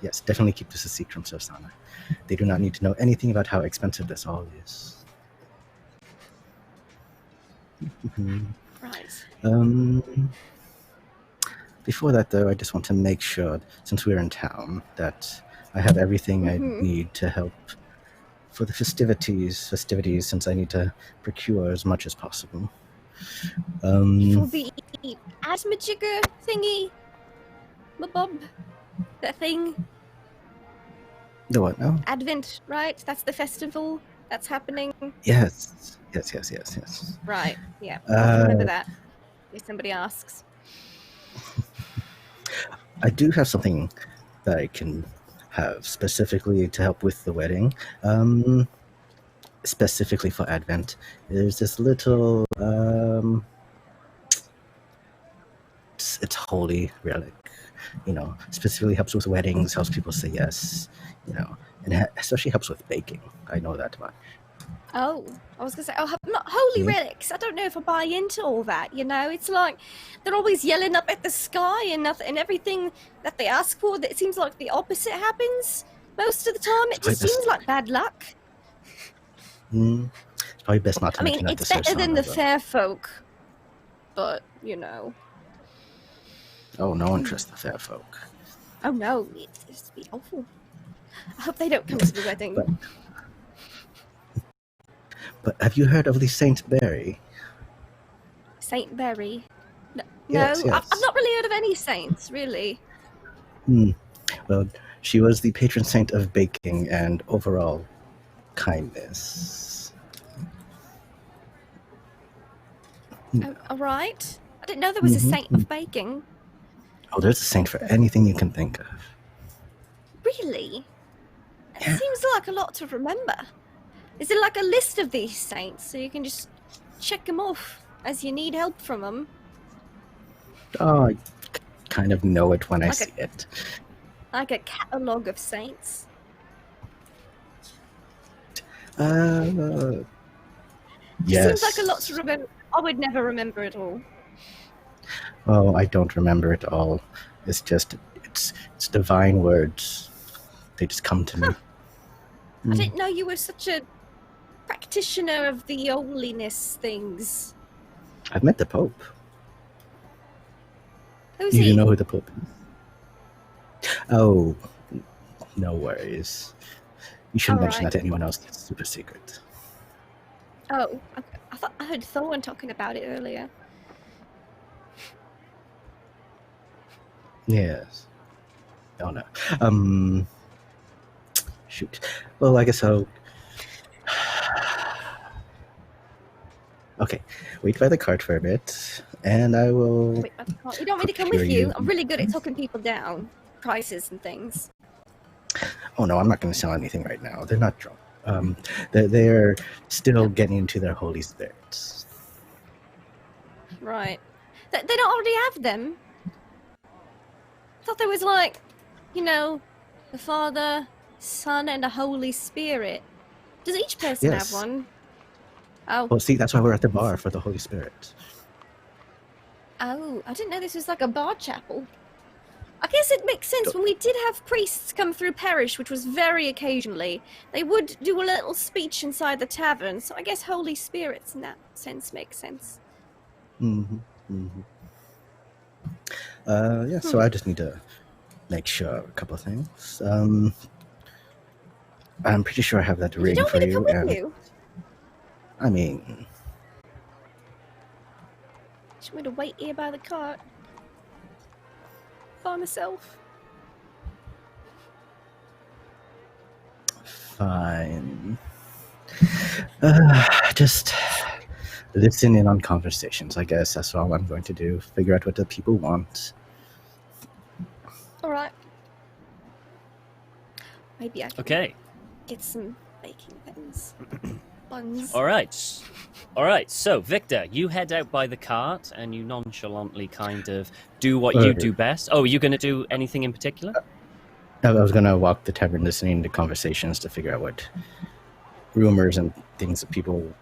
Yes, definitely keep this a secret from Sosana. They do not need to know anything about how expensive this all is. Right. Before that, though, I just want to make sure, since we're in town, that I have everything I need to help for the festivities, since I need to procure as much as possible. For the Asmajigger thingy, Mabob, that thing, The what now? Advent, right? That's the festival that's happening. Yes. Right, yeah. I'll remember Uh, that. If somebody asks. I do have something that I can have specifically to help with the wedding. Specifically for Advent. There's this little it's holy relic, specifically helps with weddings, helps people say yes, and especially helps with baking. I know that much. Oh, I was gonna say, not holy Yeah. relics. I don't know if I buy into all that. It's like they're always yelling up at the sky and nothing, and everything that they ask for. It seems like the opposite happens most of the time. It just seems like bad luck. It's probably best not to I mean, mention that it's to better than Sosana, the though. fair folk, but Oh, no one trusts the fair folk. oh no, it's just be awful. I hope they don't come to the wedding. But have you heard of the Saint Berry? Saint Berry. No, Yes, no, yes. I've not really heard of any saints, really. Well, she was the patron saint of baking and overall kindness. Oh, all right. I didn't know there was a saint of baking. Oh, there's a saint for anything you can think of. Really? It Yeah. seems like a lot to remember. Is it like a list of these saints so you can just check them off as you need help from them? Oh, I kind of know it when I Like see it. Like a catalogue of saints? Yes. It seems like a lot to remember. I would never remember it all. Oh, I don't remember it all. It's just, it's divine words. They just come to me. I didn't know you were such a practitioner of the holiness things. I've met the Pope. Who's You he? know who the Pope is? Oh, no worries. You shouldn't mention Alright. that to anyone else. It's super secret. Oh, I thought I heard Thorn talking about it earlier. Yes. Oh no. Shoot. Well, I guess I'll. Okay. Wait by the cart for a bit, and I will. Wait, you don't want me to come with Prepare you? you. I'm really good at talking people down. Prices and things. Oh no, I'm not going to sell anything right now. They're not drunk. They're still getting into their holy spirits. Right. They don't already have them. I thought there was like, the Father, Son, and a Holy Spirit. Does each person Yes. have one? Oh. Well, see, that's why we're at the bar for the Holy Spirit. Oh, I didn't know this was like a bar chapel. I guess it makes sense. When we did have priests come through parish, which was very occasionally, they would do a little speech inside the tavern, so I guess Holy Spirits in that sense makes sense. Yeah, so I just need to make sure a couple of things. I'm pretty sure I have that You ring don't for want me to you. come with And you? I mean, Just want me to wait here by the cart? By myself? fine. Just listen in on conversations. I guess that's all I'm going to do. Figure out what the people want. Alright. Maybe I can Okay. get some baking things. Buns. All right. So, Victor, you head out by the cart and you nonchalantly kind of do what you do best. Oh, are you going to do anything in particular? I was going to walk the tavern listening to conversations to figure out what rumors and things that people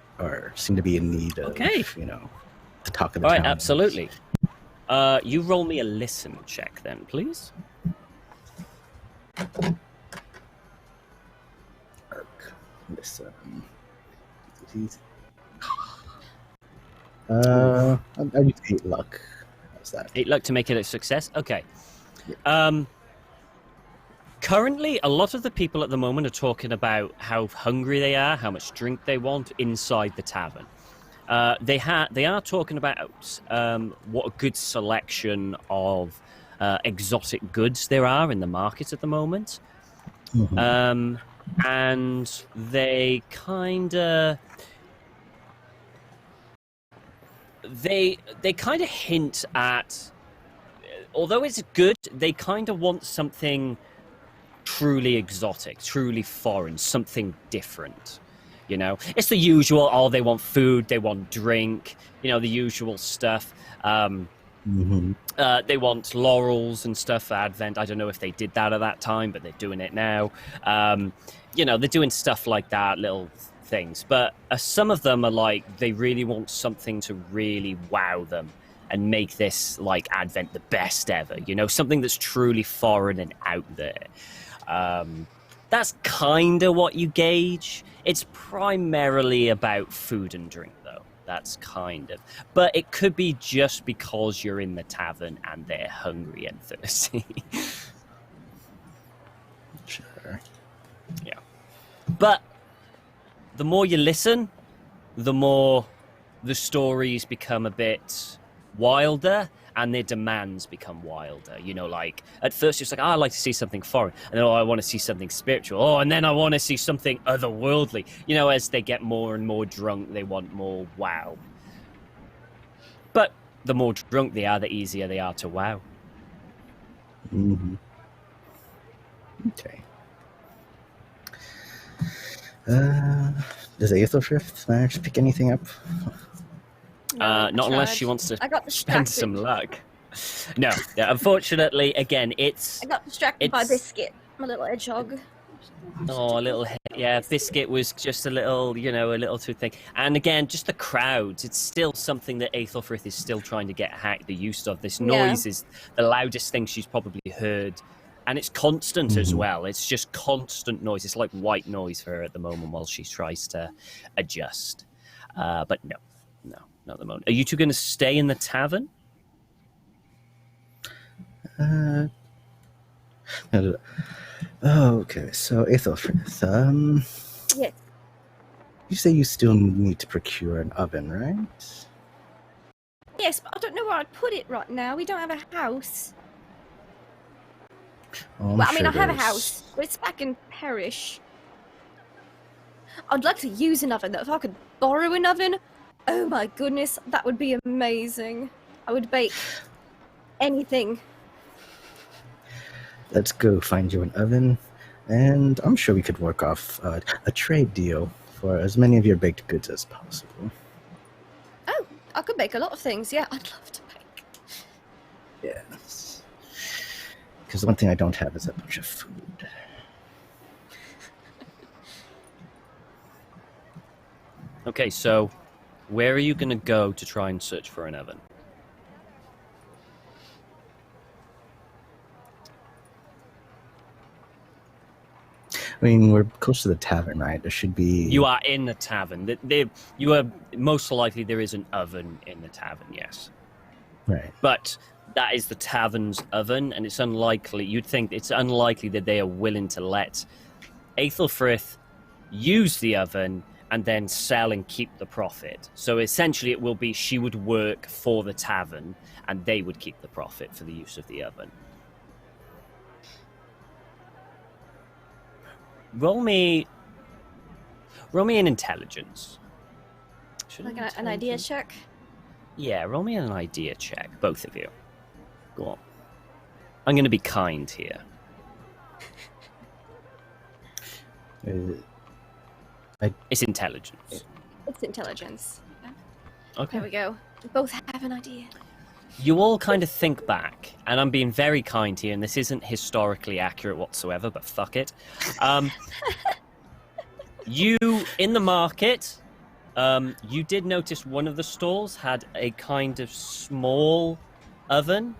seem to be in need of, Okay. the talk of the All town. right, absolutely. You roll me a listen check then, please. Listen. I use 8 luck. How's that? 8 luck to make it a success? Okay. Currently, a lot of the people at the moment are talking about how hungry they are, how much drink they want inside the tavern. They are talking about what a good selection of exotic goods there are in the market at the moment. Mhm. And they kind of hint at, although it's good, they kind of want something truly exotic, truly foreign, something different. It's the usual. Oh, they want food, they want drink, the usual stuff. They want laurels and stuff for Advent. I don't know if they did that at that time, but they're doing it now. They're doing stuff like that, little things. But some of them are like, they really want something to really wow them and make this, like, Advent the best ever. Something that's truly foreign and out there. That's kind of what you gauge. It's primarily about food and drink, though. That's kind of. But it could be just because you're in the tavern and they're hungry and thirsty. Sure. Yeah. But the more you listen, the more the stories become a bit wilder and their demands become wilder. Like, at first it's like, I'd like to see something foreign. And then, I want to see something spiritual. Oh, and then I want to see something otherworldly. As they get more and more drunk, they want more wow. But the more drunk they are, the easier they are to wow. Okay. Does Aethelfrith manage to pick anything up? No, Not unless tried. she wants to I got spend distracted. some luck. No, yeah, unfortunately, again, it's... I got distracted by Biscuit, my little hedgehog. Oh, a little... Yeah, Biscuit was just a little too thing. And again, just the crowds. It's still something that Aethelfrith is still trying to get the use of. This noise is the loudest thing she's probably heard And it's constant as well. It's just constant noise. It's like white noise for her at the moment while she tries to adjust. But no, not at the moment. Are you two going to stay in the tavern? Okay, so Aethelfrith, Yes. you say you still need to procure an oven, right? Yes, but I don't know where I'd put it right now. We don't have a house. Oh, I have a house, but it's back in Parish. I'd like to use an oven, though. If I could borrow an oven, oh my goodness, that would be amazing. I would bake anything. Let's go find you an oven, and I'm sure we could work off a trade deal for as many of your baked goods as possible. Oh, I could bake a lot of things. Yeah, I'd love to bake. Yes. Because the one thing I don't have is a bunch of food. Okay, so where are you going to go to try and search for an oven? I mean, we're close to the tavern, right? There should be... You are in the tavern. You are most likely there is an oven in the tavern, yes. Right. But that is the tavern's oven, and it's unlikely. You'd think it's unlikely that they are willing to let Aethelfrith use the oven and then sell and keep the profit. So essentially, it will be she would work for the tavern, and they would keep the profit for the use of the oven. Roll me an intelligence. Like an idea check? Yeah, roll me an idea check, both of you. Go on. I'm going to be kind here. It's intelligence. It's intelligence. Okay. There we go. We both have an idea. You all kind of think back, and I'm being very kind here, and this isn't historically accurate whatsoever, but fuck it. You, in the market, you did notice one of the stalls had a kind of small oven.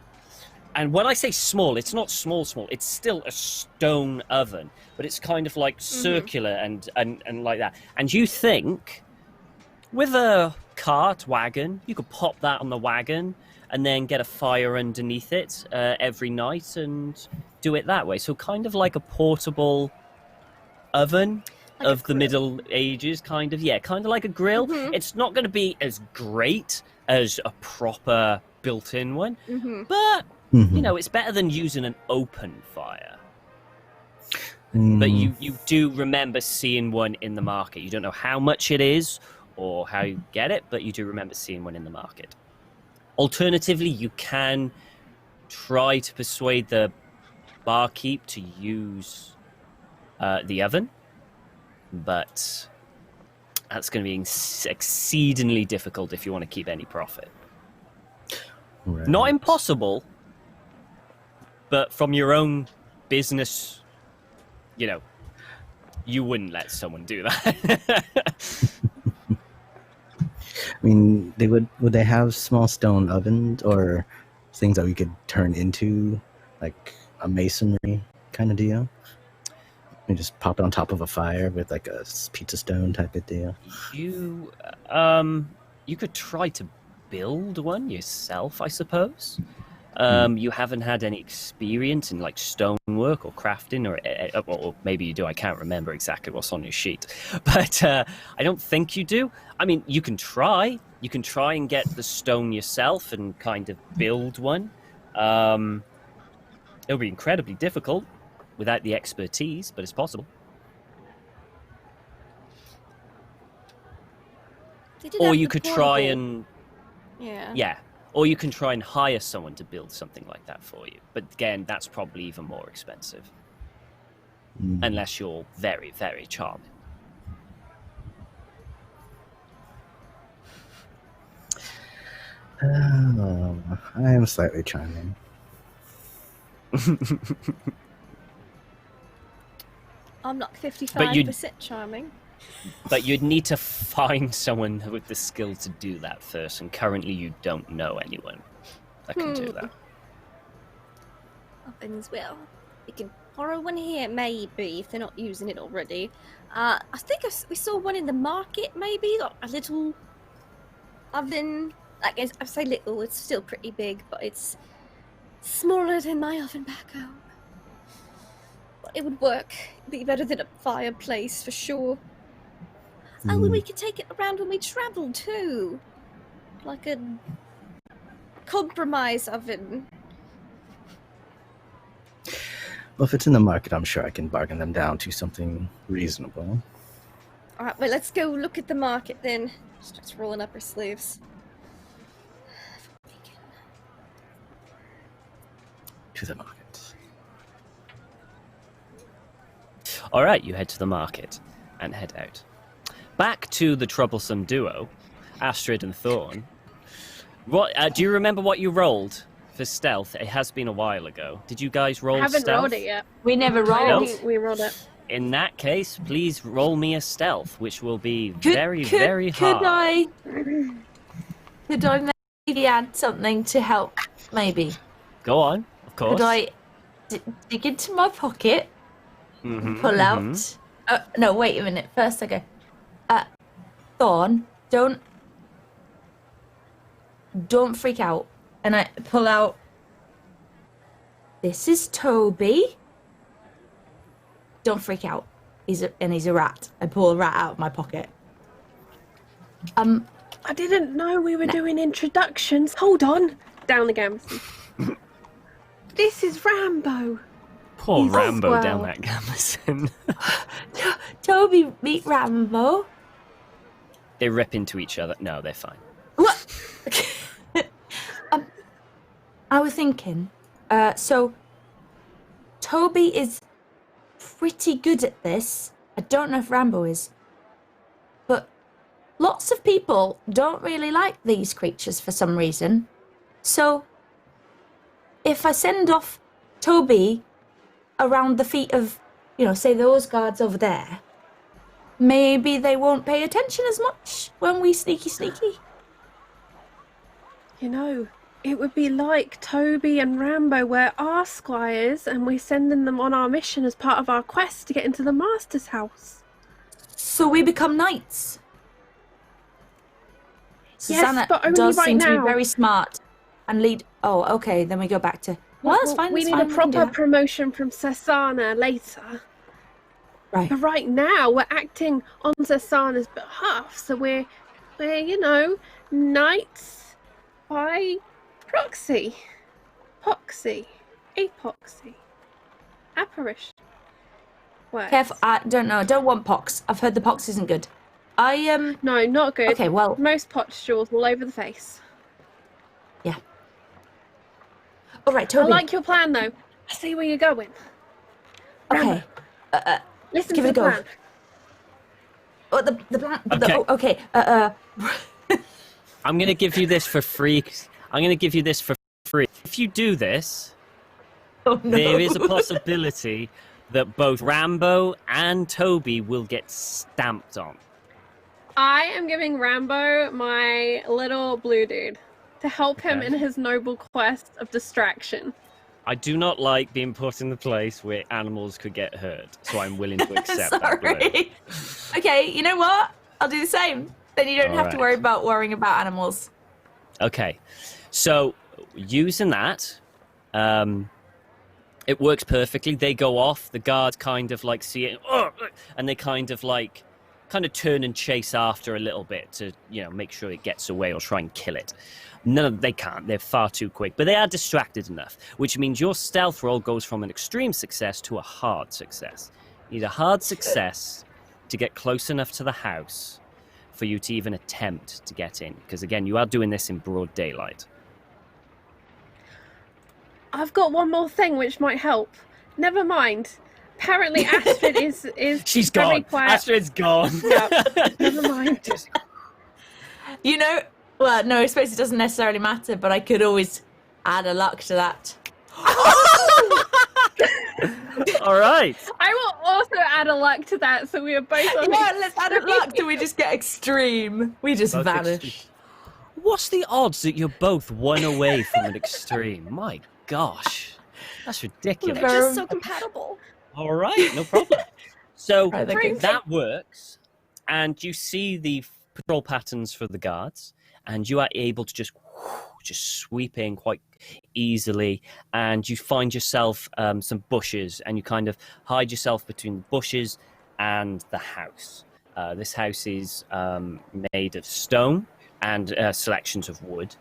And when I say small, it's not small, it's still a stone oven, but it's kind of like circular and like that. And you think, with a cart wagon, you could pop that on the wagon and then get a fire underneath it every night and do it that way. So kind of like a portable oven like of the Middle Ages, kind of like a grill. It's not going to be as great as a proper built-in one, but you know, it's better than using an open fire. But you do remember seeing one in the market. You don't know how much it is or how you get it, but you do remember seeing one in the market. Alternatively, you can try to persuade the barkeep to use the oven, but that's going to be exceedingly difficult if you want to keep any profit. Right. Not impossible, but from your own business, you know, you wouldn't let someone do that. I mean, would they have small stone ovens or things that we could turn into, like a masonry kind of deal? And just pop it on top of a fire with like a pizza stone type of deal. You could try to build one yourself, I suppose. You haven't had any experience in like stonework or crafting, or maybe you do. I can't remember exactly what's on your sheet, but I don't think you do. I mean, you can try. You can try and get the stone yourself and kind of build one. It'll be incredibly difficult without the expertise, but it's possible. Or you could try and or you can try and hire someone to build something like that for you. But again, that's probably even more expensive. Unless you're very, very charming. Oh, I am slightly charming. I'm like 55% charming. But you'd need to find someone with the skill to do that first, and currently you don't know anyone that can do that. Ovens will. we can borrow one here, maybe, if they're not using it already. I think we saw one in the market, maybe, like a little oven. I guess I say little, it's still pretty big, but it's smaller than my oven back home. But it would work. It'd be better than a fireplace, for sure. Oh, well, we could take it around when we travel, too. Like a compromise oven. Well, if it's in the market, I'm sure I can bargain them down to something reasonable. Alright, well, let's go look at the market then. Starts rolling up her sleeves. To the market. All right, you head to the market and head out. Back to the troublesome duo, Astrid and Thorn. What do you remember what you rolled for stealth? It has been a while ago. Did you guys roll Haven't stealth? rolled it yet. We never I don't rolled. think we rolled it. In that case, please roll me a stealth, which will be very hard. Could I maybe add something to help? Maybe. Go on, of course. Could I dig into my pocket, pull out? No, wait a minute. First I go, Thorn, don't freak out. And I pull out, this is Toby. Don't freak out. He's a rat. I pull a rat out of my pocket. I didn't know we were doing introductions. Hold on. Down the Gamson. This is Rambo. Poor He's Rambo well. down that Gamison. Toby, meet Rambo. They rip into each other. No, they're fine. What? I was thinking, so Toby is pretty good at this. I don't know if Rambo is. But lots of people don't really like these creatures for some reason. So if I send off Toby around the feet of, say those guards over there, maybe they won't pay attention as much when we sneaky. It would be like Toby and Rambo were our squires and we're sending them on our mission as part of our quest to get into the Master's house. So we become knights. Susanna but only does right seem to be now. very smart and lead. Oh, okay. Then we go back to. Well, that's fine. We that's need fine, a we can do proper that. promotion from Sasana later. Right. But right now we're acting on Sasana's behalf, so we're knights by proxy, poxy, epoxy, apparition. Words. Careful. I don't know. I don't want pox. I've heard the pox isn't good. No, not good. Okay. Well. Most pustules all over the face. Yeah. All right, Toby. I like your plan though. I see where you're going. Okay. Listen give to it the a go. plan. Oh, the plan. Okay. Okay. I'm going to give you this for free. If you do this, Oh no. there is a possibility that both Rambo and Toby will get stamped on. I am giving Rambo my little blue dude to help him Okay. in his noble quest of distraction. I do not like being put in the place where animals could get hurt, so I'm willing to accept that blow. Sorry. Okay. You know what? I'll do the same. Then you don't All have to right. worrying about animals. Okay, so using that, it works perfectly. They go off. The guards kind of like see it, and they kind of turn and chase after a little bit to make sure it gets away or try and kill it. They can't. They're far too quick, but they are distracted enough, which means your stealth roll goes from an extreme success to a hard success. You need a hard success to get close enough to the house for you to even attempt to get in, because again, you are doing this in broad daylight. I've got one more thing which might help. Never mind. Apparently Astrid is She's very gone. quiet. Astrid's gone. Never mind. Well, no, I suppose it doesn't necessarily matter, but I could always add a luck to that. All right. I will also add a luck to that, so we are both on Yeah, let's add a luck till we just get extreme. We just Both vanish. extreme. What's the odds that you're both one away from an extreme? My gosh. That's ridiculous. They're just so compatible. All right, no problem. So Right, they're good. that works, and you see the patrol patterns for the guards, and you are able to just sweep in quite easily, and you find yourself some bushes, and you kind of hide yourself between the bushes and the house. This house is made of stone and selections of wood.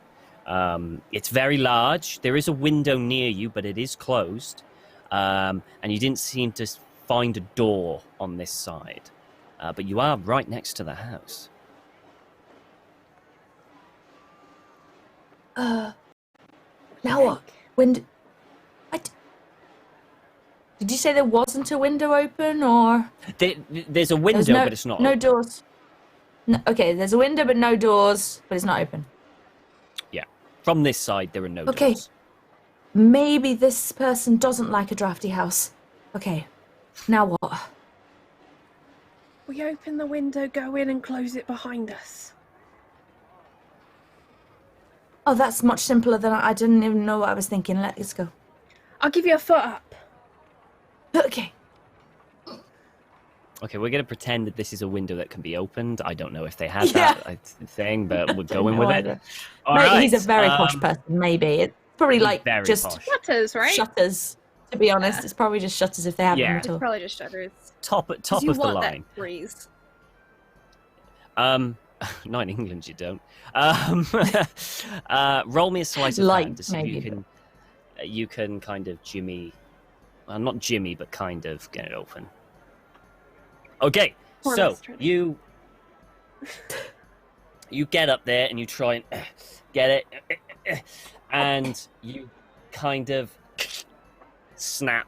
It's very large. There is a window near you, but it is closed. And you didn't seem to find a door on this side. But you are right next to the house. Now what? Did you say there wasn't a window open, or There's a window, but it's not no open. doors? No, okay, there's a window but no doors, but it's not open. Yeah. From this side, there are no Okay. doors. Maybe this person doesn't like a drafty house. Okay, now what? We open the window, go in, and close it behind us. Oh, that's much simpler than I didn't even know what I was thinking. Let's go. I'll give you a foot up. Okay. Okay, we're going to pretend that this is a window that can be opened. I don't know if they had that thing, but we're going with it. All Maybe right, he's a very posh person. Maybe it's probably like very just posh. Shutters, right? shutters. To be honest, it's probably just shutters if they have them Yeah. at all. Probably just shutters. Top You of the want line. that breeze. Not in England, you don't. Roll me a sleight of Light, hand to see if you can kind of jimmy. Well, not jimmy, but kind of get it open. Okay, Poor so Mr. you get up there and you try and get it, and you kind of snap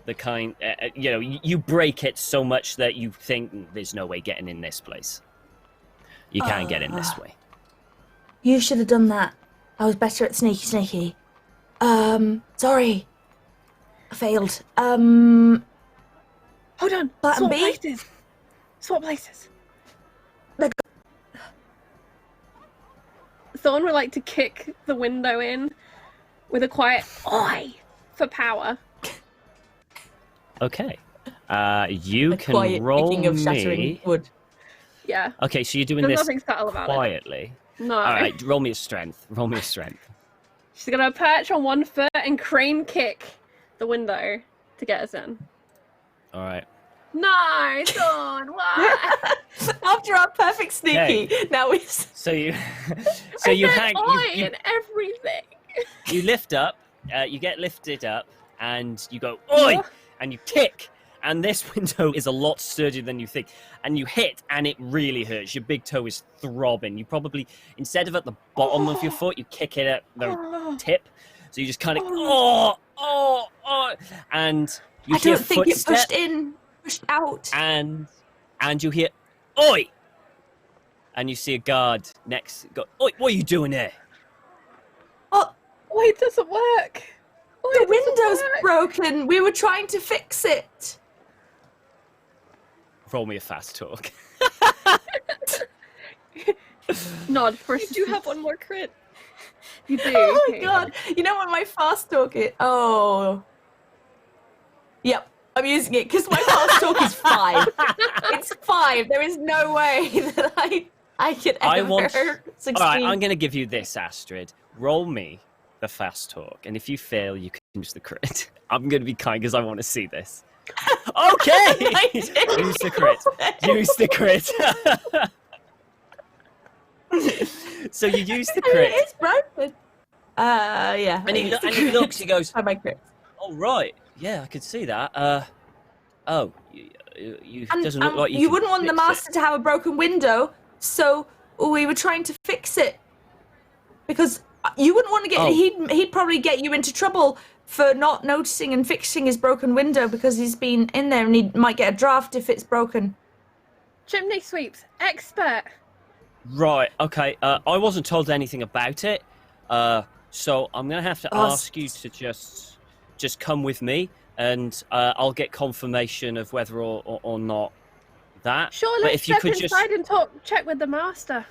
the kind. You break it so much that you think there's no way getting in this place. You can't get in this way. You should have done that. I was better at sneaky. Sorry. I failed. Hold on. Plan Swap B? places. Swap places. Like- Thorn would like to kick the window in with a quiet oi for power. Okay. You A can quiet roll picking of shattering me. wood. Yeah. Okay, so you're doing There's this nothing subtle about quietly. it. No. All right, roll me a strength. Roll me a strength. She's gonna perch on one foot and crane kick the window to get us in. All right. No, Thorn, why? After our perfect sneaky, now we. So you, so you hang. Oi You and everything. lift up. You get lifted up, and you go oi, and you kick. And this window is a lot sturdier than you think. And you hit, and it really hurts. Your big toe is throbbing. You probably, instead of at the bottom of your foot, you kick it at the tip. So you just kind of, and you I hear don't think it footsteps, pushed in, pushed out. and you hear, oi! And you see a guard next, go, oi, what are you doing there? Oh, Oi, it doesn't work. Oi, the it doesn't window's work. broken. We were trying to fix it. Roll me a fast talk. Nod for You do have one more crit. You do. Oh my okay. god. You know what my fast talk is? Oh. Yep. I'm using it because my fast talk is 5. It's 5. There is no way that I could ever succeed. All right, I'm going to give you this, Astrid. Roll me the fast talk, and if you fail, you can use the crit. I'm going to be kind because I want to see this. Okay! Use the crit. Use the crit. So you use the crit. It's broken. Yeah. And he looks, he goes, Try my crit. oh, right. Yeah, I could see that. You And, doesn't look like you you can wouldn't want the fix it. master to have a broken window, so we were trying to fix it. Because you wouldn't want to get... Oh. He'd probably get you into trouble for not noticing and fixing his broken window because he's been in there and he might get a draft if it's broken. Chimney sweeps, expert. Right, okay. I wasn't told anything about it, so I'm going to have to ask you to just come with me, and I'll get confirmation of whether or not that. Sure, But let's if you step could inside and check with the master.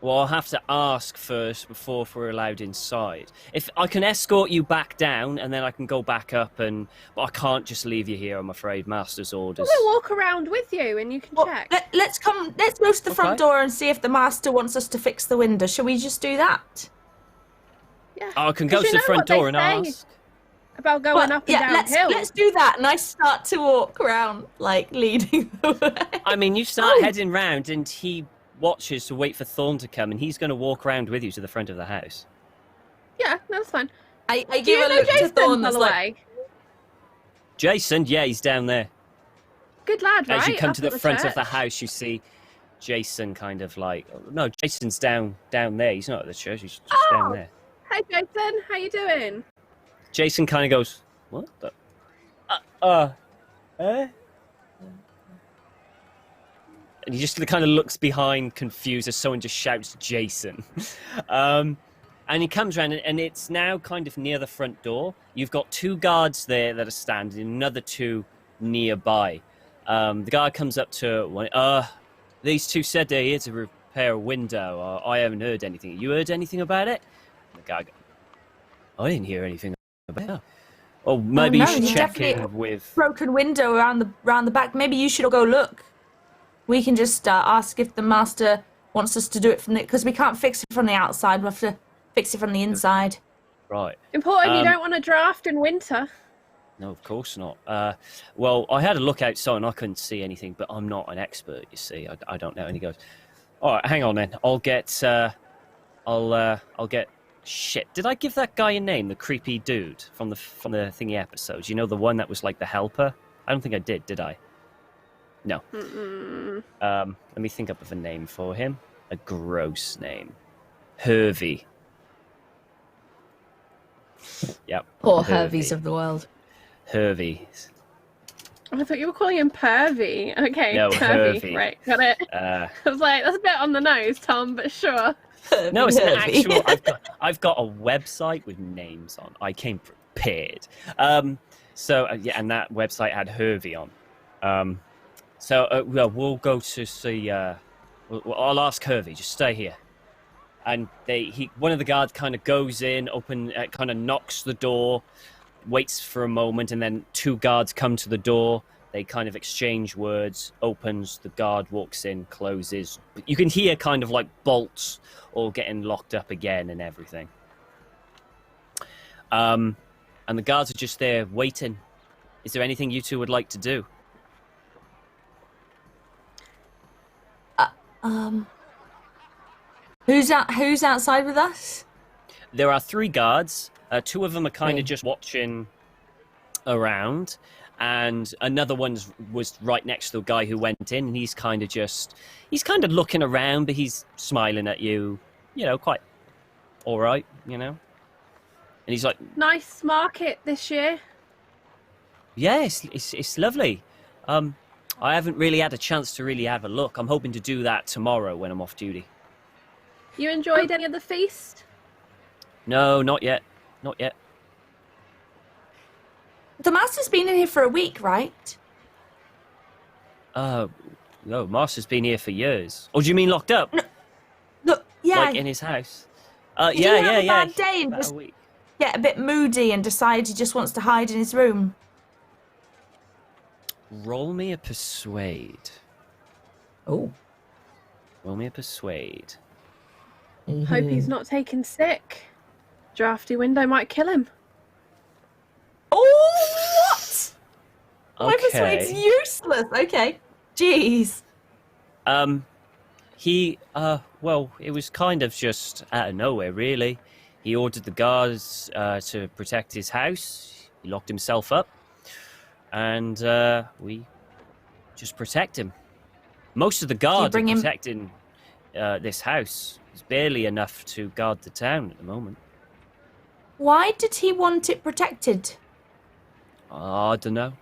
Well, I'll have to ask first before we're allowed inside. If I can escort you back down, and then I can go back up, but I can't just leave you here, I'm afraid. Master's orders. We'll walk around with you and you can Well, check. let's go to the front Okay. door and see if the master wants us to fix the window. Shall we just do that? Yeah. I can go 'Cause to you the know front what they door and say ask. about going up and yeah, down hill. let's do that. And I start to walk around, like leading the way. I mean, you start heading round, and he watches to wait for Thorn to come, and he's going to walk around with you to the front of the house. Yeah, that's fine. I Do give you a know look to Jason, Thorn by that's the like, way? Jason, yeah, he's down there. Good lad, right? As you come Up to at the front of the church. house, you see Jason kind of like... No, Jason's down there. He's not at the church, he's just down there. Hey, Jason. How you doing? Jason kind of goes, what the... eh? And he just kind of looks behind, confused, as someone just shouts, Jason. And he comes around, and it's now kind of near the front door. You've got 2 guards there that are standing, another 2 nearby. The guy comes up to one. These 2 said they're here to repair a window. I haven't heard anything. You heard anything about it? And the guy goes, I didn't hear anything about it. Oh, maybe no, you should there's check definitely in with... broken window around the back. Maybe you should go look. We can just ask if the master wants us to do it from the, because we can't fix it from the outside. We have to fix it from the inside. Right. Important, you don't want to draft in winter. No, of course not. Well, I had a look outside and I couldn't see anything, but I'm not an expert, you see. I don't know. And he goes, all right, hang on then. I'll get... Shit, did I give that guy a name? The creepy dude from the thingy episodes? You know, the one that was like the helper? I don't think I did I? No. Let me think up of a name for him. A gross name. Hervey. Yep. Poor Hervey. Herveys of the world. Hervey. I thought you were calling him Pervy. Okay, No, Pervy. Hervey. Right, got it. Uh, I was like, that's a bit on the nose, Tom, but sure. no, it's an Hervey. actual... I've got a website with names on. I came prepared. So, yeah, and that website had Hervey on. Well, we'll go to see... I'll ask Hervey. Just stay here. And one of the guards kind of goes in, kind of knocks the door, waits for a moment, and then 2 guards come to the door. They kind of exchange words, opens, the guard walks in, closes. You can hear kind of like bolts all getting locked up again and everything. And the guards are just there waiting. Is there anything you 2 would like to do? Who's outside with us? There are 3 guards. 2 of them are kind of Okay. just watching around, and another one was right next to the guy who went in, and he's kind of looking around, but he's smiling at you, quite all right, And he's like, Nice market this year. yeah, it's lovely. I haven't really had a chance to really have a look. I'm hoping to do that tomorrow when I'm off duty. You enjoyed any of the feast? No, not yet. Not yet. The master's been in here for a week, right? No, Master's been here for years. Or do you mean locked up? Look, yeah. Like in his house? Did he have a bad day and About just a week. get a bit moody and decide he just wants to hide in his room? Roll me a persuade. Oh. Roll me a persuade. Hope he's not taken sick. Drafty window might kill him. Oh, what? My persuade's Okay. useless. Okay. Jeez. Well, it was kind of just out of nowhere, really. He ordered the guards to protect his house. He locked himself up. And we just protect him. Most of the guards are bring him- protecting this house. It's barely enough to guard the town at the moment. Why did he want it protected? I don't know.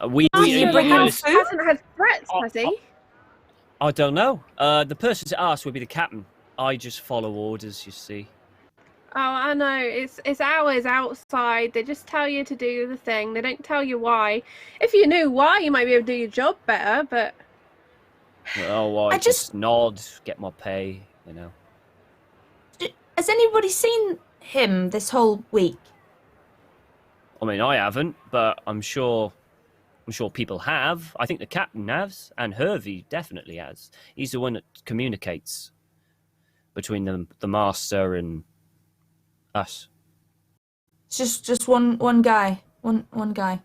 We you bring him first- food? Hasn't had threats, has he? I don't know. The person to ask would be the captain. I just follow orders, you see. Oh, I know. It's hours outside. They just tell you to do the thing. They don't tell you why. If you knew why, you might be able to do your job better, but... Oh, well, I just nod, get more pay, you know. Has anybody seen him this whole week? I mean, I haven't, but I'm sure people have. I think the captain has, and Hervey definitely has. He's the one that communicates between the master and us. It's just one guy. One guy.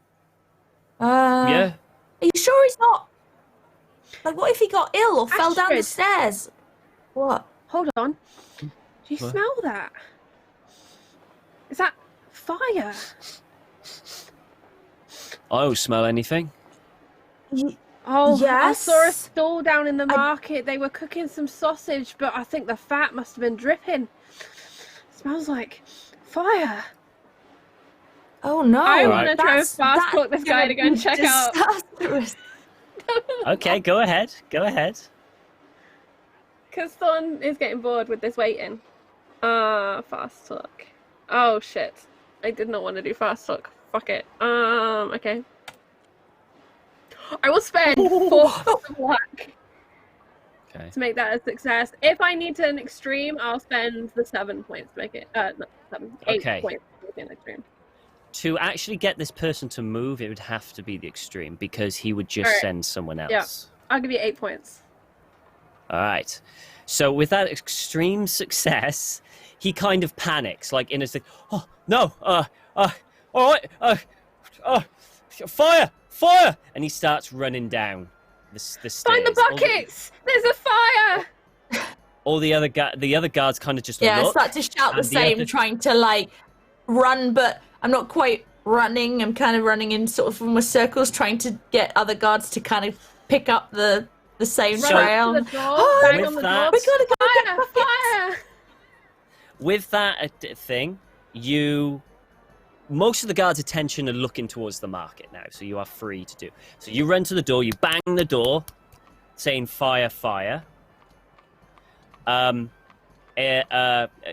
Yeah. Are you sure he's not? Like, what if he got ill or fell down the Astrid. stairs? What? Hold on. Do you What? smell that? Is that fire? I don't smell anything. Oh, I Yes. saw a stall down in the market. They were cooking some sausage, but I think the fat must have been dripping. Smells like fire. Oh no! I want to try and fast talk this guy to go and check out. disastrous. Okay, go ahead. Go ahead. Because Thorn is getting bored with this waiting. Fast talk. Oh shit. I did not want to do fast talk. Fuck it. Okay. I will spend 4 luck Okay. to make that a success. If I need to an extreme, I'll spend the 7 points to make it. Not 7, 8 Okay. points to make it an extreme. To actually get this person to move, it would have to be the extreme because he would just Alright. send someone else. Yeah. I'll give you 8 points. All right. So with that extreme success, he kind of panics, like in his thing. Oh no! All right! Fire! And he starts running down the stairs. Find the buckets! There's a fire! All the other guards kind of just Yeah, I look. start to shout the and the same, other- trying to like run, but I'm not quite running. I'm kind of running in sort of almost circles, trying to get other guards to kind of pick up the same So- trail. To the door, Oh, bang with on the that- door. We gotta go get Fire! buckets. Fire! With that thing, most of the guards' attention are looking towards the market now, so you are free to do. So you run to the door, you bang the door, saying fire, fire.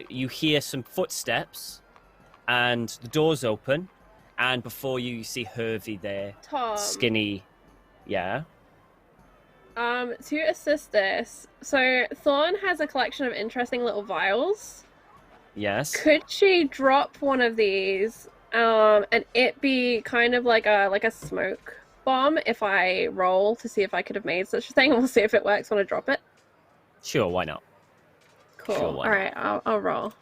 You hear some footsteps, and the door's open, and before you see Hervey there, Tom. skinny, yeah. To assist this, so Thorn has a collection of interesting little vials. Yes. Could she drop one of these, and it be kind of like a smoke bomb if I roll to see if I could have made such a thing? We'll see if it works when I drop it. Sure, why not? Cool. Sure, why All right, I'll roll.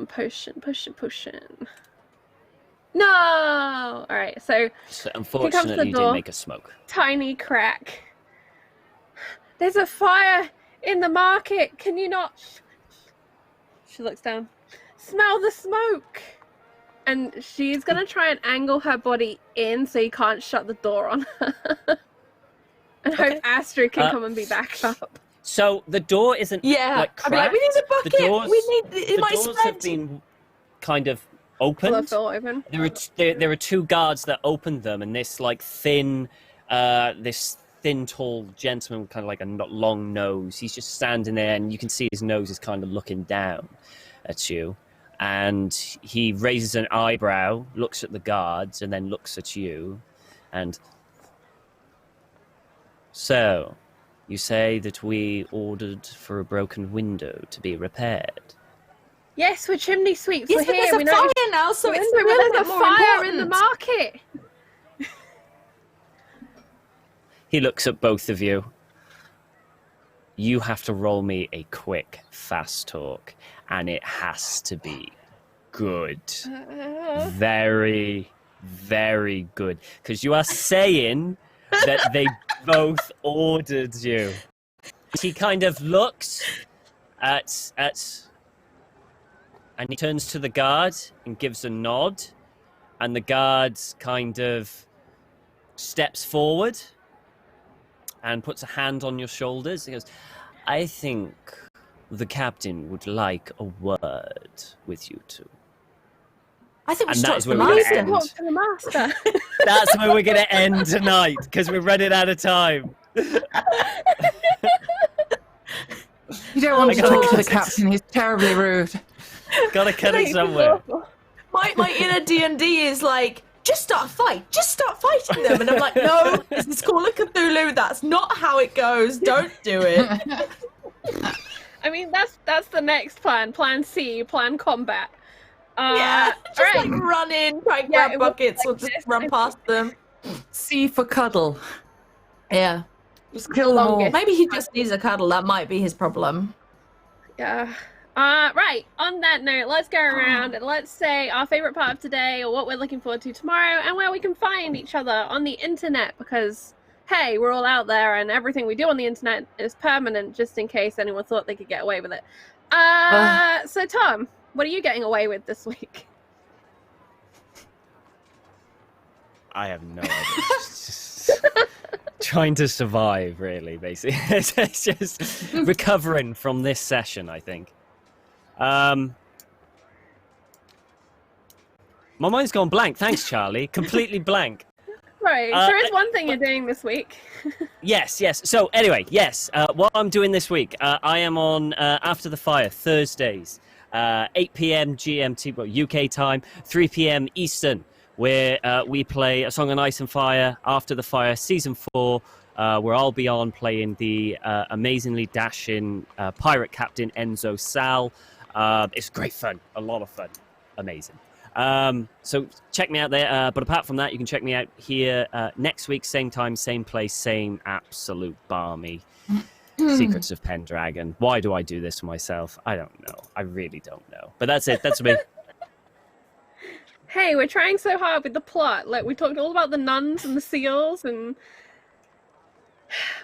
Potion. No. All right, so So unfortunately, you door. didn't make a smoke. tiny crack. There's a fire in the market. Can you not? She looks down. Smell the smoke. And she's gonna try and angle her body in so you can't shut the door on her. And Okay. hope Astrid can Uh, come and be back up. So the door isn't Yeah, like I'd be like, we need a cracked. bucket. The doors, We need. It the might doors spread. have been kind of Will opened. it feel open? There are two guards that opened them, and this like thin, tall gentleman with kind of like a long nose. He's just standing there, and you can see his nose is kind of looking down at you, and he raises an eyebrow, looks at the guards, and then looks at you, and so you say that we ordered for a broken window to be repaired. Yes, we're chimney sweeps. Yes, we're but here. there's We a know fire it's now, so the it's window, a but little there's bit a more fire in the important. market. He looks at both of you. You have to roll me a quick fast talk, and it has to be good. Very, very good. Because you are saying that they both ordered you. He kind of looks at and he turns to the guard and gives a nod, and the guard kind of steps forward and puts a hand on your shoulders. He goes, I think the captain would like a word with you two. I think we And should that talk is to the where we're We gonna need to end. talk to the master. That's where we're going to end tonight, because we're running out of time. You don't want I to gotta talk to the cut it. captain. He's terribly rude. Gotta cut it somewhere. My inner D&D is like, just start a fight. Just start fighting them. And I'm like, no, this is Call of Cthulhu. That's not how it goes. Don't do it. I mean, that's the next plan. Plan C, plan combat. Yeah, just alright. like run in, try and Yeah, grab it was buckets, like or just this, run I past them. C for cuddle. Yeah. Just kill them all. Longest. Maybe he just needs a cuddle. That might be his problem. Yeah. Right. On that note, let's go around and let's say our favorite part of today, or what we're looking forward to tomorrow, and where we can find each other on the internet. Because hey, we're all out there, and everything we do on the internet is permanent, just in case anyone thought they could get away with it. So Tom, what are you getting away with this week? I have no idea. Just trying to survive, really, basically. It's just recovering from this session, I think. My mind's gone blank. Thanks, Charlie. Completely blank. Right. There is one thing you're doing this week. Yes. So anyway, yes. What I'm doing this week, I am on After the Fire Thursdays, 8 p.m. GMT, well, UK time, 3 p.m. Eastern, where we play A Song on Ice and Fire, After the Fire Season 4, where I'll be on playing the amazingly dashing pirate captain Enzo Sal. It's great fun, a lot of fun, amazing. So check me out there, but apart from that, you can check me out here next week, same time, same place, same absolute balmy Secrets of Pendragon. Why do I do this to myself? I don't know. I really don't know. But that's it. That's me. Hey, we're trying so hard with the plot. Like, we talked all about the nuns and the seals, and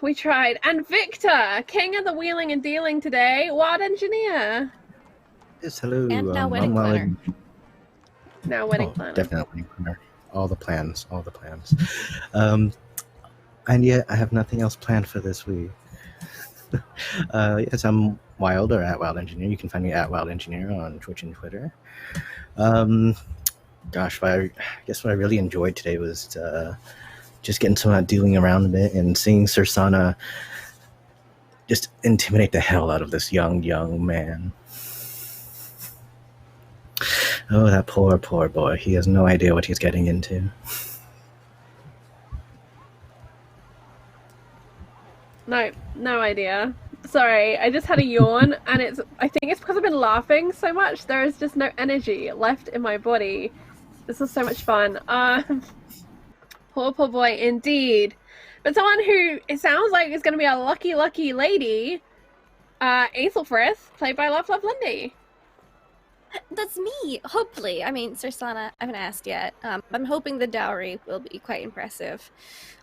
we tried. And Victor, king of the wheeling and dealing today, Wild Engineer. Yes, hello. And now wedding I'm Wild planner. Now wedding planner. Definitely planner. All the plans. And yet I have nothing else planned for this week. Yes, I'm Wild, or at Wild Engineer. You can find me at Wild Engineer on Twitch and Twitter. Gosh, I guess what I really enjoyed today was just getting some dealing around a bit and seeing Sirsana just intimidate the hell out of this young man. Oh, that poor boy. He has no idea what he's getting into. No idea. Sorry, I just had a yawn, and I think it's because I've been laughing so much. There is just no energy left in my body. This was so much fun. Poor boy, indeed. But someone who it sounds like is going to be a lucky lady, Aethelfrith, played by Love Lindy. That's me, hopefully. I mean, Sirsana, I haven't asked yet. I'm hoping the dowry will be quite impressive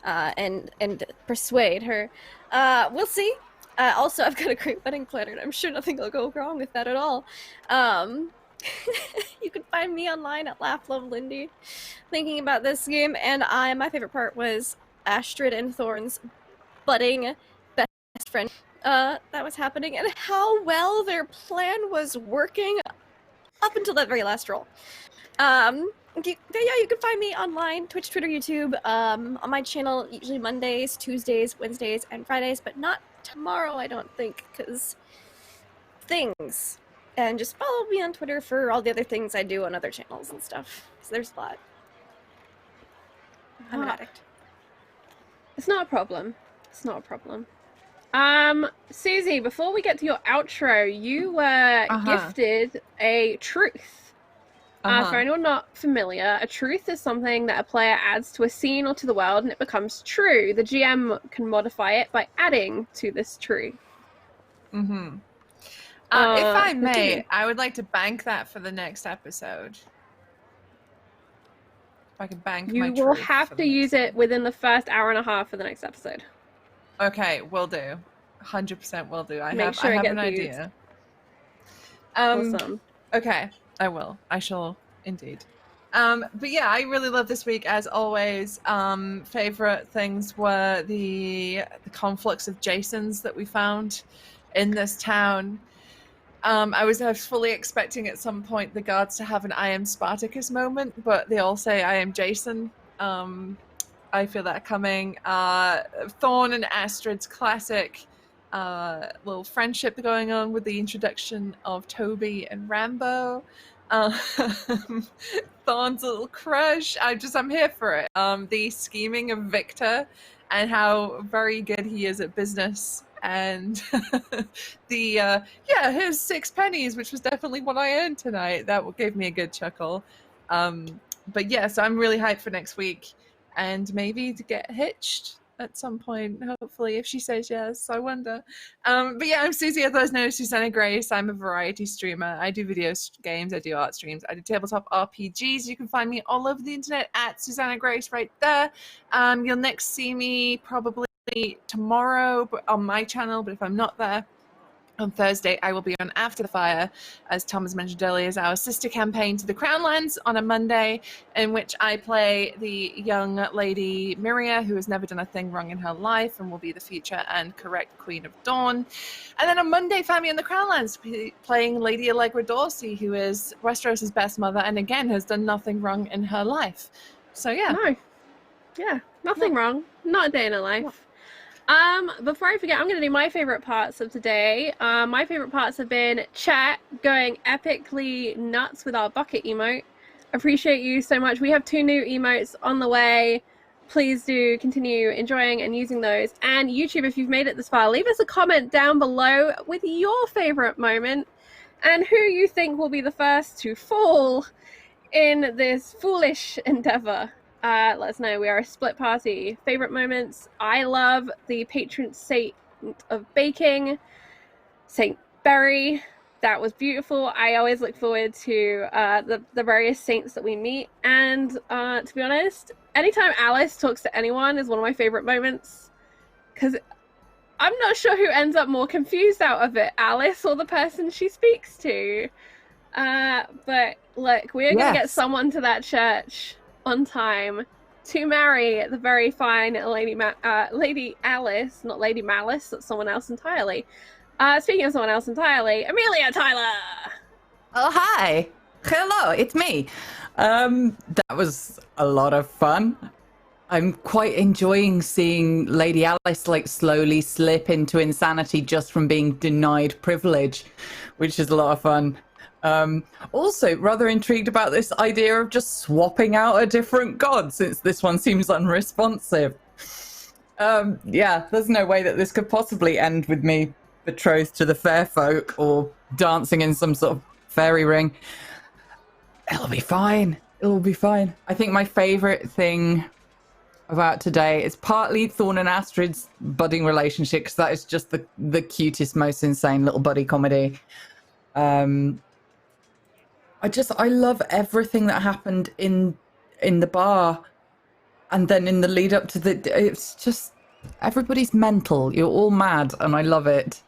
and persuade her. We'll see. Also, I've got a great wedding planner, and I'm sure nothing will go wrong with that at all. You can find me online at LaughLoveLindy thinking about this game, and my favorite part was Astrid and Thorn's budding best friend that was happening, and how well their plan was working up until that very last roll. You can find me online, Twitch, Twitter, YouTube, on my channel, usually Mondays, Tuesdays, Wednesdays, and Fridays, but not tomorrow, I don't think, because things. And just follow me on Twitter for all the other things I do on other channels and stuff, because there's a lot. I'm an addict. It's not a problem. Susie, before we get to your outro, you were gifted a truth. For anyone not familiar, a truth is something that a player adds to a scene or to the world, and it becomes true. The GM can modify it by adding to this truth. Mm-hmm. If I may, continue. I would like to bank that for the next episode. If I could bank my You will truth have for to the use next it within the first hour and a half for the next episode. Okay, will do. 100% will do. I Make have sure it an gets used. idea. Awesome. Okay, I will. I shall indeed. But yeah, I really love this week as always. Favorite things were the conflicts of Jasons that we found in this town. I was fully expecting at some point the guards to have an I am Spartacus moment, but they all say I am Jason. I feel that coming. Thorn and Astrid's classic little friendship going on with the introduction of Toby and Rambo. Thorn's little crush. I'm here for it. The scheming of Victor and how very good he is at business. And here's 6 pennies, which was definitely what I earned tonight. That gave me a good chuckle. But yeah, so I'm really hyped for next week and maybe to get hitched at some point, hopefully, if she says yes. I wonder. But yeah, I'm Susie, otherwise known as Susanna Grace. I'm a variety streamer. I do video games, I do art streams, I do tabletop RPGs. You can find me all over the internet at Susanna Grace right there. You'll next see me probably tomorrow on my channel, but if I'm not there, on Thursday, I will be on After the Fire, as Thomas mentioned earlier, is our sister campaign to the Crownlands on a Monday, in which I play the young lady Miria, who has never done a thing wrong in her life and will be the future and correct Queen of Dawn. And then on Monday, find me on the Crownlands, playing Lady Allegra Dorsey, who is Westeros' best mother and again has done nothing wrong in her life. So yeah. No. Yeah, nothing wrong. Not a day in a life. Before I forget, I'm going to do my favorite parts of today. My favorite parts have been chat going epically nuts with our bucket emote. Appreciate you so much. We have 2 new emotes on the way. Please do continue enjoying and using those. And YouTube, if you've made it this far, leave us a comment down below with your favorite moment and who you think will be the first to fall in this foolish endeavor. Let us know. We are a split party. Favorite moments. I love the patron saint of baking, Saint Berry. That was beautiful. I always look forward to the various saints that we meet. And to be honest, anytime Alice talks to anyone is one of my favorite moments. Because I'm not sure who ends up more confused out of it, Alice or the person she speaks to. But look, we are going to get someone to that church on time to marry the very fine Lady Alice, not Lady Malice, that's someone else entirely. Speaking of someone else entirely, Amelia Tyler! Oh, hi. Hello, it's me. That was a lot of fun. I'm quite enjoying seeing Lady Alice like slowly slip into insanity just from being denied privilege, which is a lot of fun. Also, rather intrigued about this idea of just swapping out a different god, since this one seems unresponsive. Yeah, there's no way that this could possibly end with me betrothed to the fair folk or dancing in some sort of fairy ring. It'll be fine. It'll be fine. I think my favourite thing about today is partly Thorn and Astrid's budding relationship, because that is just the cutest, most insane little buddy comedy. I love everything that happened in the bar, and then in the lead up to it's just everybody's mental. You're all mad, and I love it.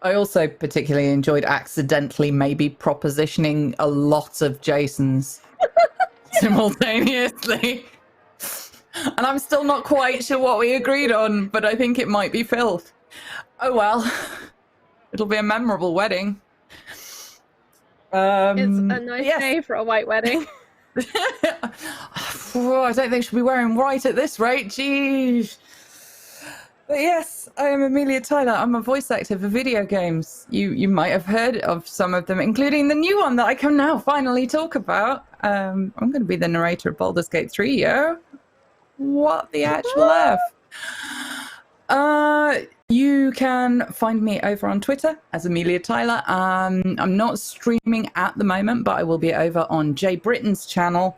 I also particularly enjoyed accidentally maybe propositioning a lot of Jasons simultaneously. And I'm still not quite sure what we agreed on, but I think it might be filth. Oh well, it'll be a memorable wedding. It's a nice day for a white wedding. Oh, I don't think she'll be wearing white at this rate. Jeez. But yes, I am Amelia Tyler. I'm a voice actor for video games. You might have heard of some of them, including the new one that I can now finally talk about. I'm going to be the narrator of Baldur's Gate 3, yo. What the actual F? You can find me over on Twitter as Amelia Tyler. I'm not streaming at the moment, but I will be over on Jay Britton's channel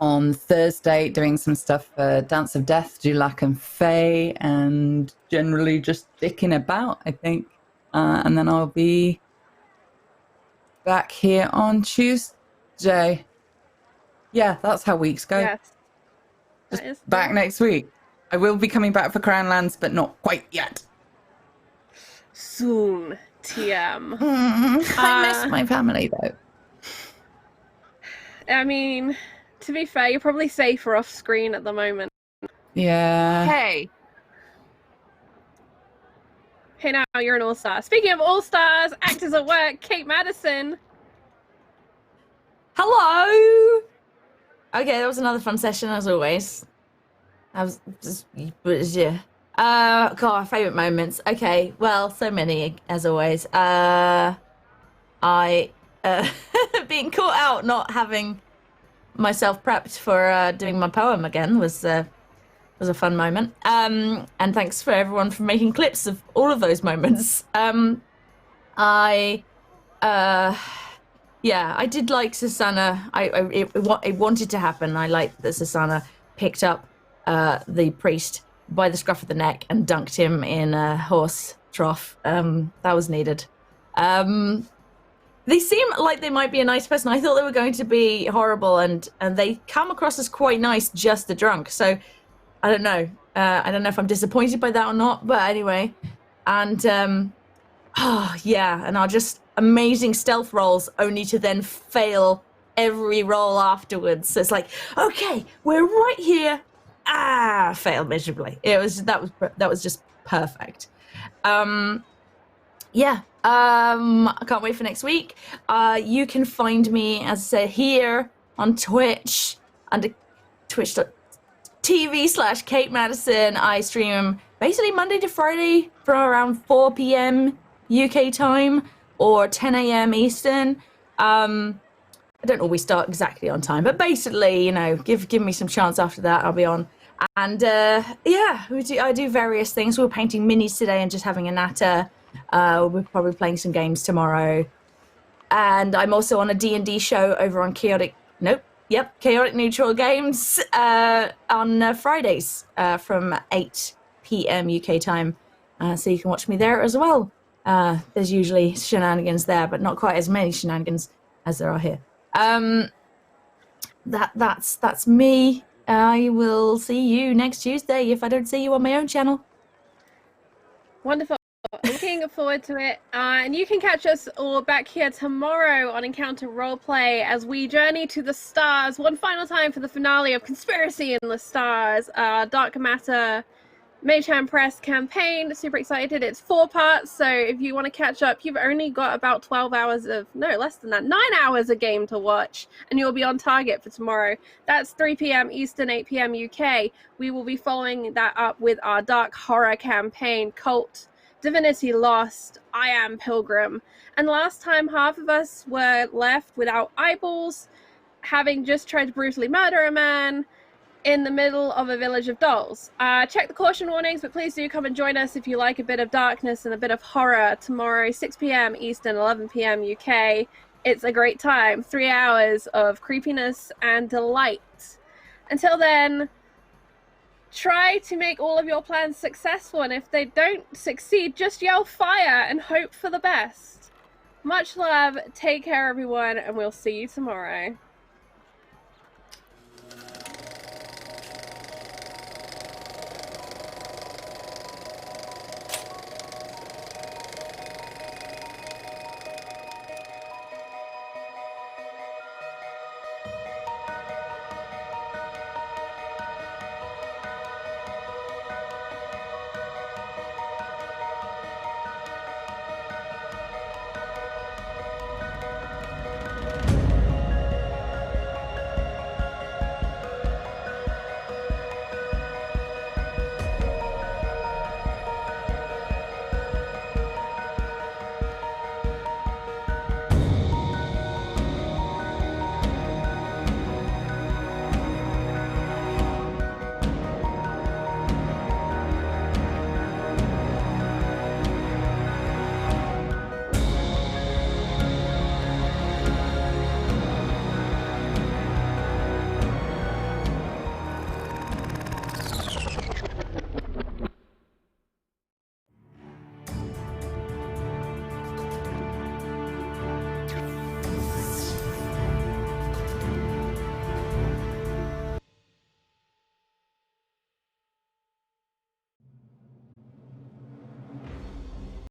on Thursday doing some stuff for Dance of Death, Dulac and Faye, and generally just dicking about, I think. And then I'll be back here on Tuesday. Yeah, that's how weeks go. Yes. Just back next week. I will be coming back for Crownlands, but not quite yet. Soon, TM. I miss my family, though. I mean, to be fair, you're probably safer off screen at the moment. Yeah. Hey. Hey, now you're an all-star. Speaking of all-stars, actors at work, Kate Madison. Hello. Okay, that was another fun session as always. I was just, yeah. God, favorite moments. Okay, well, so many as always. being caught out not having myself prepped for doing my poem again was a fun moment. And thanks for everyone for making clips of all of those moments. I did like Susanna. It wanted to happen. I liked that Susanna picked up the priest by the scruff of the neck and dunked him in a horse trough. That was needed. They seem like they might be a nice person. I thought they were going to be horrible, and they come across as quite nice, just the drunk. So I don't know. I don't know if I'm disappointed by that or not. But anyway, and and I'll just amazing stealth rolls, only to then fail every roll afterwards. So it's like, okay, we're right here. Failed miserably. That was just perfect. I can't wait for next week. You can find me, as I said, here on Twitch under twitch.tv/Kate Madison. I stream basically Monday to Friday from around 4 p.m. UK time or 10 a.m. Eastern. I don't always start exactly on time, but basically, give me some chance after that, I'll be on. And I do various things. We were painting minis today and just having a natter. We're probably playing some games tomorrow. And I'm also on a D&D show over on Chaotic Neutral Games on Fridays from 8 p.m. UK time. So you can watch me there as well. There's usually shenanigans there, but not quite as many shenanigans as there are here. That's me. I will see you next Tuesday if I don't see you on my own channel. Wonderful. Looking forward to it. And you can catch us all back here tomorrow on Encounter Roleplay as we journey to the stars one final time for the finale of Conspiracy in the Stars, Dark Matter Mage Hand Press campaign. Super excited. It's 4 parts, so if you want to catch up, you've only got about 12 hours less than that, 9 hours a game to watch, and you'll be on target for tomorrow. That's 3 p.m. Eastern, 8 p.m. UK. We will be following that up with our dark horror campaign, Cult, Divinity Lost, I Am Pilgrim. And last time, half of us were left without eyeballs, having just tried to brutally murder a man in the middle of a village of dolls. Check the caution warnings, but please do come and join us if you like a bit of darkness and a bit of horror tomorrow, 6 p.m. Eastern, 11 p.m. UK. It's a great time. 3 hours of creepiness and delight. Until then, try to make all of your plans successful, and if they don't succeed, just yell fire and hope for the best. Much love, take care everyone, and we'll see you tomorrow.